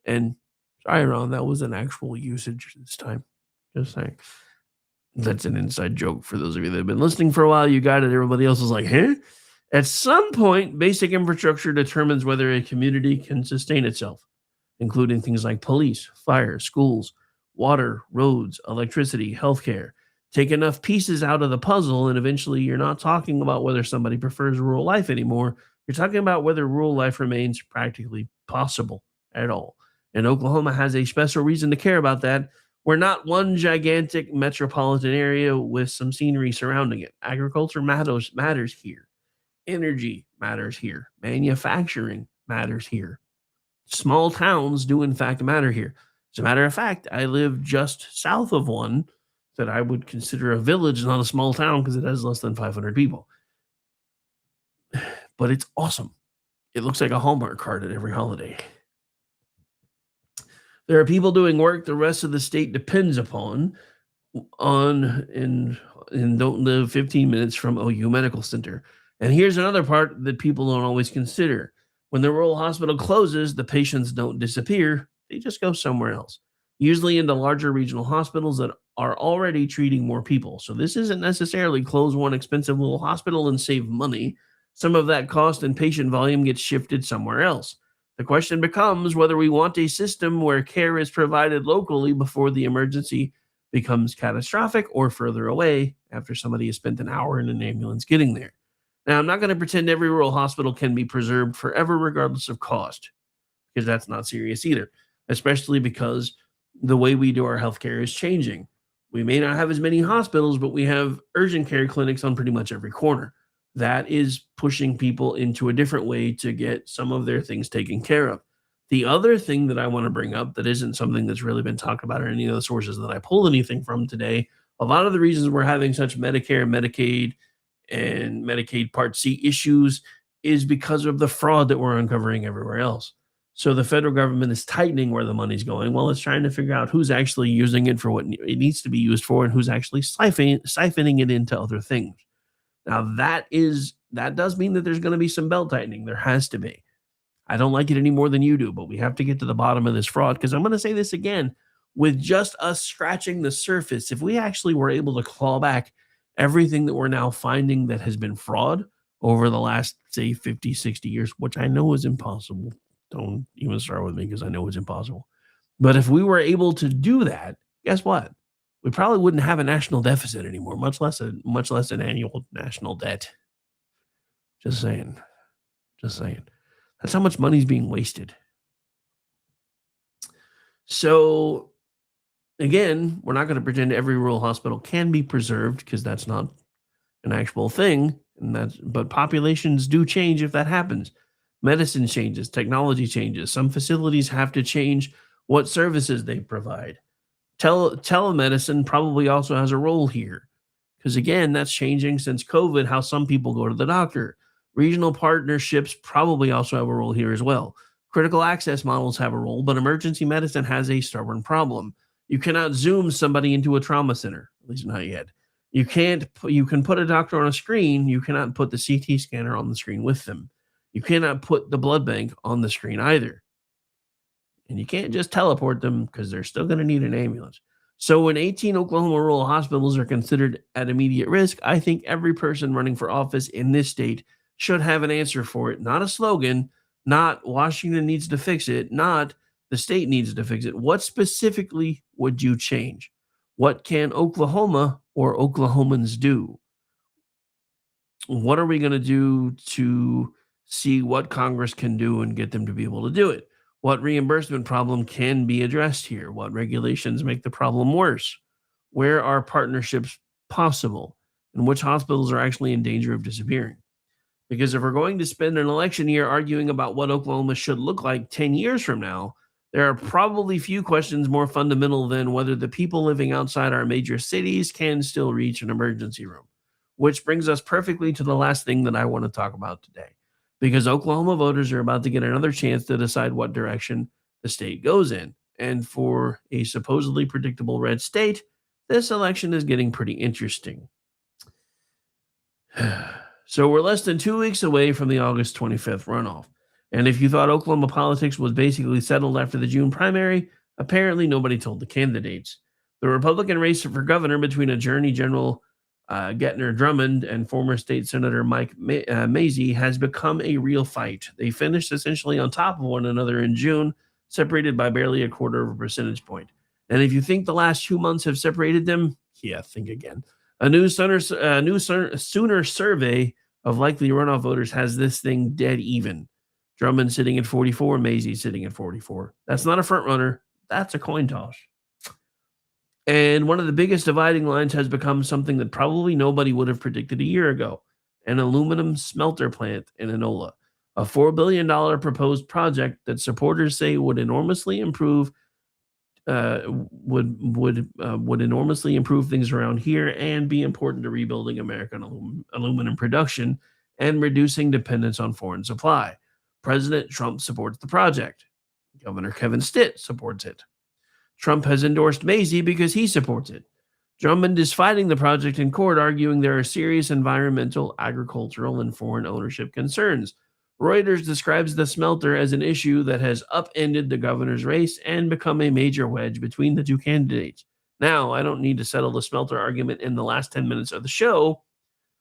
And sorry, Ron, that was an actual usage this time. Just saying. That's an inside joke for those of you that have been listening for a while. You got it. Everybody else is like, huh? At some point, basic infrastructure determines whether a community can sustain itself, including things like police, fire, schools, water, roads, electricity, healthcare. Take enough pieces out of the puzzle, and eventually you're not talking about whether somebody prefers rural life anymore. You're talking about whether rural life remains practically possible at all. And Oklahoma has a special reason to care about that. We're not one gigantic metropolitan area with some scenery surrounding it. Agriculture matters here. Energy matters here. Manufacturing matters here. Small towns do, in fact, matter here. As a matter of fact, I live just south of one that I would consider a village, not a small town, because it has less than 500 people. But it's awesome. It looks like a Hallmark card at every holiday. There are people doing work the rest of the state depends upon and don't live 15 minutes from OU Medical Center. And here's another part that people don't always consider. When the rural hospital closes, the patients don't disappear. They just go somewhere else, usually into larger regional hospitals that are already treating more people. So this isn't necessarily close one expensive little hospital and save money. Some of that cost and patient volume gets shifted somewhere else. The question becomes whether we want a system where care is provided locally before the emergency becomes catastrophic or further away after somebody has spent an hour in an ambulance getting there. Now, I'm not going to pretend every rural hospital can be preserved forever regardless of cost, because that's not serious either, especially because the way we do our healthcare is changing. We may not have as many hospitals, but we have urgent care clinics on pretty much every corner. That is pushing people into a different way to get some of their things taken care of. The other thing that I want to bring up that isn't something that's really been talked about or any of the sources that I pulled anything from today, a lot of the reasons we're having such Medicare, Medicaid, and Medicaid Part C issues is because of the fraud that we're uncovering everywhere else. So the federal government is tightening where the money's going. Well, it's trying to figure out who's actually using it for what it needs to be used for and who's actually siphoning it into other things. Now, that does mean that there's going to be some belt tightening. There has to be. I don't like it any more than you do, but we have to get to the bottom of this fraud, because I'm going to say this again. With just us scratching the surface, if we actually were able to claw back everything that we're now finding that has been fraud over the last, say, 50, 60 years, which I know is impossible. Don't even start with me, because I know it's impossible. But if we were able to do that, guess what? We probably wouldn't have a national deficit anymore, much less an annual national debt. Just saying. That's how much money's being wasted. So, again, we're not going to pretend every rural hospital can be preserved, because that's not an actual thing. But populations do change if that happens. Medicine changes, technology changes. Some facilities have to change what services they provide. Telemedicine probably also has a role here, because, again, that's changing since COVID, how some people go to the doctor. Regional partnerships probably also have a role here as well. Critical access models have a role, but emergency medicine has a stubborn problem. You cannot Zoom somebody into a trauma center, at least not yet. You can put a doctor on a screen. You cannot put the CT scanner on the screen with them. You cannot put the blood bank on the screen either. And you can't just teleport them, because they're still going to need an ambulance. So when 18 Oklahoma rural hospitals are considered at immediate risk, I think every person running for office in this state should have an answer for it, not a slogan, not Washington needs to fix it, not the state needs to fix it. What specifically would you change? What can Oklahoma or Oklahomans do? What are we going to do to see what Congress can do and get them to be able to do it? What reimbursement problem can be addressed here? What regulations make the problem worse? Where are partnerships possible? And which hospitals are actually in danger of disappearing? Because if we're going to spend an election year arguing about what Oklahoma should look like 10 years from now, there are probably few questions more fundamental than whether the people living outside our major cities can still reach an emergency room. Which brings us perfectly to the last thing that I want to talk about today. Because Oklahoma voters are about to get another chance to decide what direction the state goes in. And for a supposedly predictable red state, this election is getting pretty interesting. So we're less than 2 weeks away from the August 25th runoff. And if you thought Oklahoma politics was basically settled after the June primary, apparently nobody told the candidates. The Republican race for governor between Attorney General Gettner Drummond and former state senator Mike Mazie has become a real fight. They finished essentially on top of one another in June, separated by barely a quarter of a percentage point. And if you think the last 2 months have separated them, yeah, think again. A new Sooner survey of likely runoff voters has this thing dead even. Drummond sitting at 44, Mazie sitting at 44. That's not a front runner. That's a coin toss. And one of the biggest dividing lines has become something that probably nobody would have predicted a year ago: an aluminum smelter plant in Enola, a $4 billion proposed project that supporters say would enormously improve would enormously improve things around here and be important to rebuilding American aluminum production and reducing dependence on foreign supply. President Trump supports the project. Governor Kevin Stitt supports it. Trump has endorsed Mazie because he supports it. Drummond is fighting the project in court, arguing there are serious environmental, agricultural, and foreign ownership concerns. Reuters describes the smelter as an issue that has upended the governor's race and become a major wedge between the two candidates. Now, I don't need to settle the smelter argument in the last 10 minutes of the show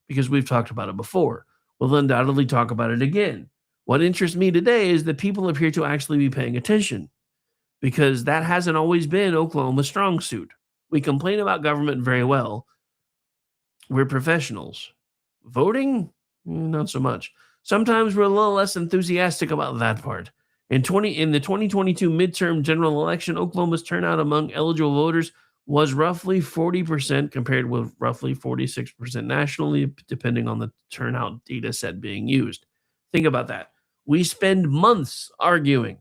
because we've talked about it before. We'll undoubtedly talk about it again. What interests me today is that people appear to actually be paying attention, because that hasn't always been Oklahoma's strong suit. We complain about government very well. We're professionals. Voting? Not so much. Sometimes we're a little less enthusiastic about that part. In the 2022 midterm general election, Oklahoma's turnout among eligible voters was roughly 40%, compared with roughly 46% nationally, depending on the turnout data set being used. Think about that. We spend months arguing.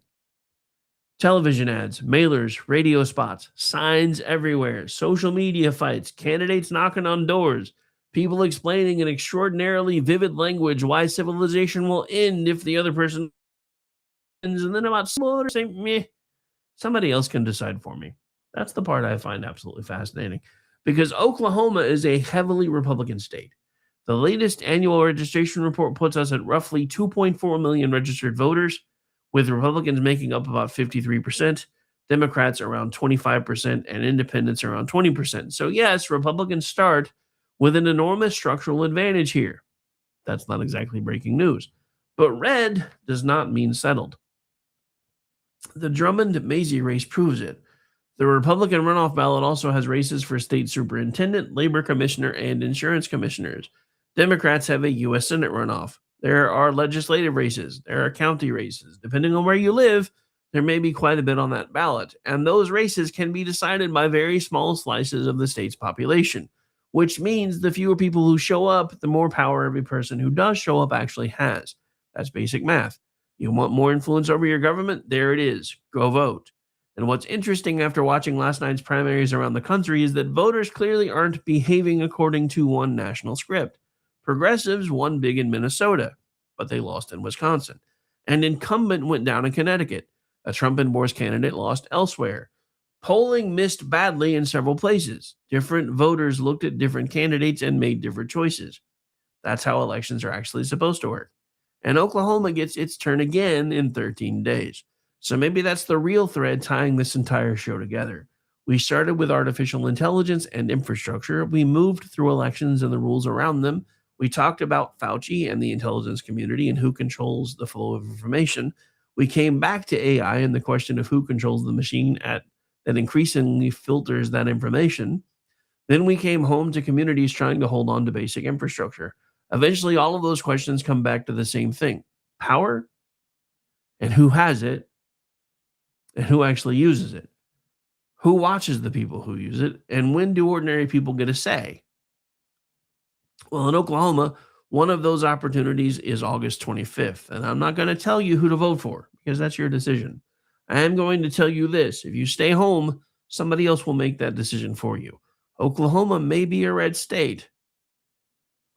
Television ads, mailers, radio spots, signs everywhere, social media fights, candidates knocking on doors, people explaining in extraordinarily vivid language why civilization will end if the other person ends, and then about saying, meh, somebody else can decide for me. That's the part I find absolutely fascinating, because Oklahoma is a heavily Republican state. The latest annual registration report puts us at roughly 2.4 million registered voters, with Republicans making up about 53%, Democrats around 25%, and independents around 20%. So yes, Republicans start with an enormous structural advantage here. That's not exactly breaking news. But red does not mean settled. The Drummond-Mazie race proves it. The Republican runoff ballot also has races for state superintendent, labor commissioner, and insurance commissioners. Democrats have a U.S. Senate runoff. There are legislative races. There are county races. Depending on where you live, there may be quite a bit on that ballot. And those races can be decided by very small slices of the state's population, which means the fewer people who show up, the more power every person who does show up actually has. That's basic math. You want more influence over your government? There it is. Go vote. And what's interesting after watching last night's primaries around the country is that voters clearly aren't behaving according to one national script. Progressives won big in Minnesota, but they lost in Wisconsin. An incumbent went down in Connecticut. A Trump-endorsed candidate lost elsewhere. Polling missed badly in several places. Different voters looked at different candidates and made different choices. That's how elections are actually supposed to work. And Oklahoma gets its turn again in 13 days. So maybe that's the real thread tying this entire show together. We started with artificial intelligence and infrastructure. We moved through elections and the rules around them. We talked about Fauci and the intelligence community and who controls the flow of information. We came back to AI and the question of who controls the machine that increasingly filters that information. Then we came home to communities trying to hold on to basic infrastructure. Eventually, all of those questions come back to the same thing: power, and who has it, and who actually uses it. Who watches the people who use it, and when do ordinary people get a say? Well, in Oklahoma, one of those opportunities is August 25th, and I'm not going to tell you who to vote for because that's your decision. I am going to tell you this: if you stay home, somebody else will make that decision for you. Oklahoma may be a red state.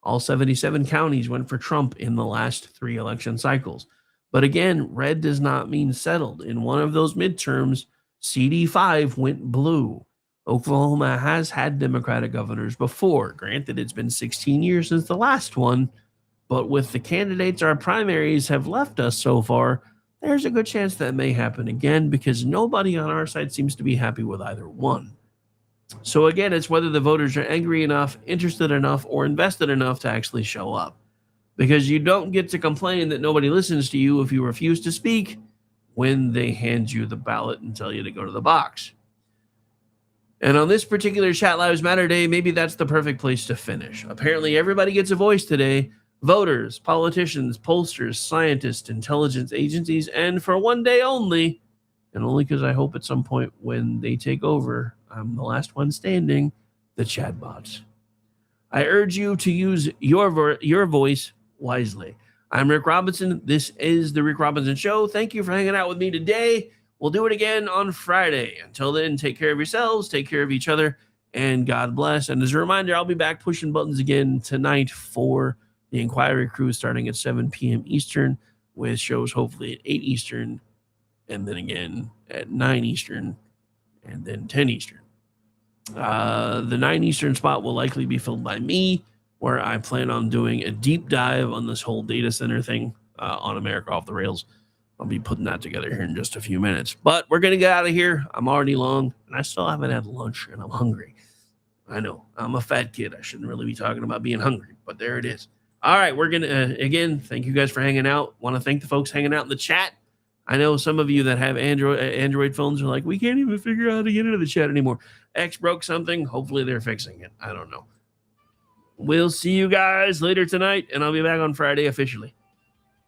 All 77 counties went for Trump in the last 3 election cycles. But again, red does not mean settled. In one of those midterms, CD5 went blue. Oklahoma has had Democratic governors before. Granted, it's been 16 years since the last one, but with the candidates our primaries have left us so far, there's a good chance that may happen again because nobody on our side seems to be happy with either one. So again, it's whether the voters are angry enough, interested enough, or invested enough to actually show up. Because you don't get to complain that nobody listens to you if you refuse to speak when they hand you the ballot and tell you to go to the box. And on this particular Chat Lives Matter Day, maybe that's the perfect place to finish. Apparently, everybody gets a voice today. Voters, politicians, pollsters, scientists, intelligence agencies, and for one day only, and only because I hope at some point when they take over, I'm the last one standing, the chatbots. I urge you to use your voice wisely. I'm Rick Robinson. This is The Rick Robinson Show. Thank you for hanging out with me today. We'll do it again on Friday. Until then, take care of yourselves, take care of each other, and God bless. And as a reminder, I'll be back pushing buttons again tonight for the Inquiry Crew starting at 7 p.m. Eastern, with shows hopefully at 8 Eastern, and then again at 9 Eastern, and then 10 Eastern. The 9 Eastern spot will likely be filled by me, where I plan on doing a deep dive on this whole data center thing on America Off the Rails. I'll be putting that together here in just a few minutes. But we're going to get out of here. I'm already long, and I still haven't had lunch, and I'm hungry. I know. I'm a fat kid. I shouldn't really be talking about being hungry, but there it is. All right, we're going to, again, thank you guys for hanging out. Want to thank the folks hanging out in the chat. I know some of you that have Android phones are like, we can't even figure out how to get into the chat anymore. X broke something. Hopefully they're fixing it. I don't know. We'll see you guys later tonight, and I'll be back on Friday officially.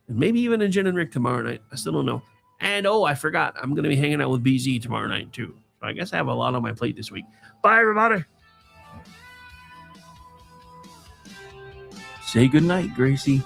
And maybe even in Jen and Rick tomorrow night. I still don't know. And, I forgot. I'm going to be hanging out with BZ tomorrow night, too. So I guess I have a lot on my plate this week. Bye, everybody. Say goodnight, Gracie.